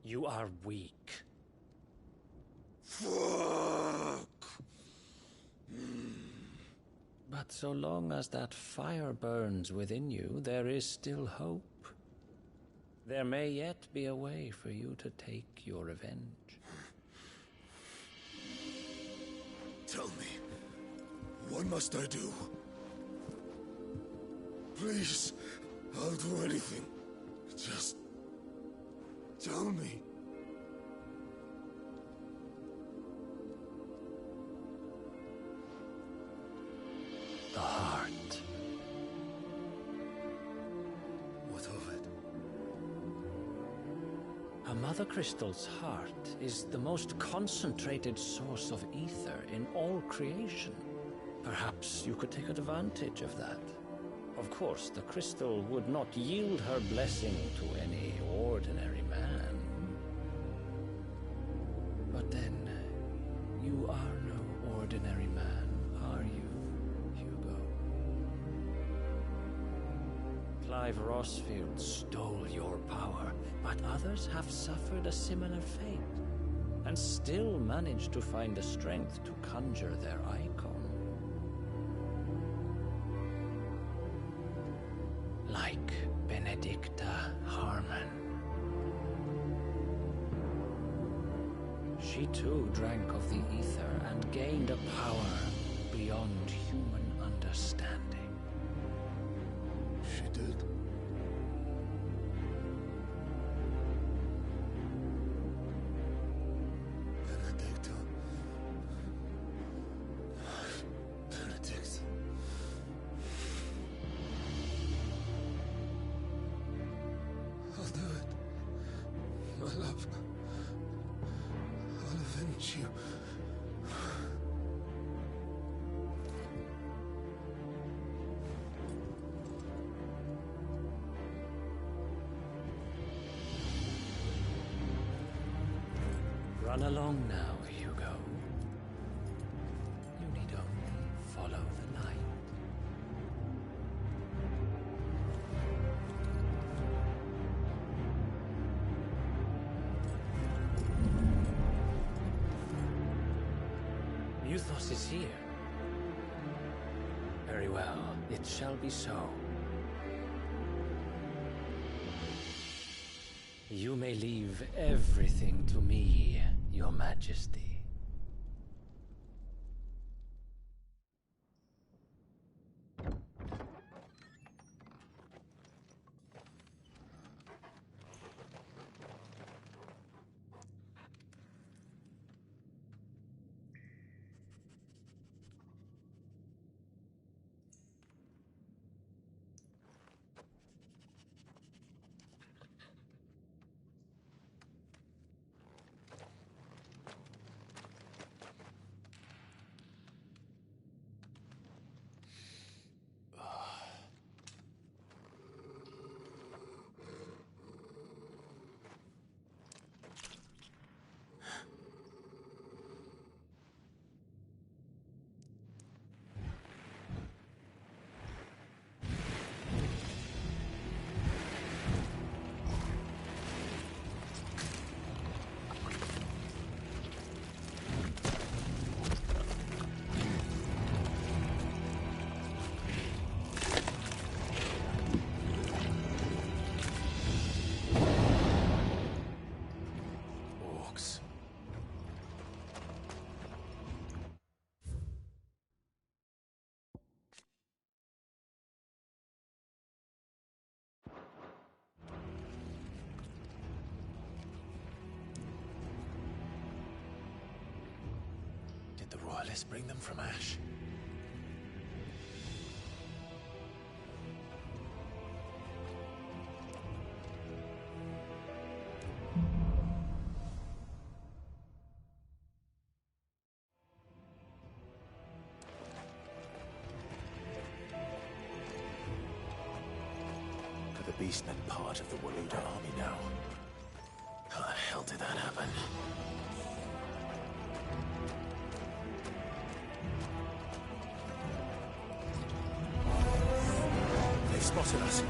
You are weak. Fuck! But so long as that fire burns within you, there is still hope. There may yet be a way for you to take your revenge. Tell me, what must I do? Please, I'll do anything. Just tell me. The heart. What of it? A Mother Crystal's heart is the most concentrated source of ether in all creation. Perhaps you could take advantage of that. Of course, the crystal would not yield her blessing to any ordinary man. But then, you are no ordinary man, are you, Hugo? Clive Rossfield stole your power, but others have suffered a similar fate, and still managed to find the strength to conjure their icon. Like Benedicta Harmon. She too drank of the ether and gained a power beyond human understanding. She did. Benedicta. Benedict. I'll do it. My love. I'll avenge you. Run along now, Hugo. You need only follow the light. Muthos is here. Very well, it shall be so. You may leave everything to me, Your Majesty. Did the royalists bring them from Ash? Are the Beastmen part of the Waluda army now? How the hell did that happen? They've spotted us.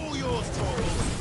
All yours, Torgal!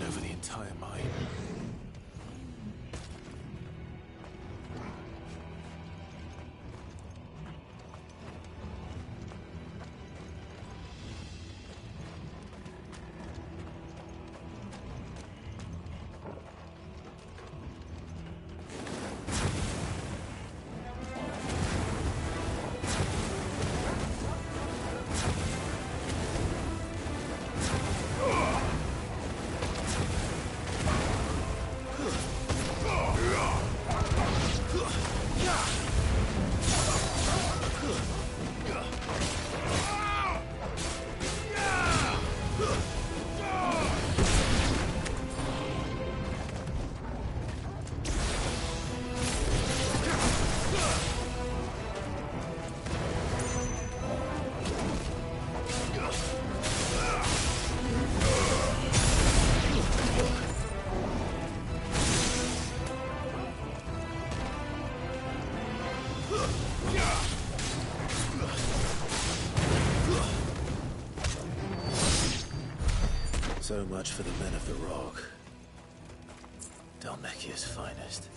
Over the entire mine. So much for the men of the Rock. Dalmekia's finest.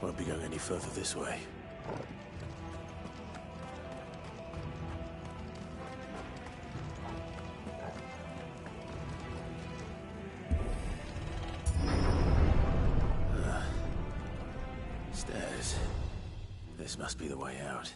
Won't be going any further this way. Stairs. This must be the way out.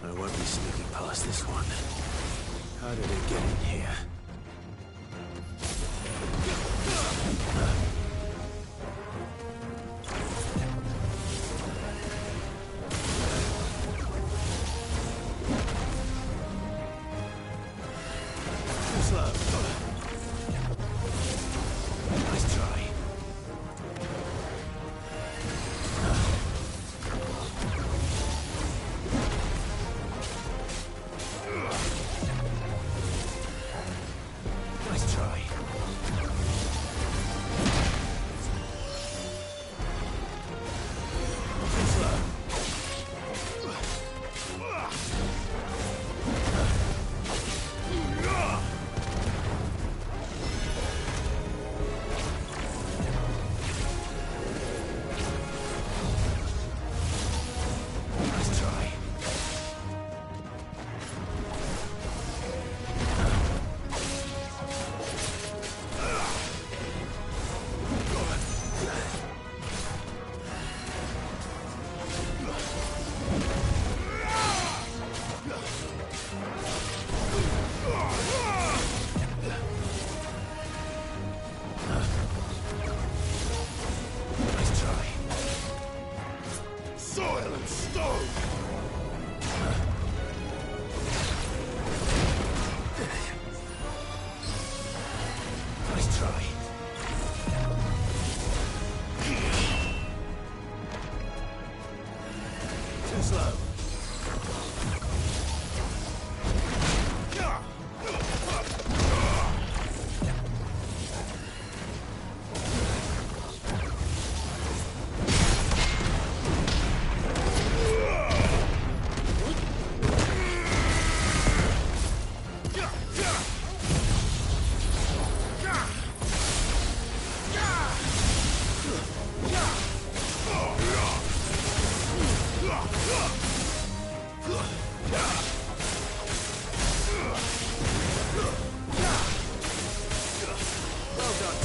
I won't be sneaking past this one. How did it get in here? slow. Nice try. Nice try. Too slow. Nice try. Nice try. Soil and stone! Nice try. Too slow. Well done.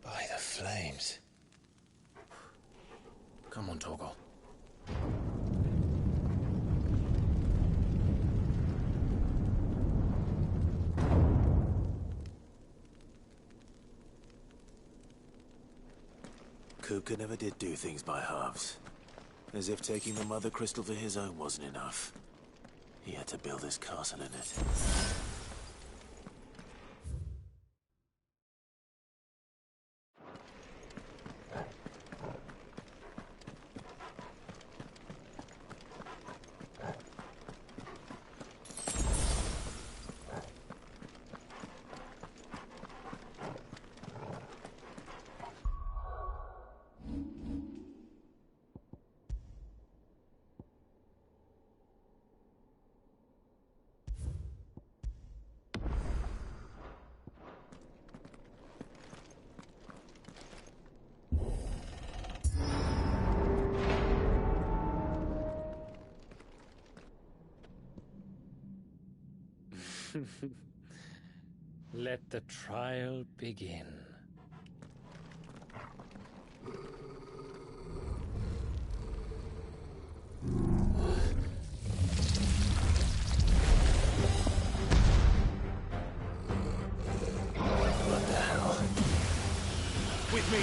By the flames. Come on, Torgal. Kupka never did do things by halves. As if taking the Mother Crystal for his own wasn't enough. He had to build his castle in it. Let the trial begin. What the hell? With me,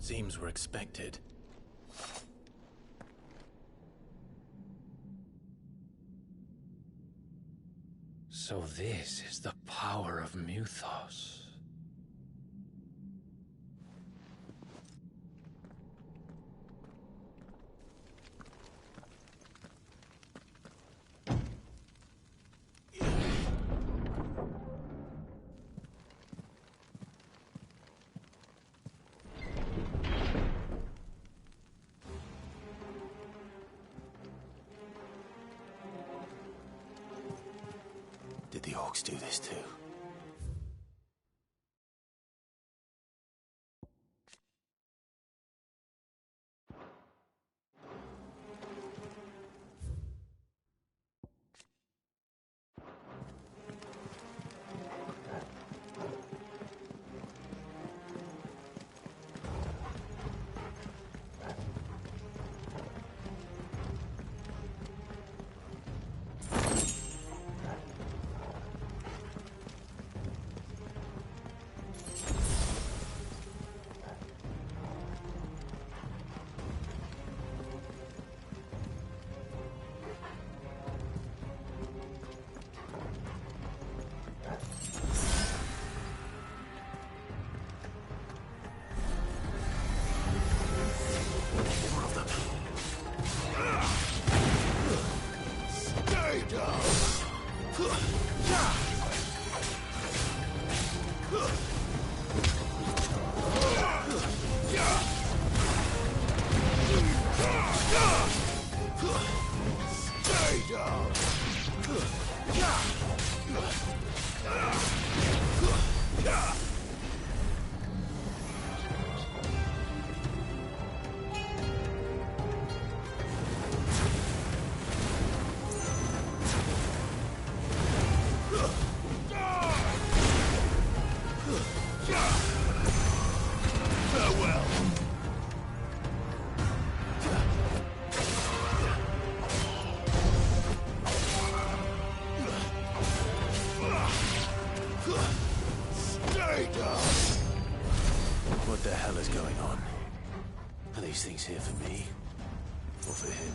Seems we're expected. So this is the power of Muthos. Did the orcs do this too? What the hell is going on? Are these things here for me? Or for him?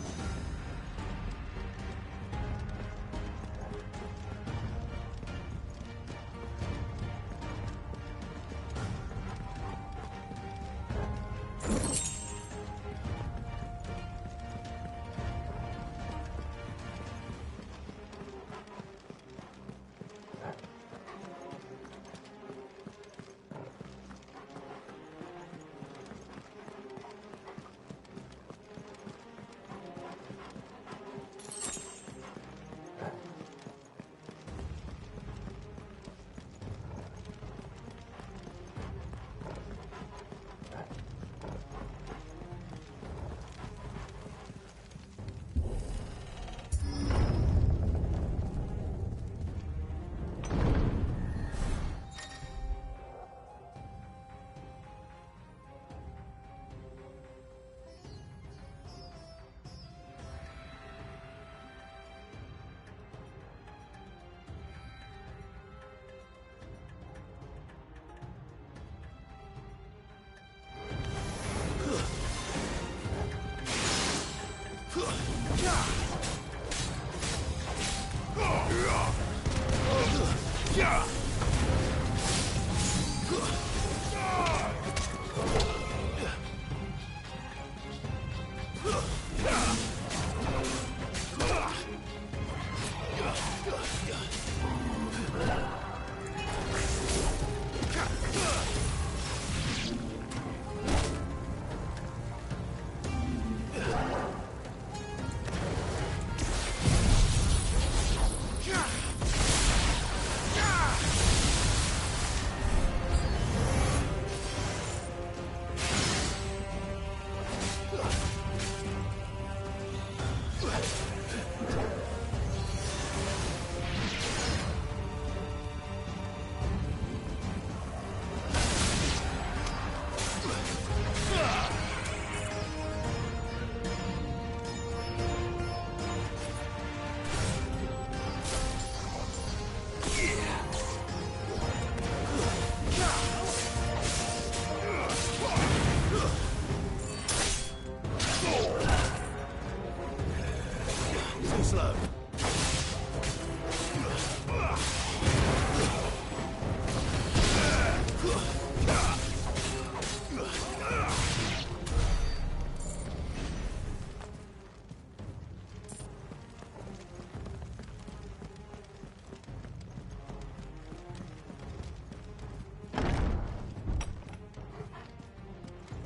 Slow.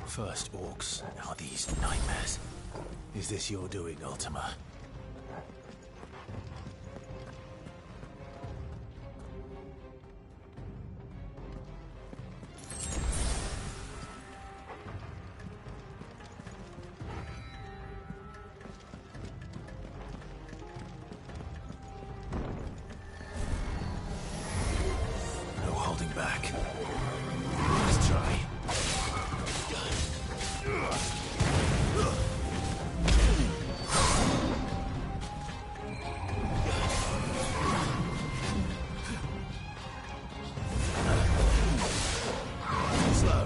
First orcs, now these nightmares. Is this your doing, Ultima? No holding back. Let's try. Slow.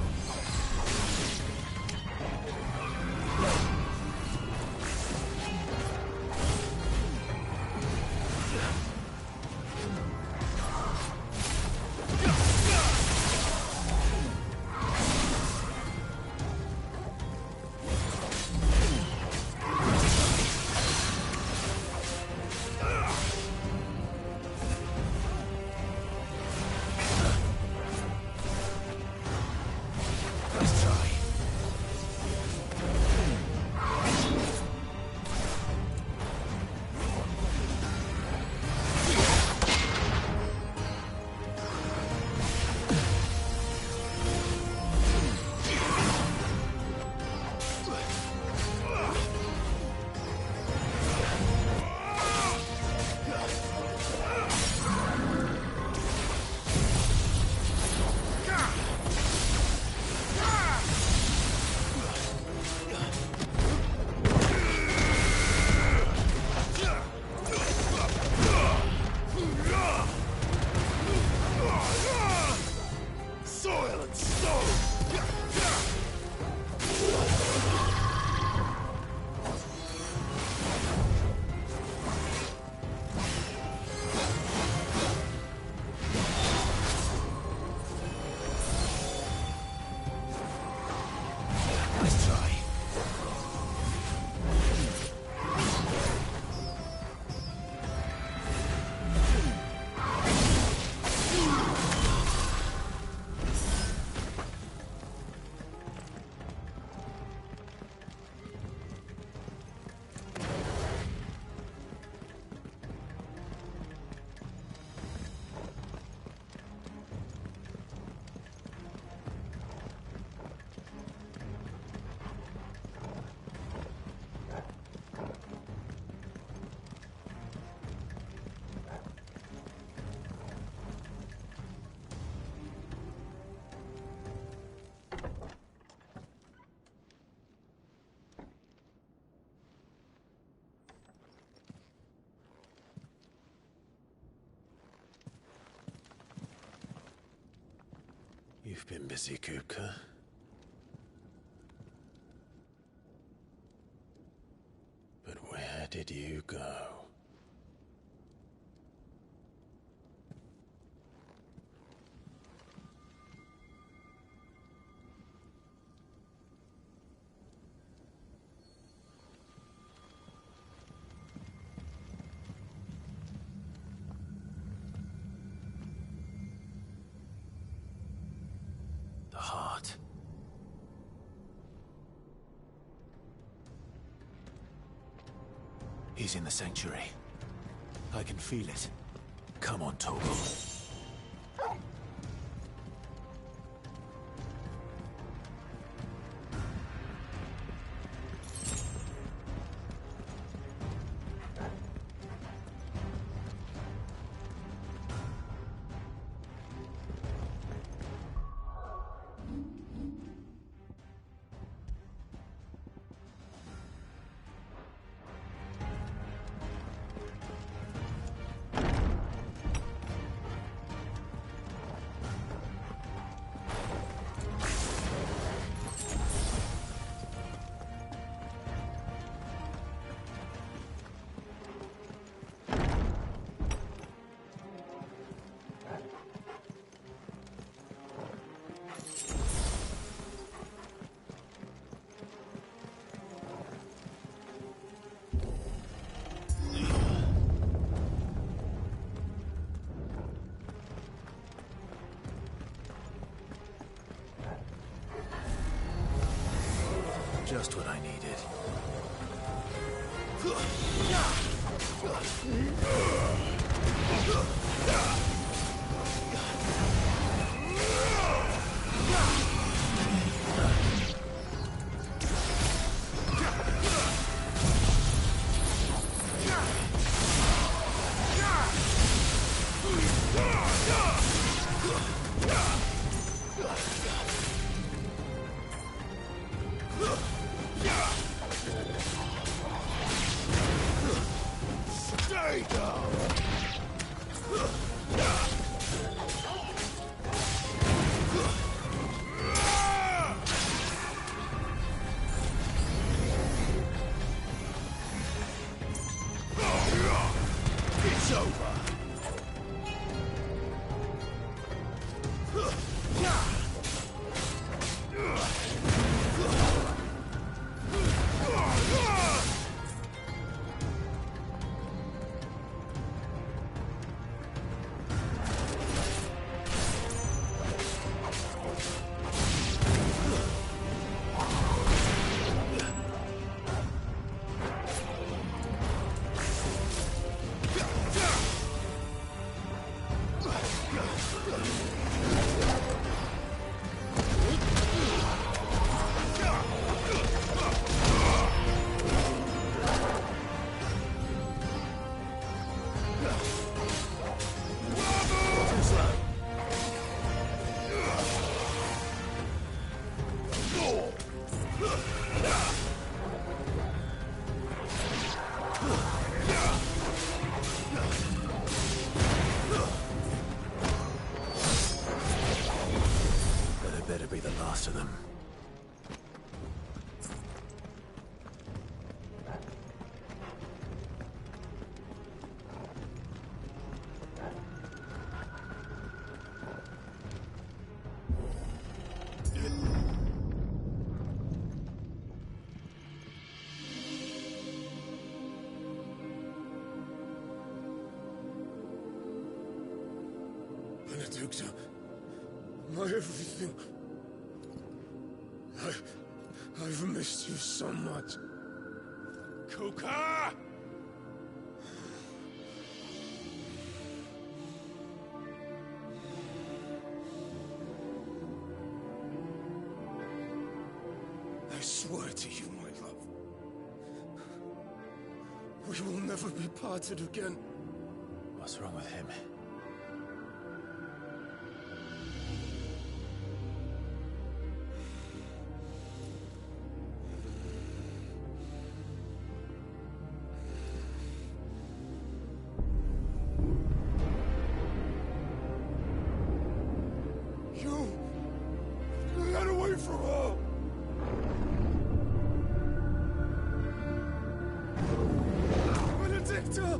Let's try. Soil and stone! Let's try. You've been busy, Kupka. But where did you go? The heart. He's in the sanctuary. I can feel it. Come on, Torgal. Just what I needed. Stay down! It's over. Better be the last of them. Benedicta, my everything. I've missed you so much. Kuka! I swear to you, my love, we will never be parted again. What's wrong with him? Get away from her! Benedicta!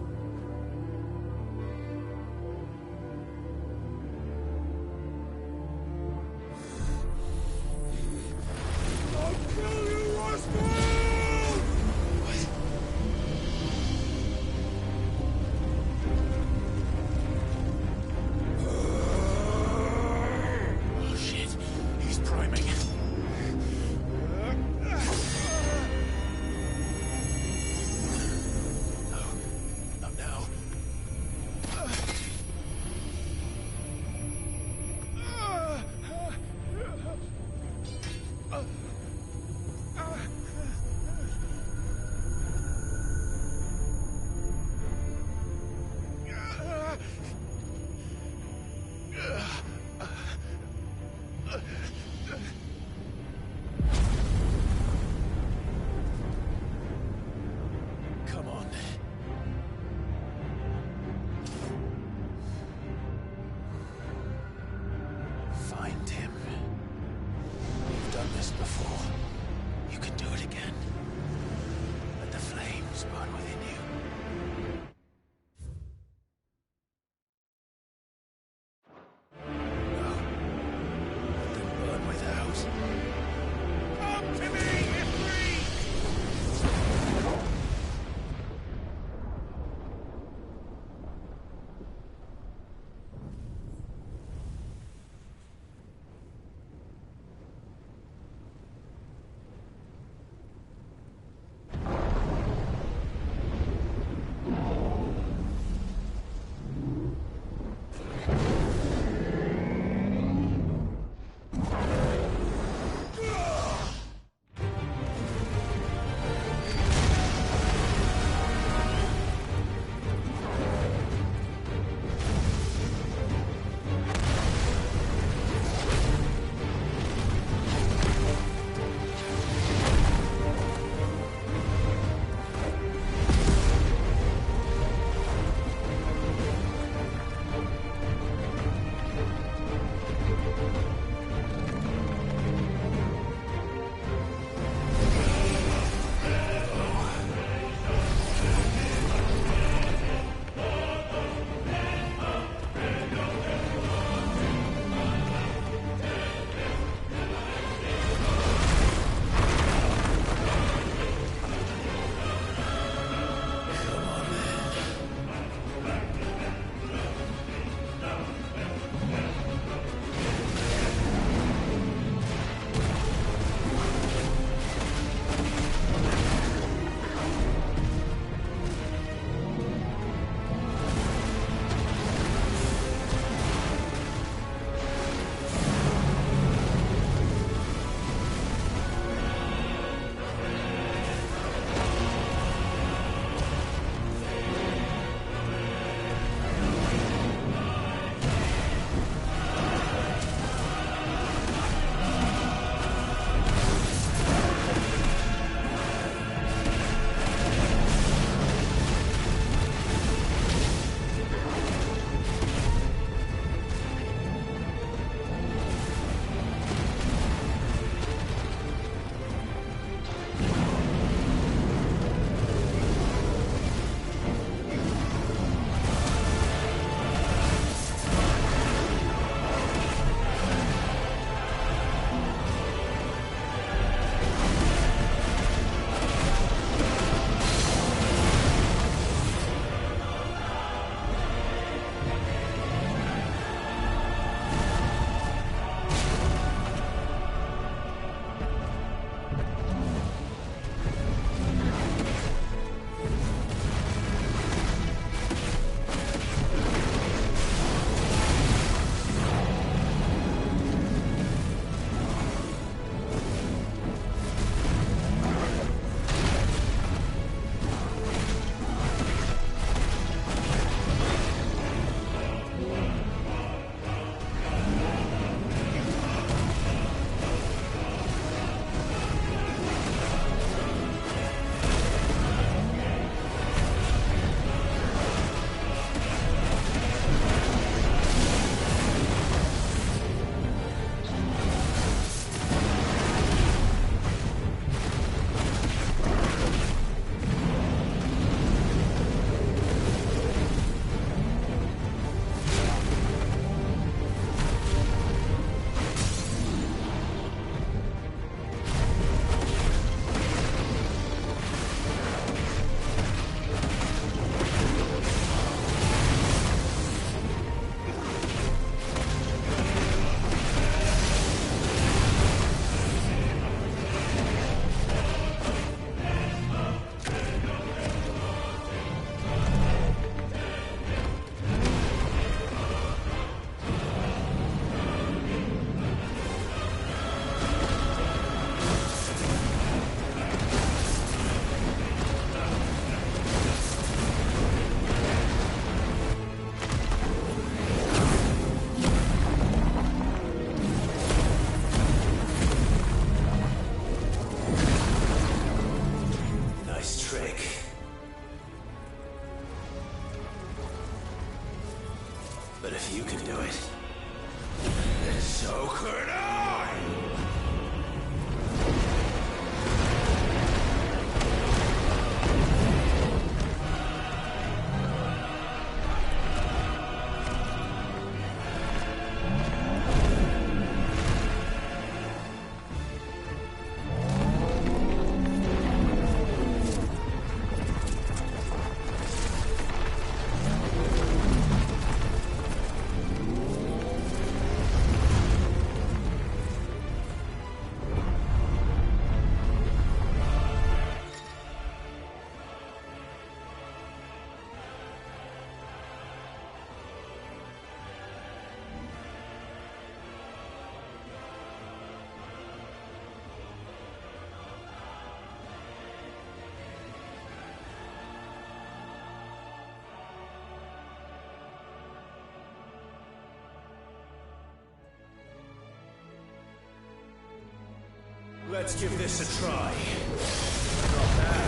if you can do it, then so could I! Let's give this a try. Not bad.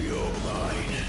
You're mine.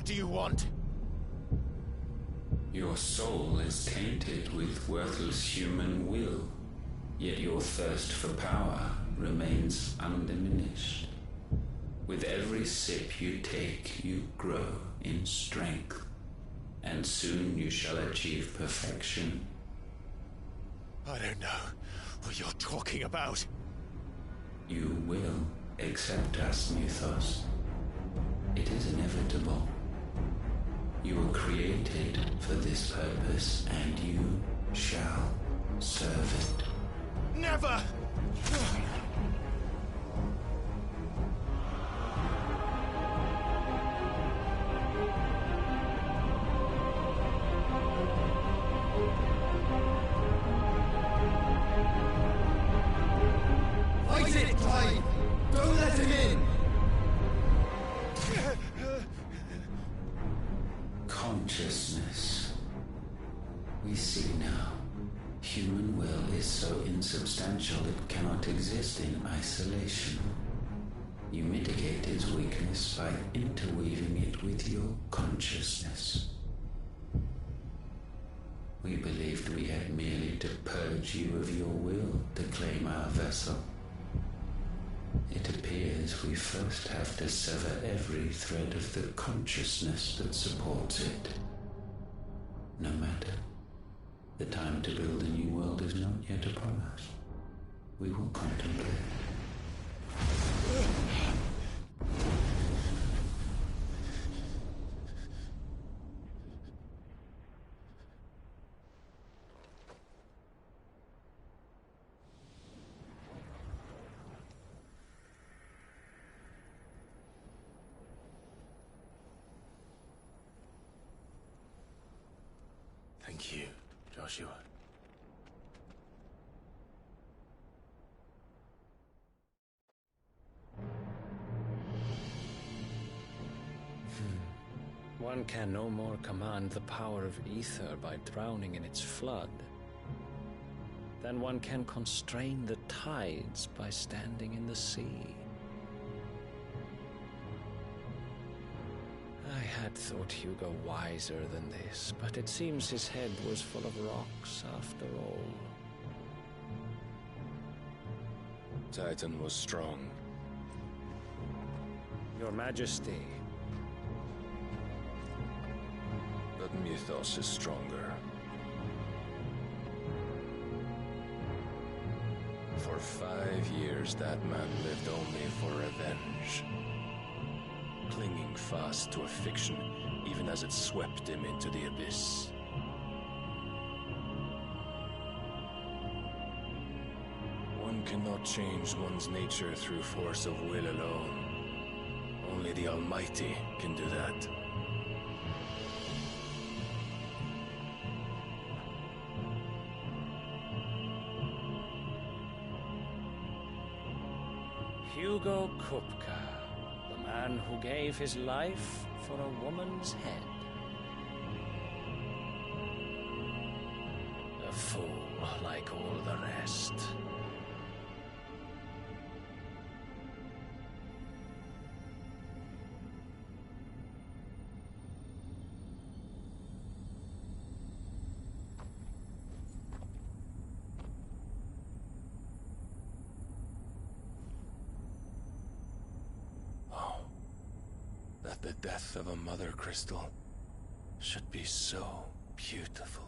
do you want? Your soul is tainted with worthless human will, yet your thirst for power remains undiminished. With every sip you take, you grow in strength, and soon you shall achieve perfection. I don't know what you're talking about. You will accept us, Mythos. It is inevitable. You were created for this purpose, and you shall serve it. Never! Fight it, Clyde! Don't let him in! Consciousness. We see now. Human will is so insubstantial it cannot exist in isolation. You mitigate its weakness by interweaving it with your consciousness. We believed we had merely to purge you of your will to claim our vessel. It appears we first have to sever every thread of the consciousness that supports it. No matter. The time to build a new world is not yet upon us. We will contemplate. Thank you, Joshua. One can no more command the power of ether by drowning in its flood than one can constrain the tides by standing in the sea. I had thought Hugo wiser than this, but it seems his head was full of rocks after all. Titan was strong. Your Majesty. But Mythos is stronger. For 5 years, that man lived only for revenge. Clinging fast to a fiction, even as it swept him into the abyss. One cannot change one's nature through force of will alone. Only the Almighty can do that. Hugo Kupka, the man who gave his life for a woman's head. A fool like all the rest. That the death of a mother crystal should be so beautiful.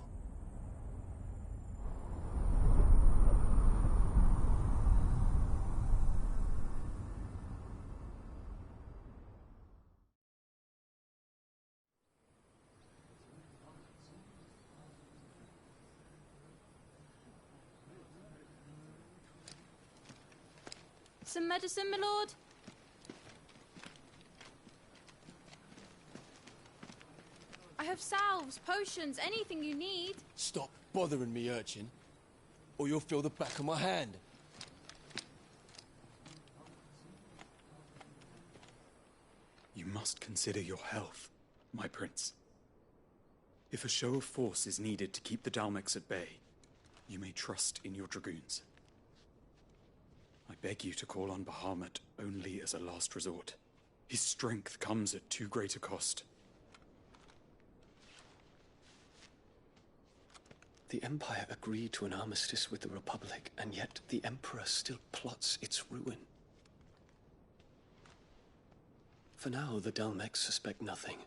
Some medicine, my lord? I have salves, potions, anything you need. Stop bothering me, urchin, or you'll feel the back of my hand. You must consider your health, my prince. If a show of force is needed to keep the Dalmex at bay, you may trust in your dragoons. I beg you to call on Bahamut only as a last resort. His strength comes at too great a cost. The Empire agreed to an armistice with the Republic, and yet the Emperor still plots its ruin. For now, the Dalmex suspect nothing,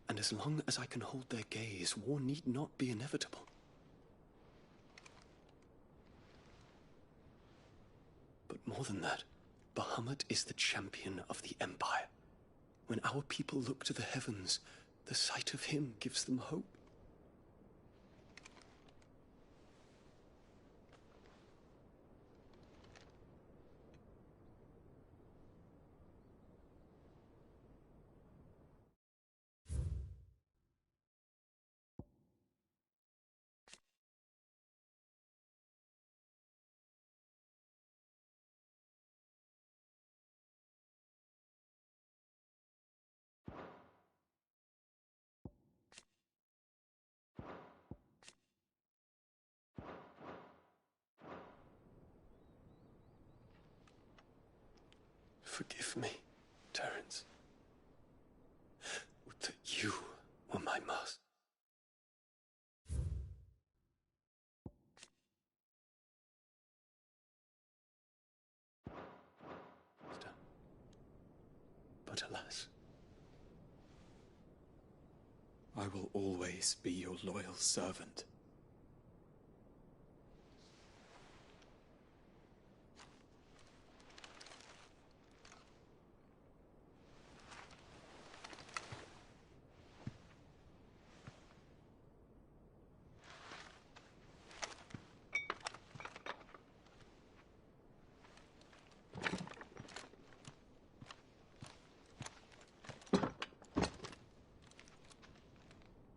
and as long as I can hold their gaze, war need not be inevitable. But more than that, Bahamut is the champion of the Empire. When our people look to the heavens, the sight of him gives them hope. Forgive me, Terence. Would that you were my master. But alas. I will always be your loyal servant.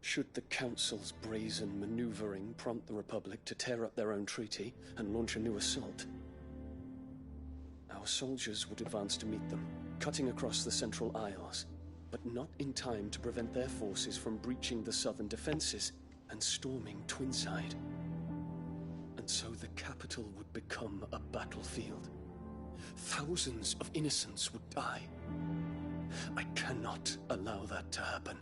Should the Council's brazen maneuvering prompt the Republic to tear up their own treaty and launch a new assault, our soldiers would advance to meet them, cutting across the Central Isles, but not in time to prevent their forces from breaching the southern defenses and storming Twinside. And so the capital would become a battlefield. Thousands of innocents would die. I cannot allow that to happen.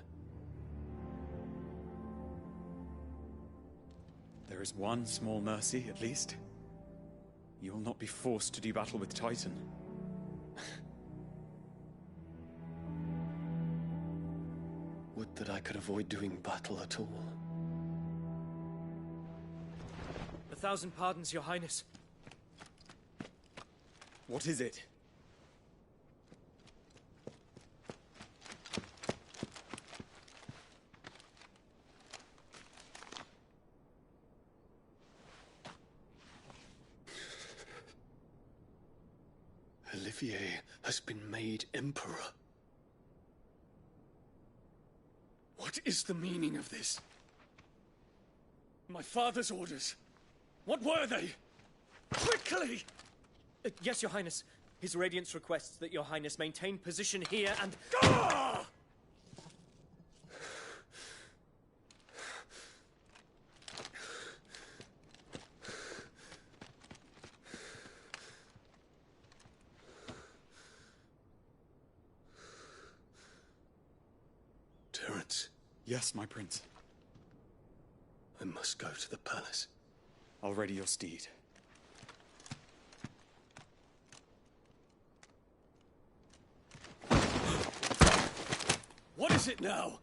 There is one small mercy, at least. You will not be forced to do battle with Titan. Would that I could avoid doing battle at all. 1,000 pardons, Your Highness. What is it? Olivier has been made Emperor. What is the meaning of this? My father's orders. What were they? Quickly! Yes, Your Highness. His Radiance requests that Your Highness maintain position here and... Ah! Terence. Yes, my prince. I must go to the palace. I'll ready your steed. What is it now?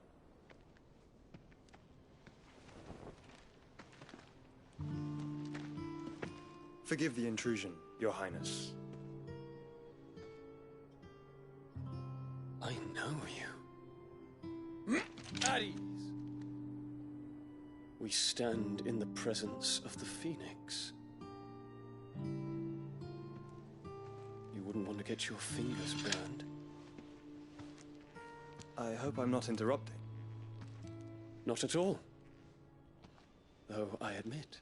Forgive the intrusion, Your Highness. I know you. At ease. We stand in the presence of the Phoenix. You wouldn't want to get your fingers burned. I hope I'm not interrupting. Not at all. Though I admit,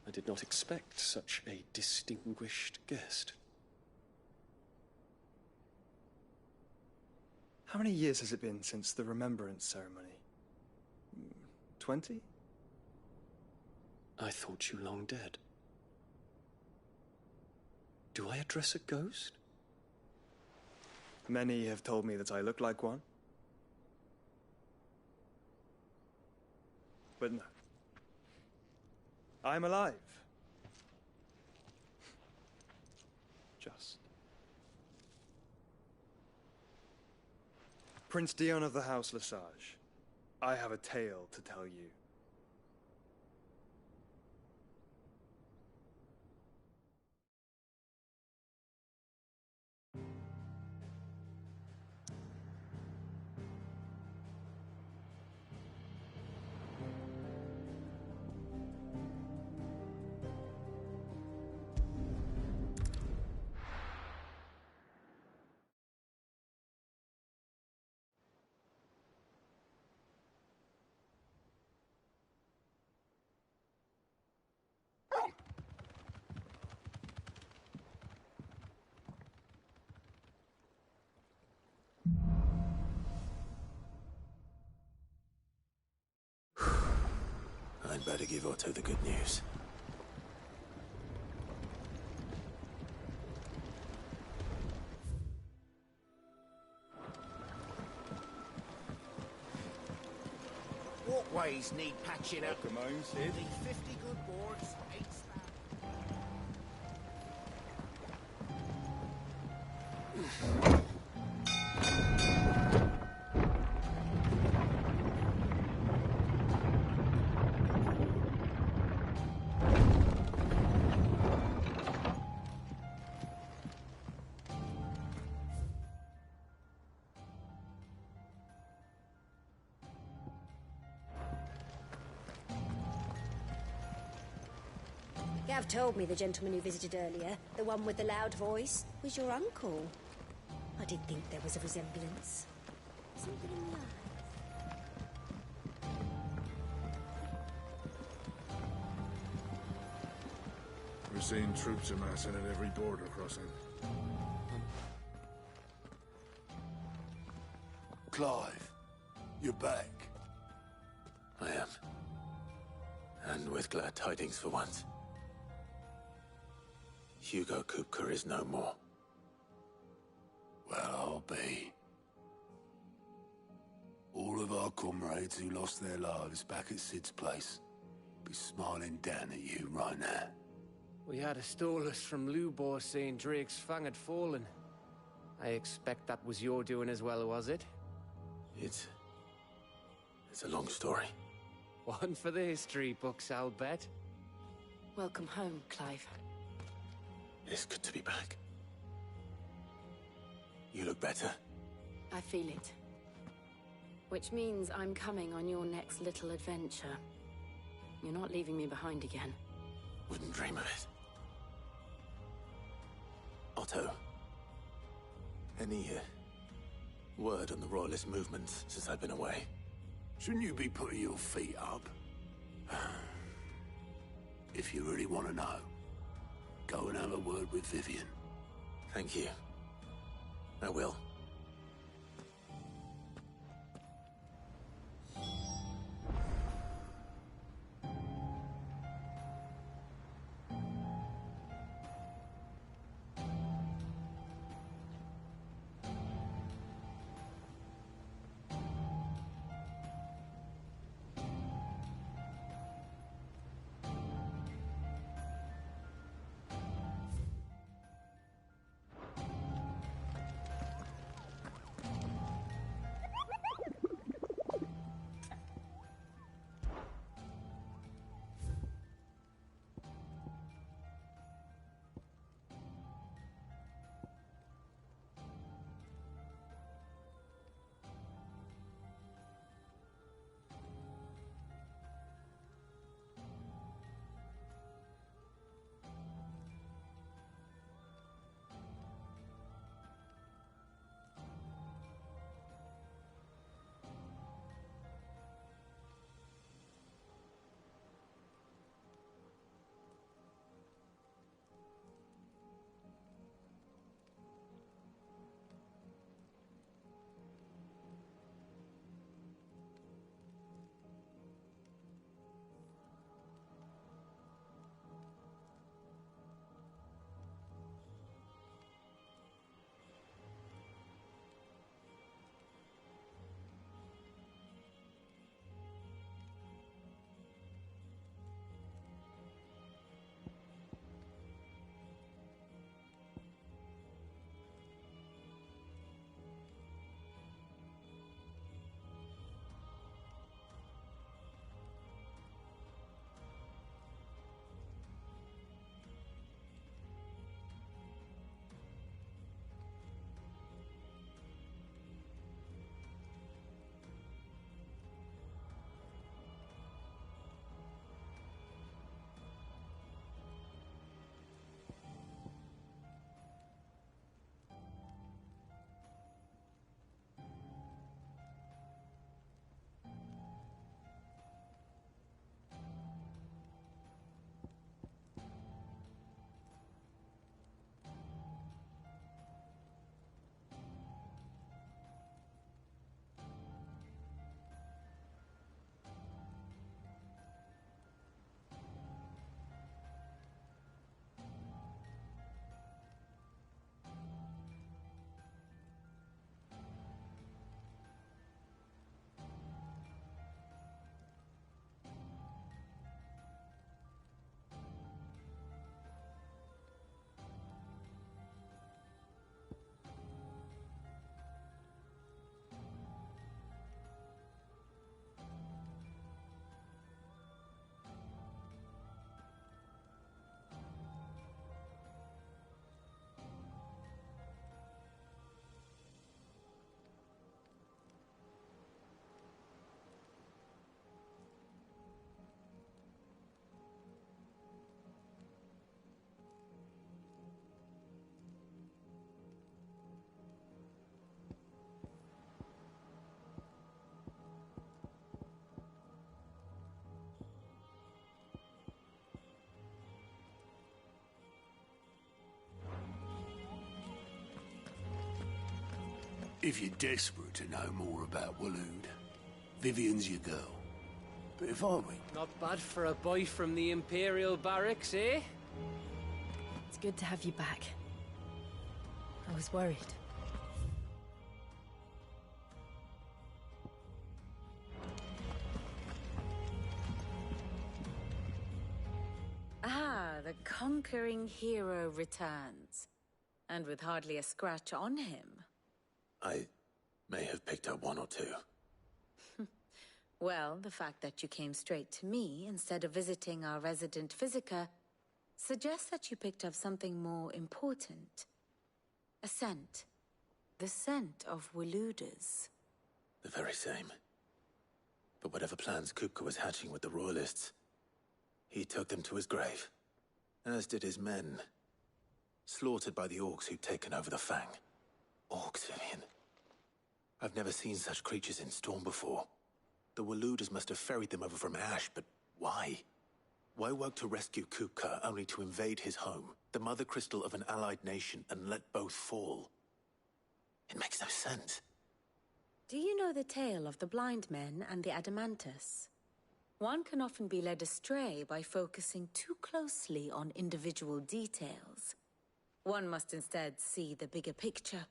I did not expect such a distinguished guest. How many years has it been since the Remembrance ceremony? 20? I thought you long dead. Do I address a ghost? Many have told me that I look like one. But no. I'm alive. Just. Prince Dion of the House Lesage, I have a tale to tell you. I'd better give Otto the good news. Walkways need patching up. Welcome home, Sid. Need 50 good boards, 8 Gav told me the gentleman who visited earlier, the one with the loud voice, was your uncle. I did think there was a resemblance. Something in the eye. We're seeing troops amassing at every border crossing. Clive, you're back. I am. And with glad tidings for once. Hugo Kupka is no more. Well, I'll be. All of our comrades who lost their lives back at Sid's place be smiling down at you right now. We had a stolus from Lubor saying Drake's fang had fallen. I expect that was your doing as well, was it? It's a long story. One for the history books, I'll bet. Welcome home, Clive. It's good to be back. You look better. I feel it. Which means I'm coming on your next little adventure. You're not leaving me behind again. Wouldn't dream of it. Otto. Any word on the Royalist movements since I've been away? Shouldn't you be putting your feet up? If you really want to know, go and have a word with Vivian. Thank you. I will. If you're desperate to know more about Waloed, Vivian's your girl. But if I were... Not bad for a boy from the Imperial Barracks, eh? It's good to have you back. I was worried. Ah, the conquering hero returns. And with hardly a scratch on him. I may have picked up one or two. Well, the fact that you came straight to me instead of visiting our resident Physica suggests that you picked up something more important. A scent. The scent of Waloeders. The very same. But whatever plans Kupka was hatching with the Royalists, he took them to his grave. As did his men. Slaughtered by the Orcs who'd taken over the Fang. Orcs, Vivian. I've never seen such creatures in Storm before. The Waloeders must have ferried them over from Ash, but why? Why work to rescue Kupka only to invade his home, the mother crystal of an allied nation, and let both fall? It makes no sense. Do you know the tale of the blind men and the Adamantus? One can often be led astray by focusing too closely on individual details. One must instead see the bigger picture.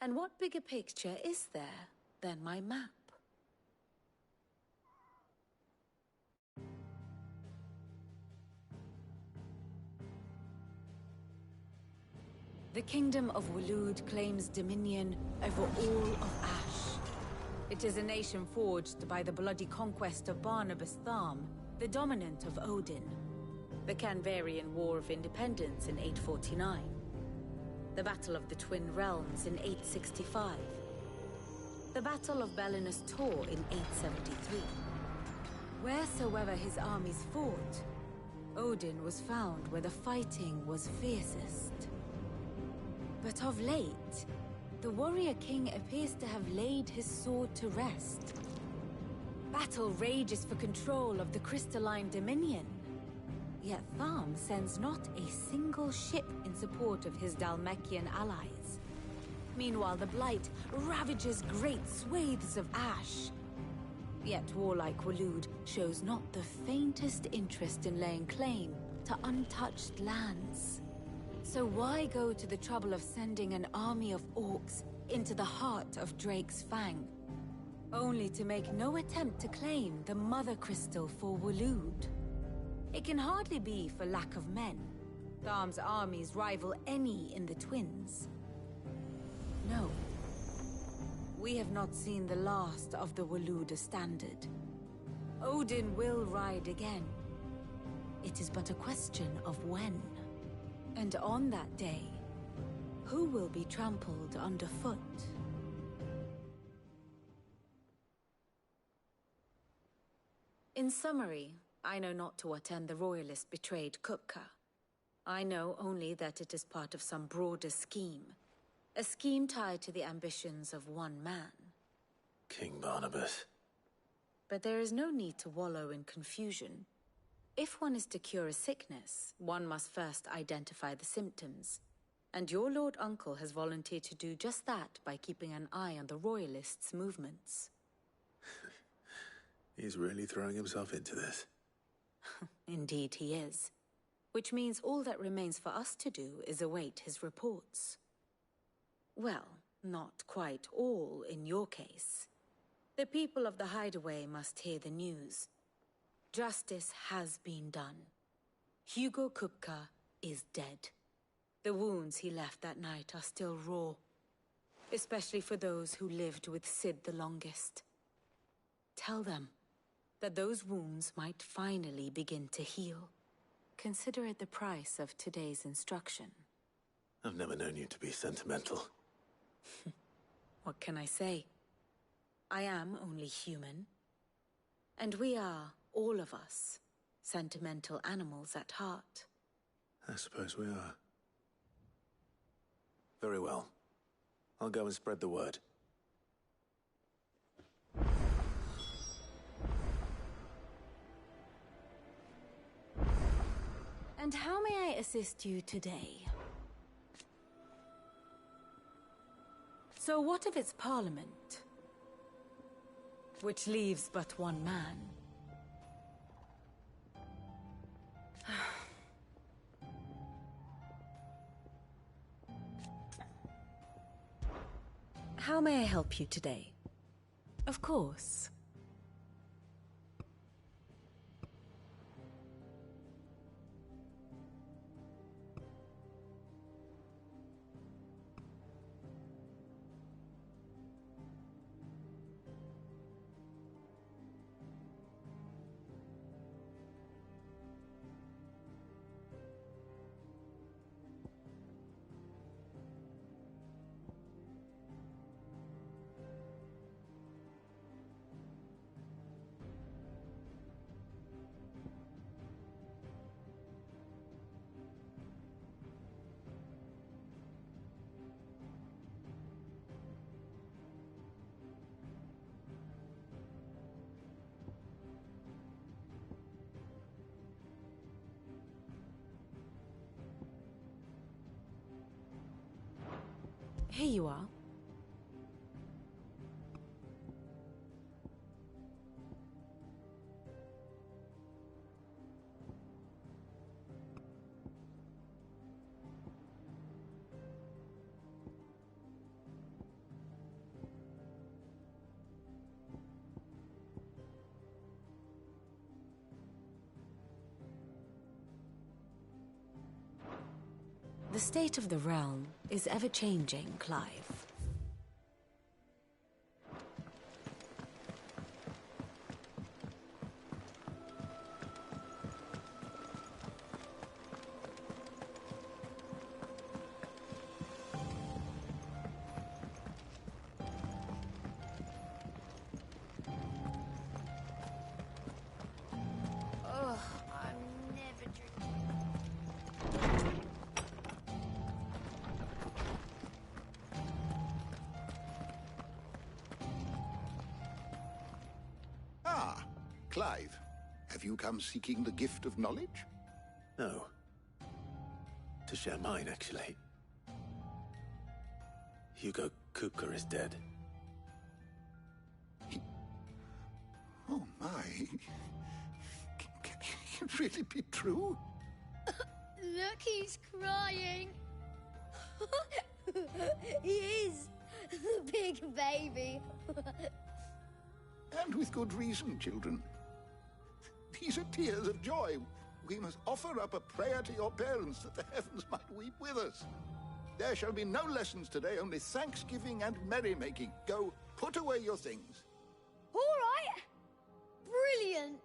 And what bigger picture is there than my map? The Kingdom of Waloed claims dominion over all of Ash. It is a nation forged by the bloody conquest of Barnabas Tharm, the dominant of Odin. The Canvarian War of Independence in 849. The Battle of the Twin Realms in 865. The Battle of Belinus Tor in 873. Wheresoever his armies fought, Odin was found where the fighting was fiercest. But of late, the warrior king appears to have laid his sword to rest. Battle rages for control of the crystalline dominion. Yet Tharm sends not a single ship in support of his Dhalmekian allies. Meanwhile, the Blight ravages great swathes of Ash. Yet warlike Waloed shows not the faintest interest in laying claim to untouched lands. So why go to the trouble of sending an army of orcs into the heart of Drake's Fang, only to make no attempt to claim the Mother Crystal for Waloed? It can hardly be for lack of men. Tharm's armies rival any in the Twins. No. We have not seen the last of the Waloeder standard. Odin will ride again. It is but a question of when. And on that day, who will be trampled underfoot? In summary, I know not to what end the Royalists betrayed Kupka. I know only that it is part of some broader scheme. A scheme tied to the ambitions of one man. King Barnabas. But there is no need to wallow in confusion. If one is to cure a sickness, one must first identify the symptoms. And your Lord Uncle has volunteered to do just that by keeping an eye on the Royalists' movements. He's really throwing himself into this. Indeed he is. Which means all that remains for us to do is await his reports. Well, not quite all in your case. The people of the Hideaway must hear the news. Justice has been done. Hugo Kupka is dead. The wounds he left that night are still raw, especially for those who lived with Sid the longest. Tell them that those wounds might finally begin to heal. Consider it the price of today's instruction. I've never known you to be sentimental. What can I say? I am only human. And we are, all of us, sentimental animals at heart. I suppose we are. Very well. I'll go and spread the word. And how may I assist you today? So what if it's Parliament? Which leaves but one man. How may I help you today? Of course. Here you are. The state of the realm is ever-changing, Clive. Ugh, I'm never drinking. Ah, Clive. Have you come seeking the gift of knowledge? No. To share mine, actually. Hugo Kupka is dead. Oh my. Can it really be true? Look, he's crying. He is. The big baby. And with good reason, children. These are tears of joy. We must offer up a prayer to your parents that the heavens might weep with us. There shall be no lessons today, only thanksgiving and merrymaking. Go, put away your things. All right. Brilliant.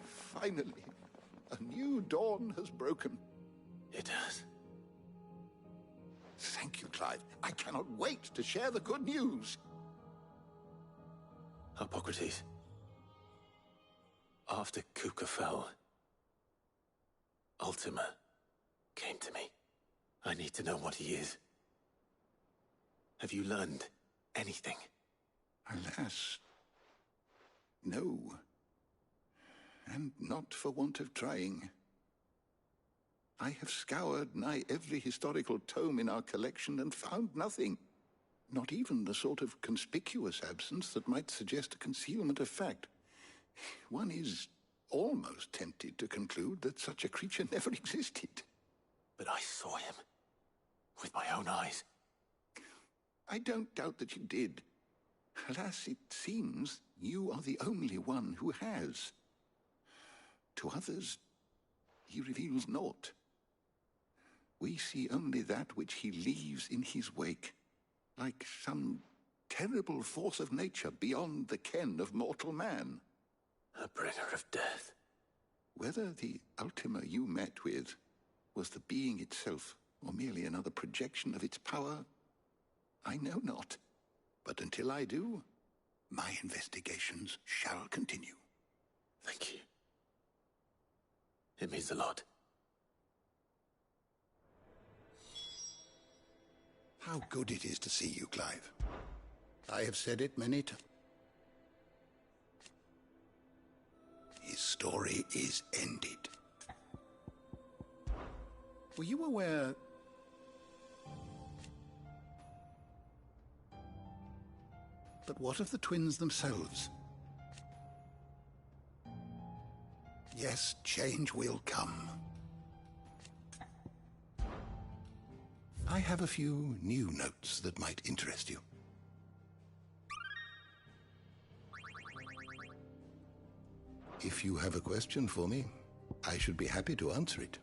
Finally, a new dawn has broken. It has. Thank you, Clive. I cannot wait to share the good news. Hippocrates. After Kupka fell, Ultima came to me. I need to know what he is. Have you learned anything? Alas, no. And not for want of trying. I have scoured nigh every historical tome in our collection and found nothing. Not even the sort of conspicuous absence that might suggest a concealment of fact. One is almost tempted to conclude that such a creature never existed. But I saw him. With my own eyes. I don't doubt that you did. Alas, it seems you are the only one who has. To others, he reveals naught. We see only that which he leaves in his wake, like some terrible force of nature beyond the ken of mortal man. A bringer of death. Whether the Ultima you met with was the being itself, or merely another projection of its power, I know not. But until I do, my investigations shall continue. Thank you. It means a lot. How good it is to see you, Clive. I have said it many times. His story is ended. Were you aware... But what of the twins themselves? Yes, change will come. I have a few new notes that might interest you. If you have a question for me, I should be happy to answer it.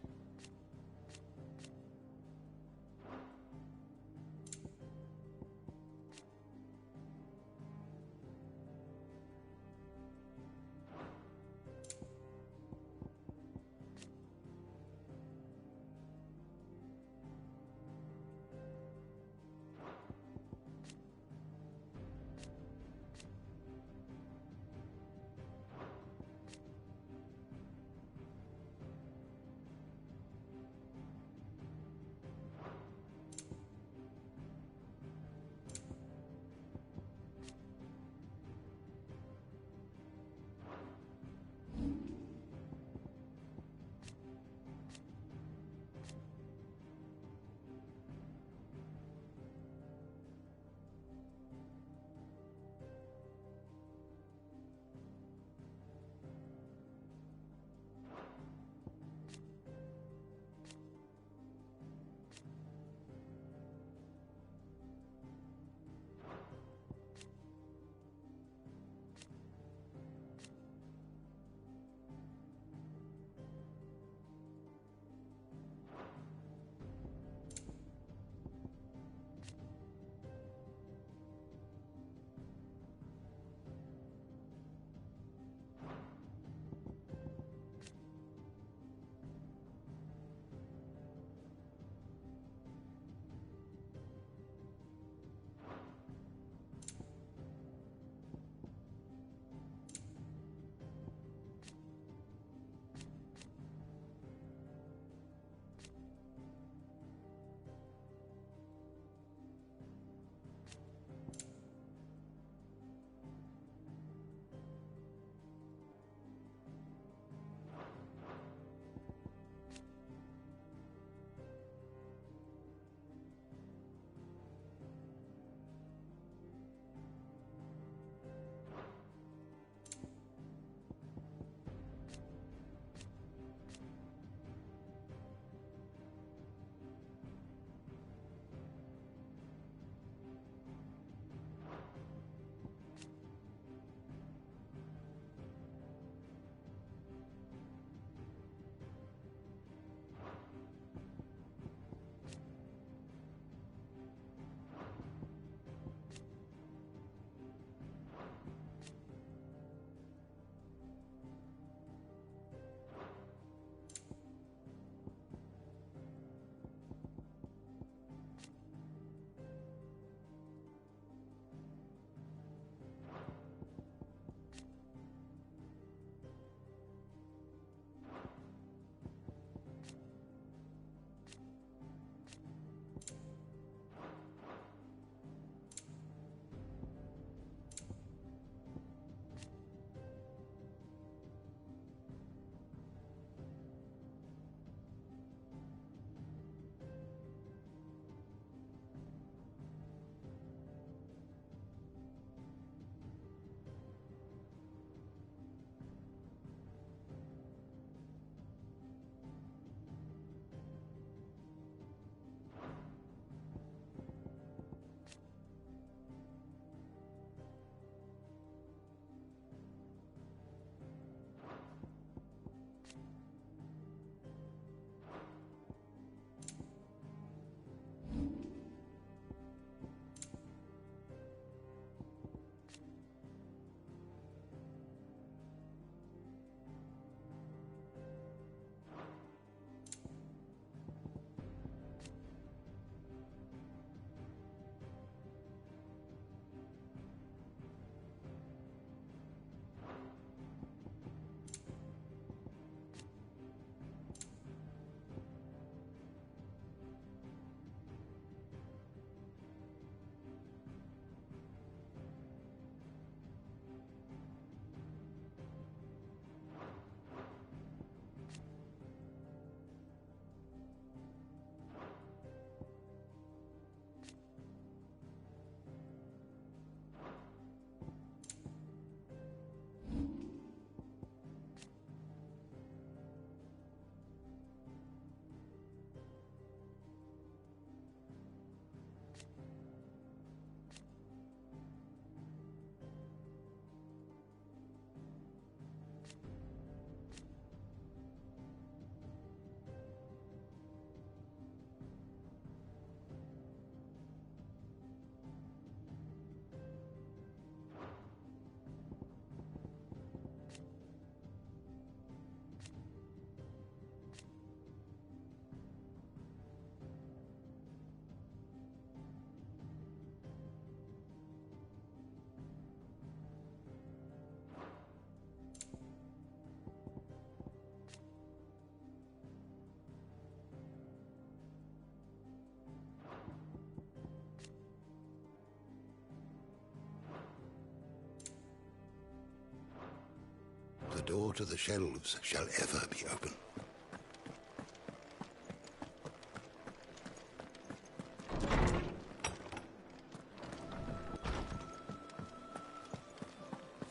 door to the shelves shall ever be open.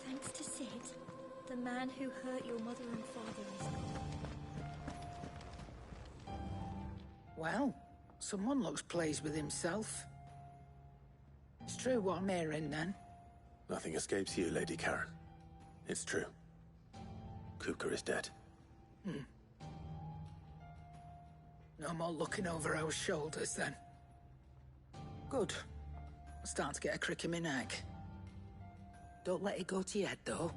Thanks to Sid, the man who hurt your mother and father is gone. Well, someone looks pleased with himself. It's true what I'm hearing, then. Nothing escapes you, Lady Karen. It's true. Kupka is dead. No more looking over our shoulders, then. Good. I'm starting to get a crick in my neck. Don't let it go to your head, though.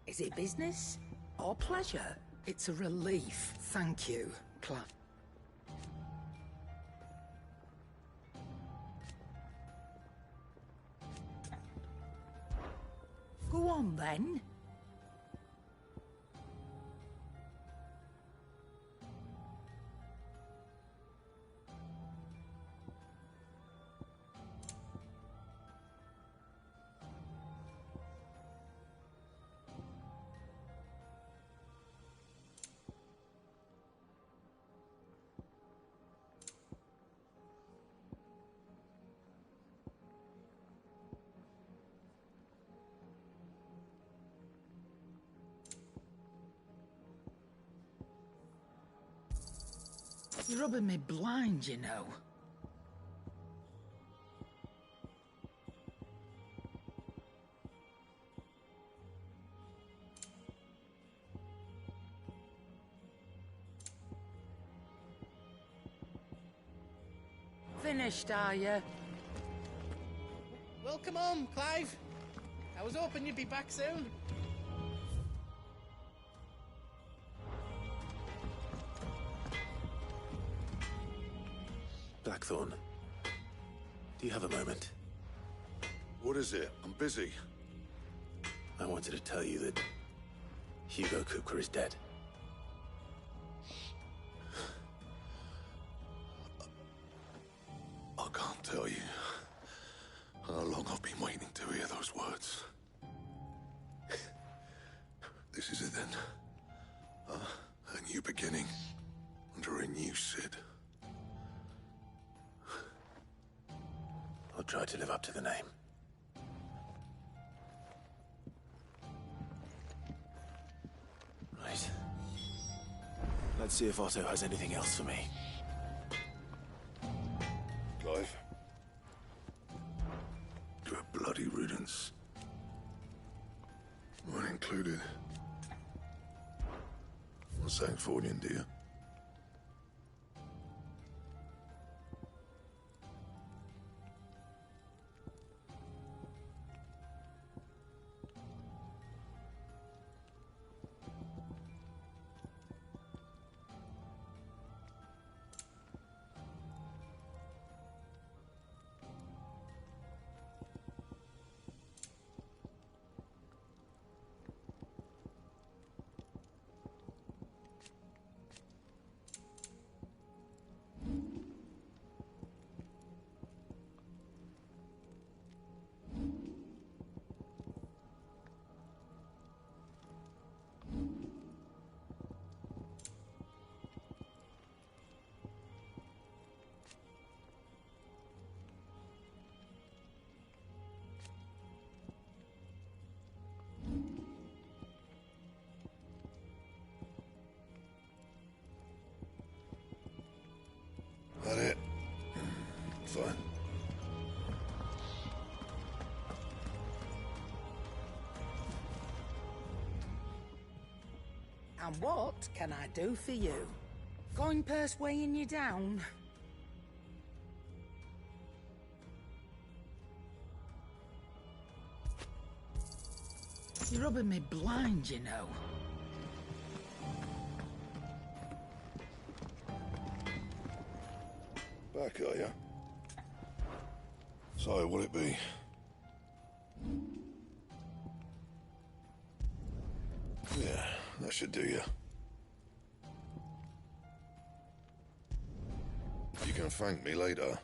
Is it business or pleasure? It's a relief, thank you, Clan. Go on, then. You're rubbing me blind, you know. Finished, are you? Welcome home, Clive. I was hoping you'd be back soon. Blackthorn, do you have a moment? What is it? I'm busy. I wanted to tell you that Hugo Kupka is dead. I can't tell you how long I've been waiting to hear those words. This is it then. A new beginning under a new Sid. I'll try to live up to the name. Right. Let's see if Otto has anything else for me. Clive. To a bloody riddance. Mine included. What's that for you, dear? That it? Fine. And what can I do for you? Going purse weighing you down? You're rubbing me blind, you know. Back, are you? So, what'll it be? Yeah, that should do you. You can thank me later.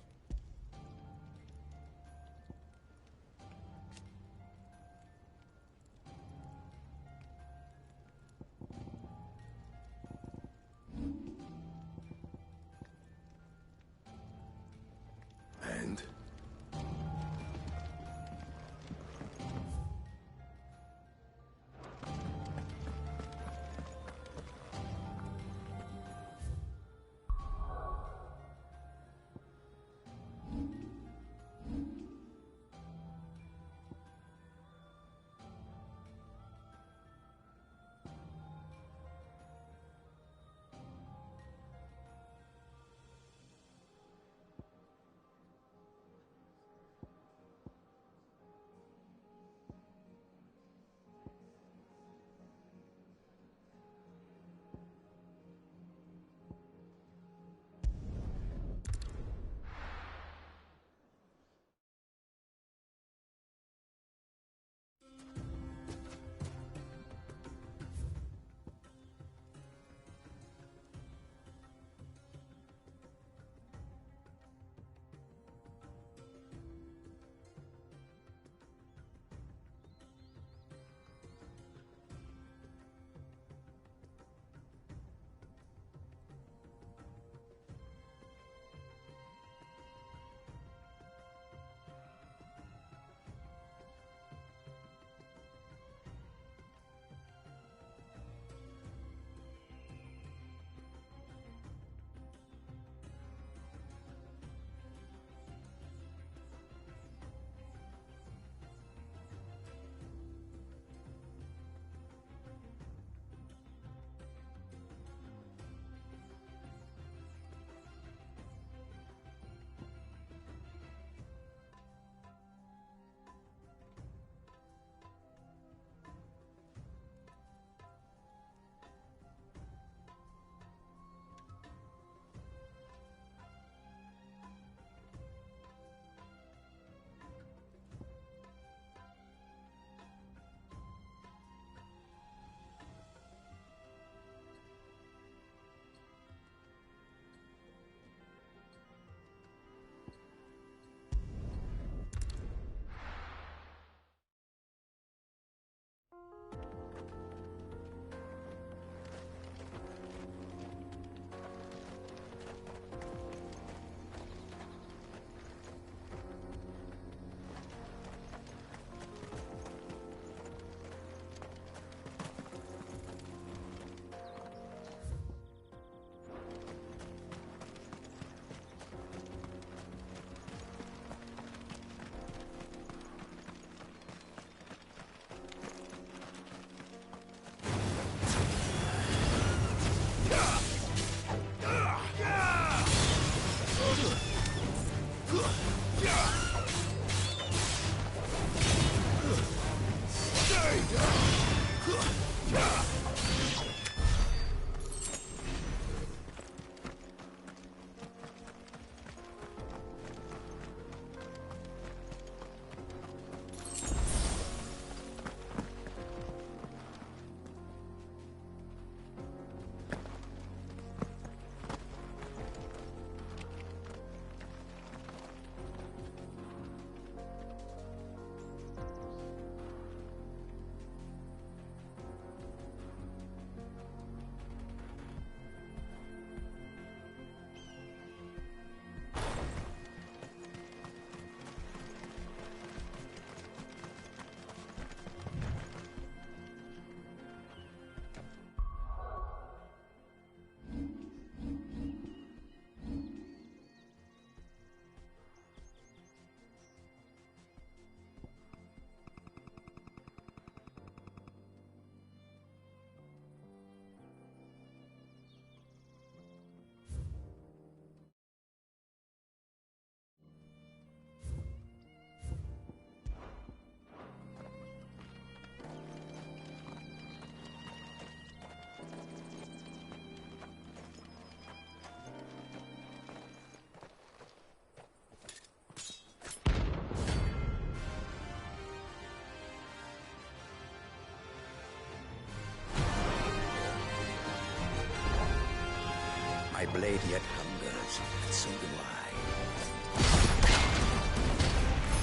My blade yet hungers, and so do I.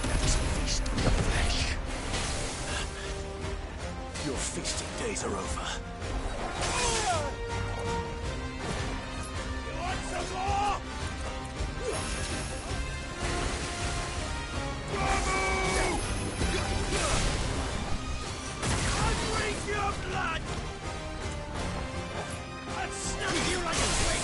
That is a feast of the flesh. Your feasting days are over. You want some more? I'll drink your blood! I'll snap you like a twig!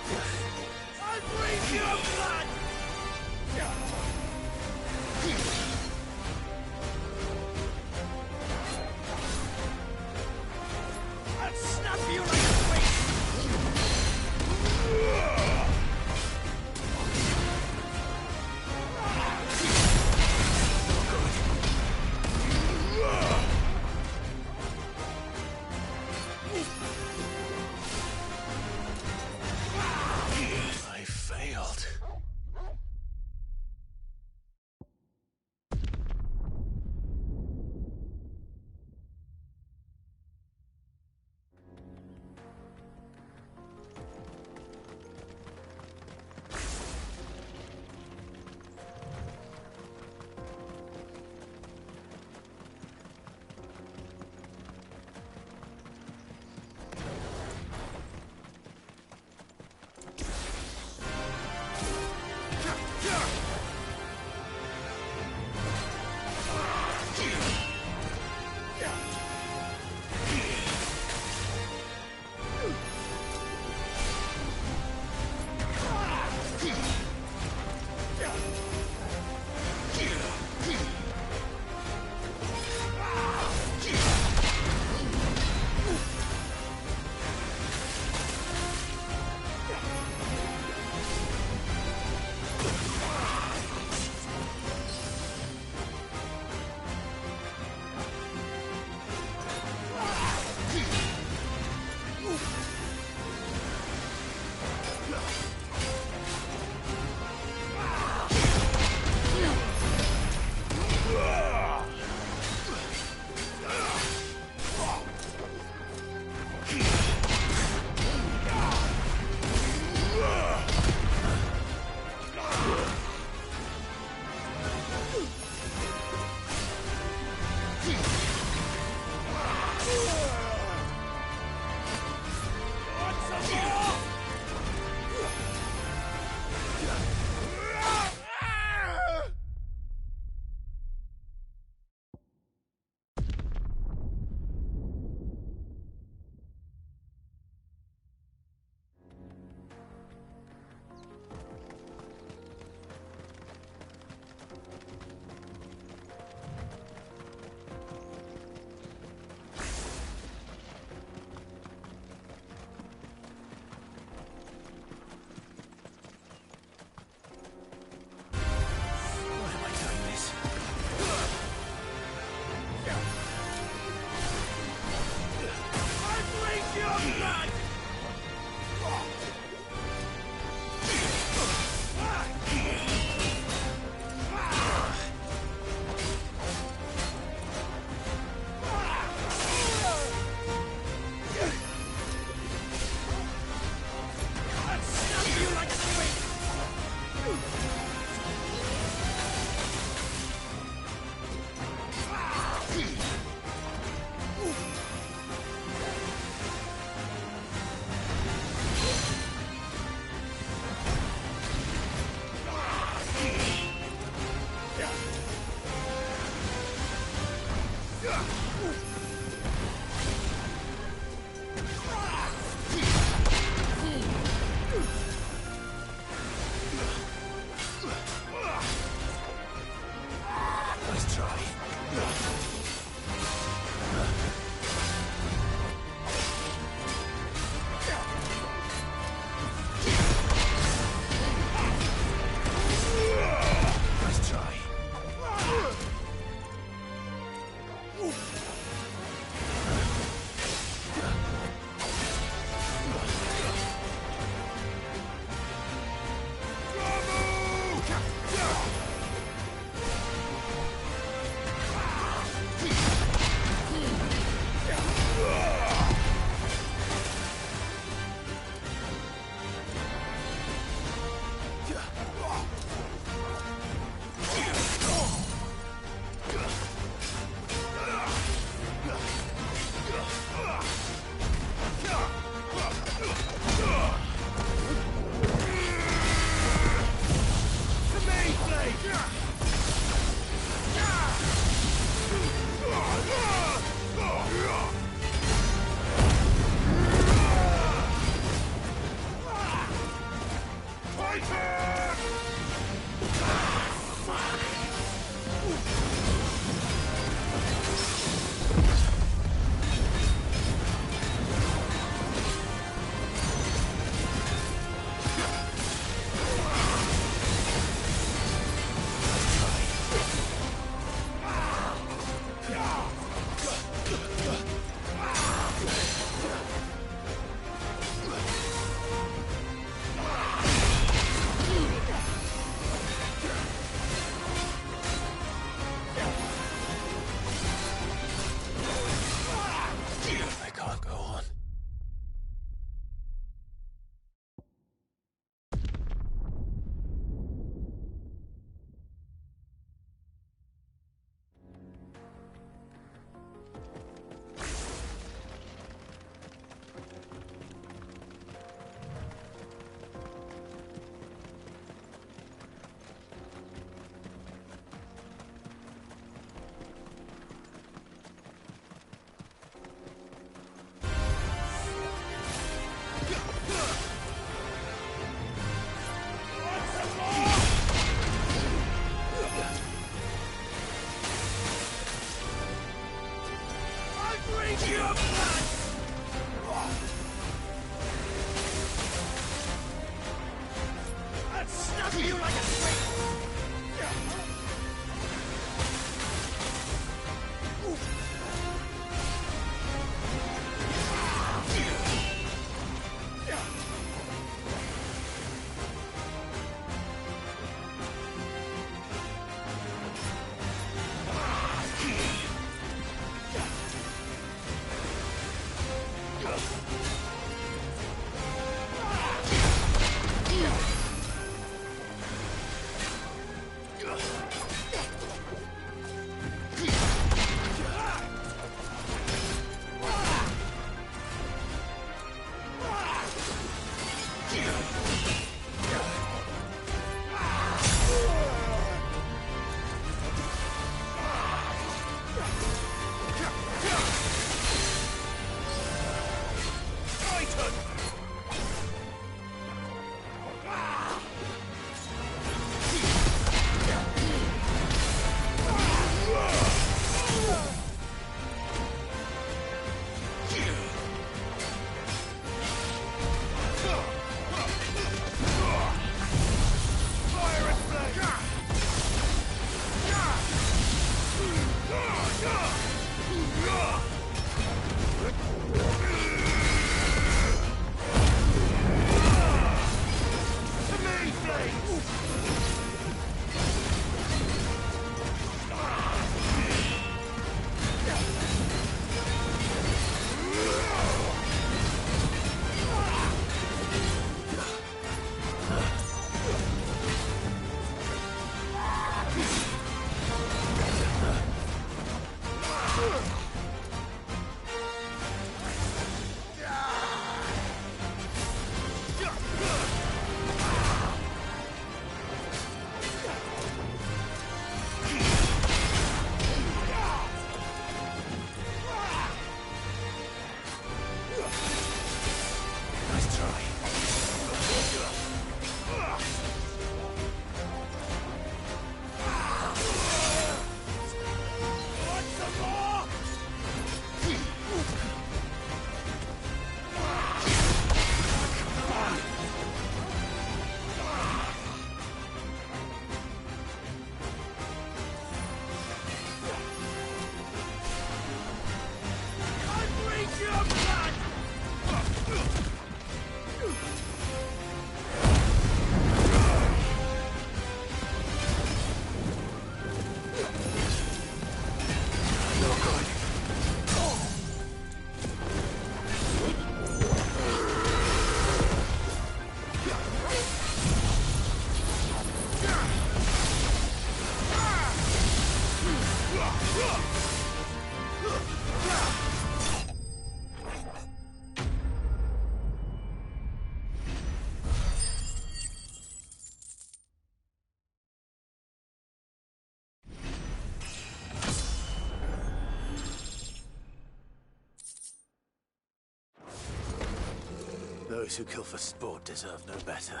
Those who kill for sport deserve no better.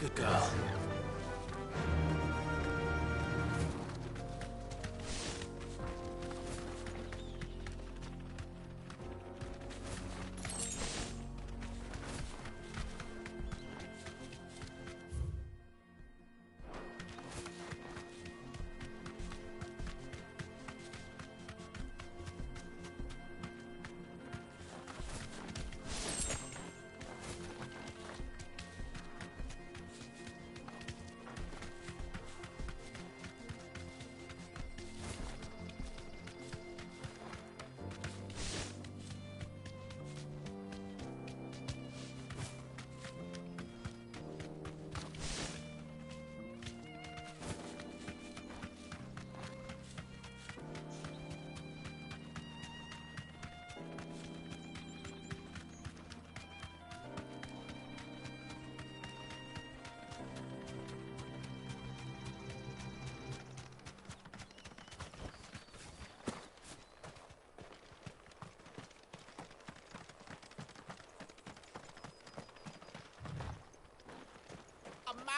Good girl.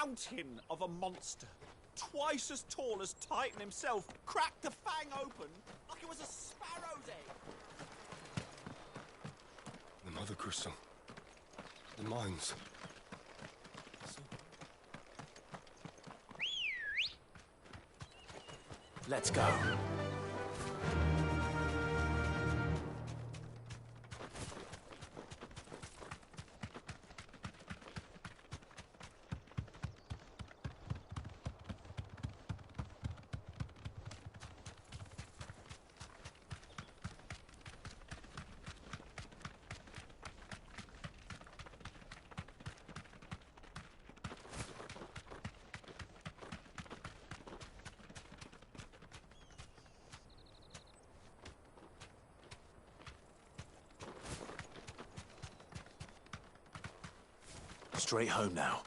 Mountain of a monster, twice as tall as Titan himself, cracked the fang open like it was a sparrow's egg. The Mother Crystal. The mines. Let's go. Straight home now.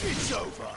It's over.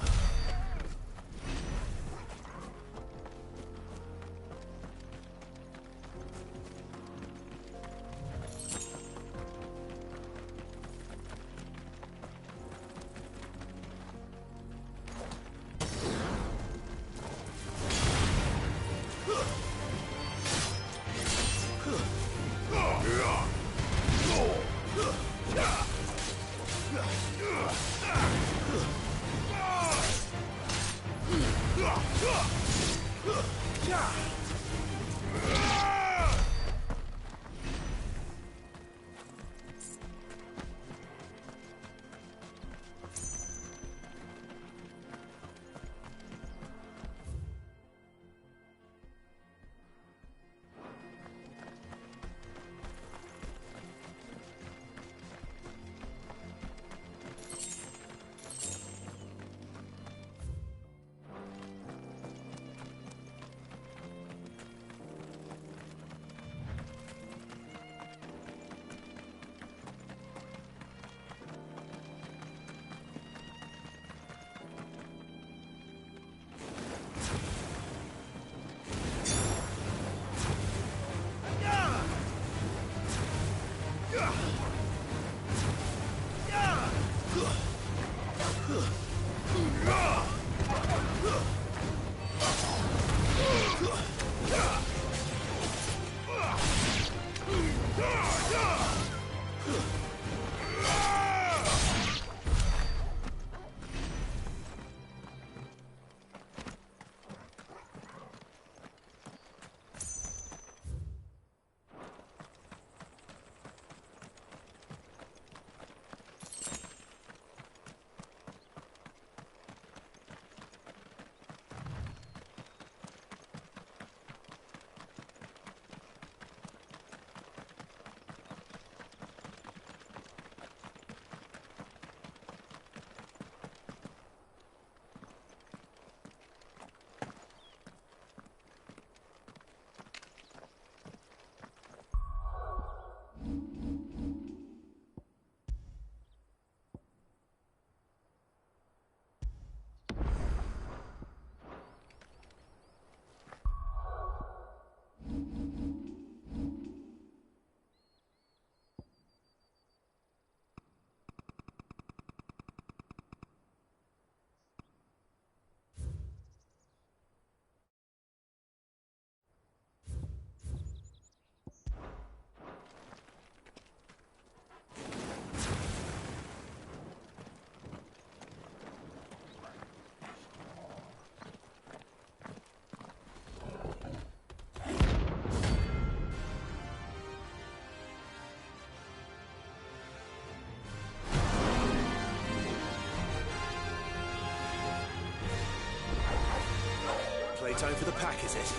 Playtime for the pack, is it?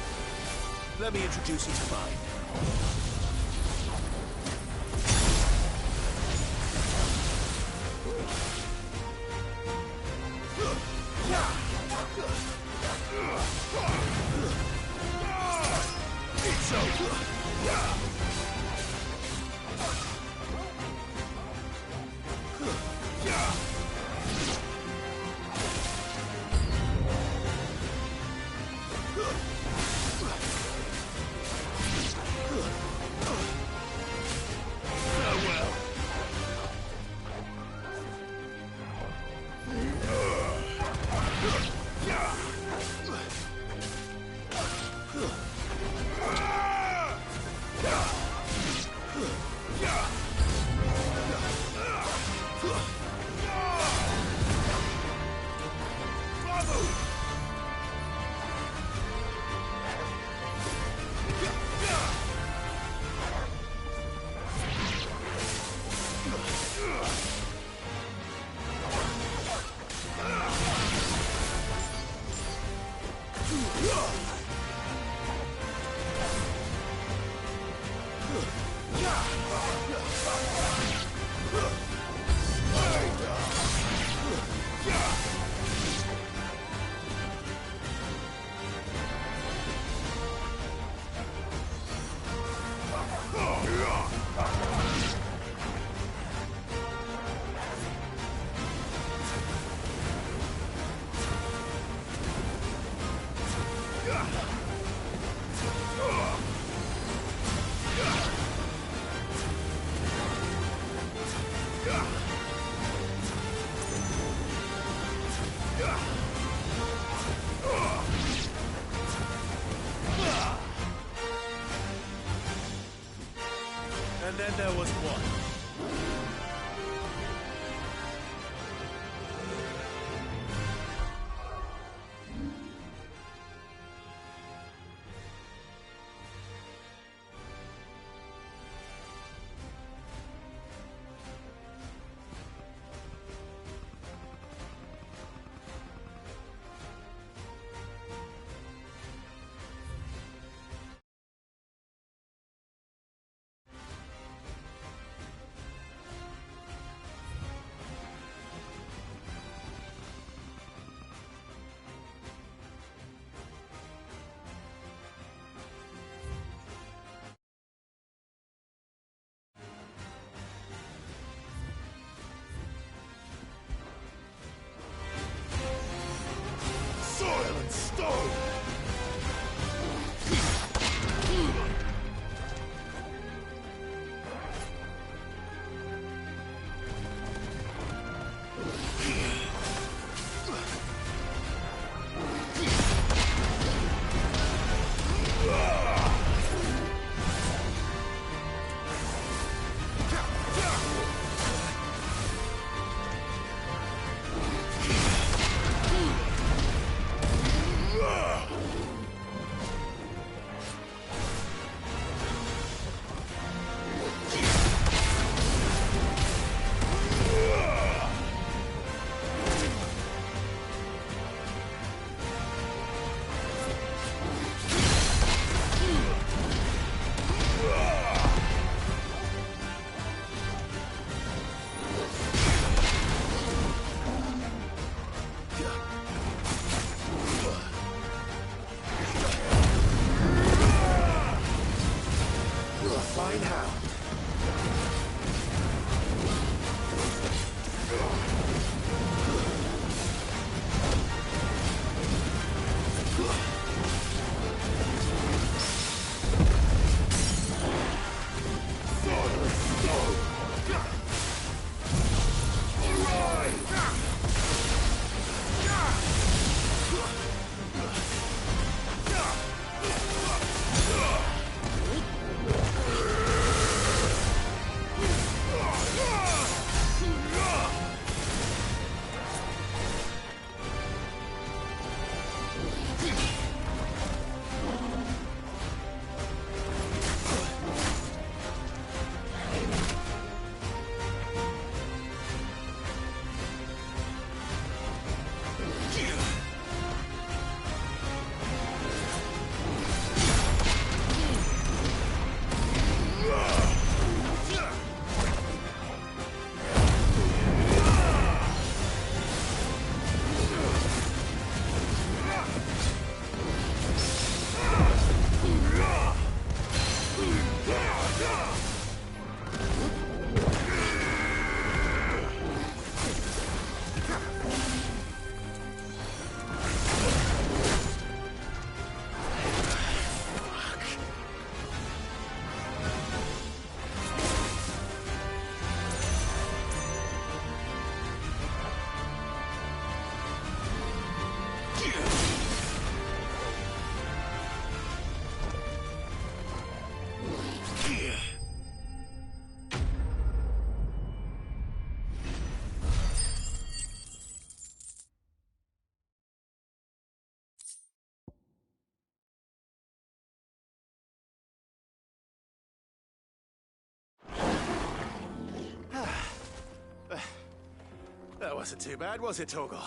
Let me introduce you to mine. It's over. And then there was one. wasn't too bad, was it, Torgal?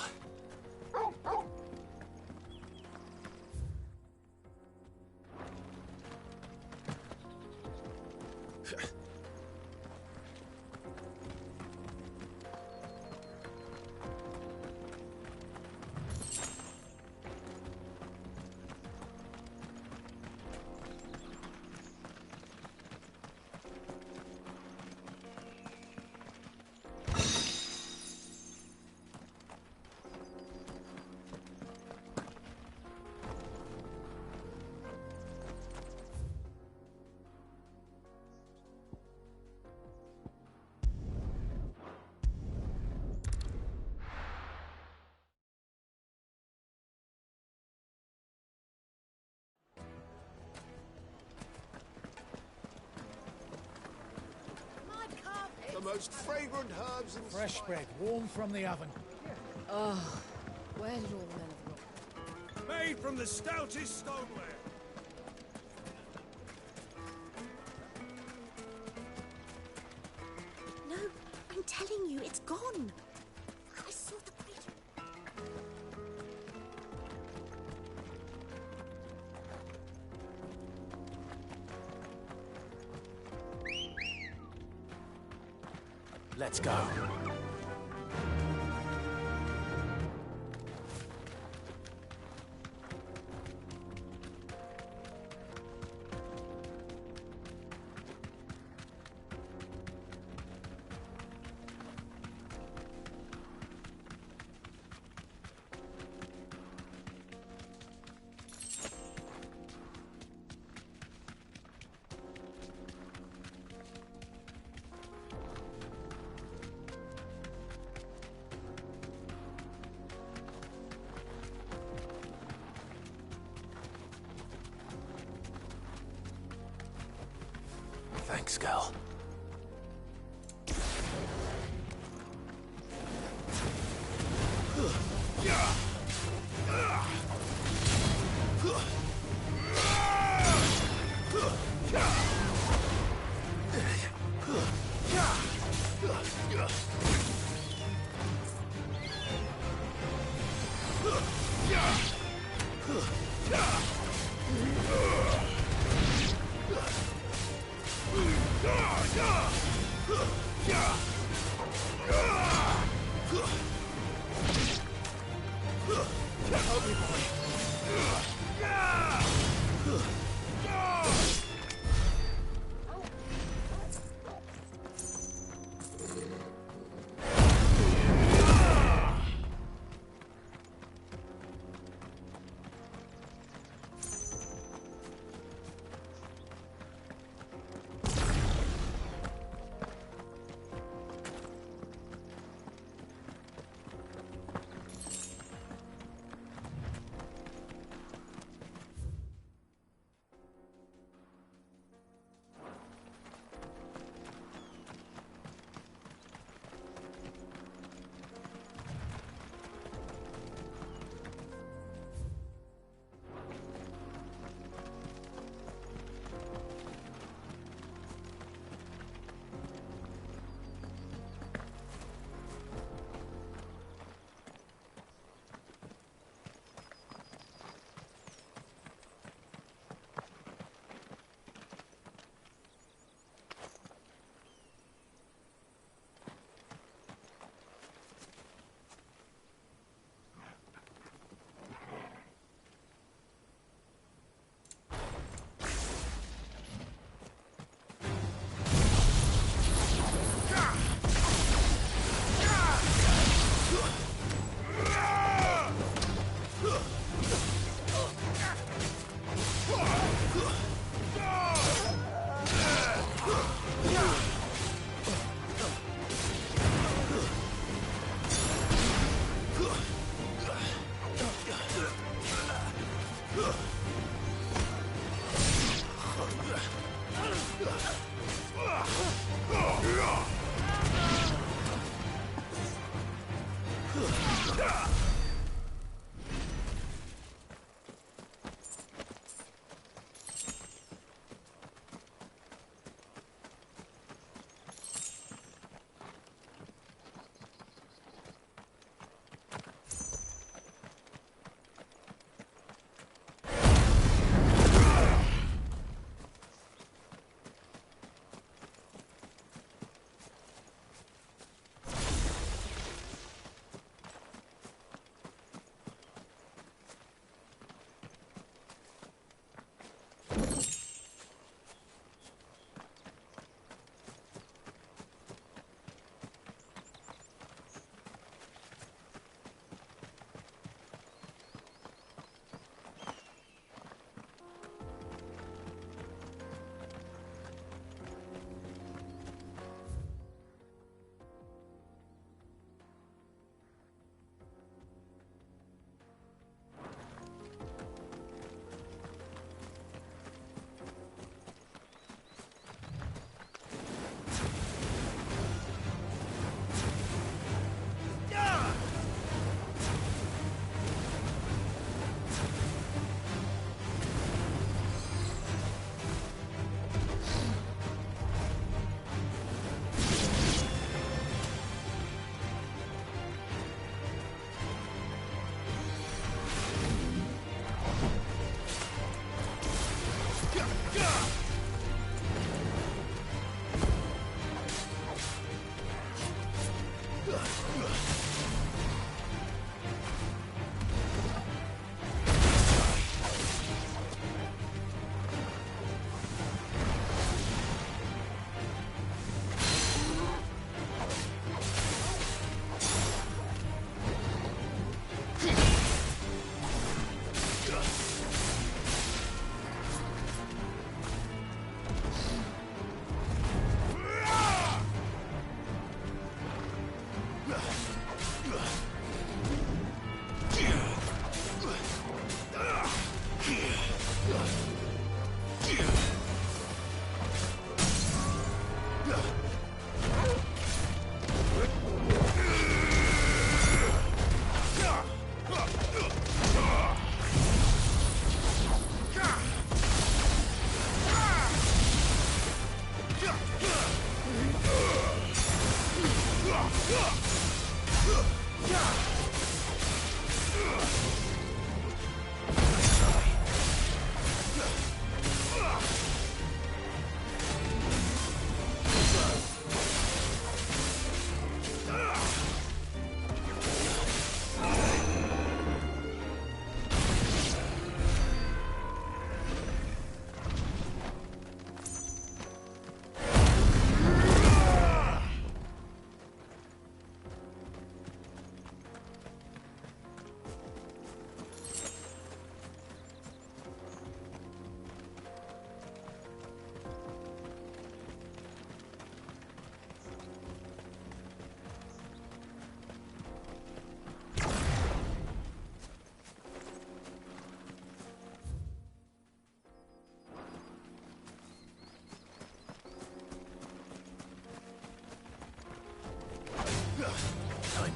The most fragrant herbs and fresh bread, warm from the oven. Oh, where did all the men have gone? made from the stoutest stoneware. No, I'm telling you, it's gone. I saw the creature. Let's go. Thanks, girl.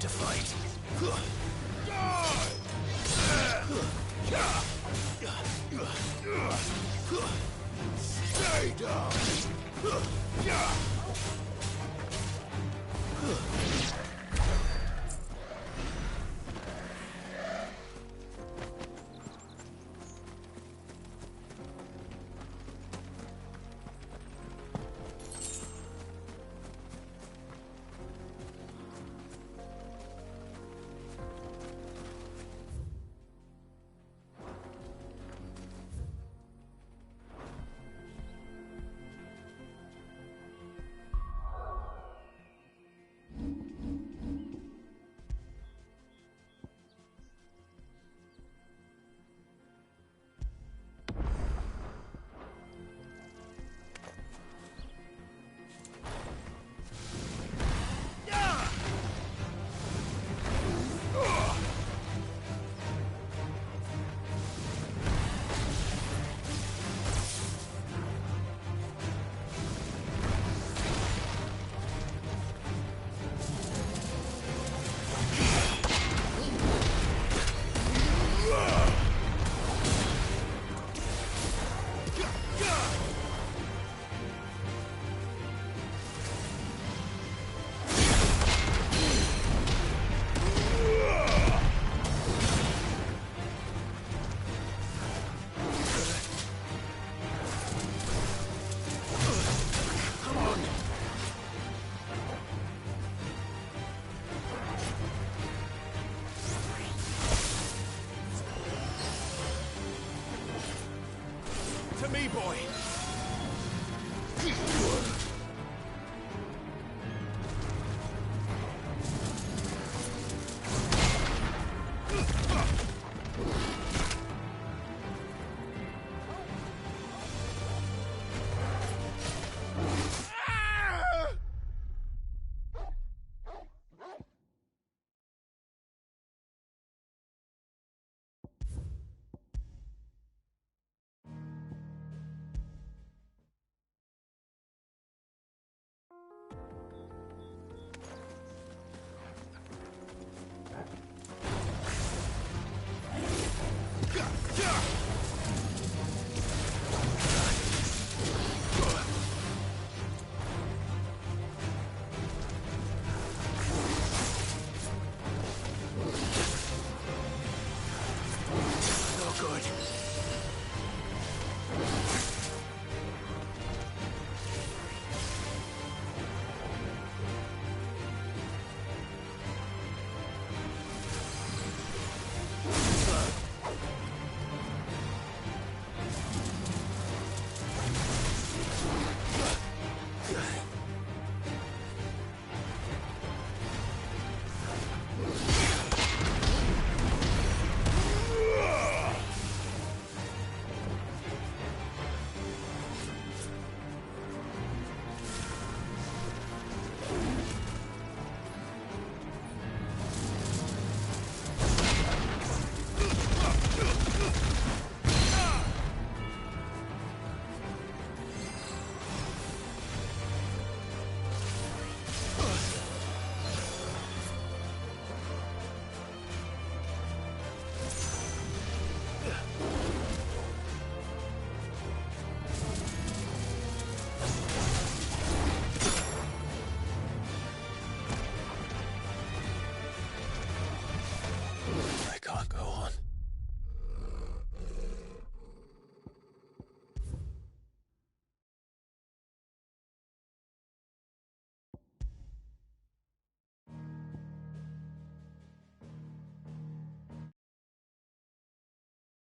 to fight. Stay down! To me, boy! I can't go on.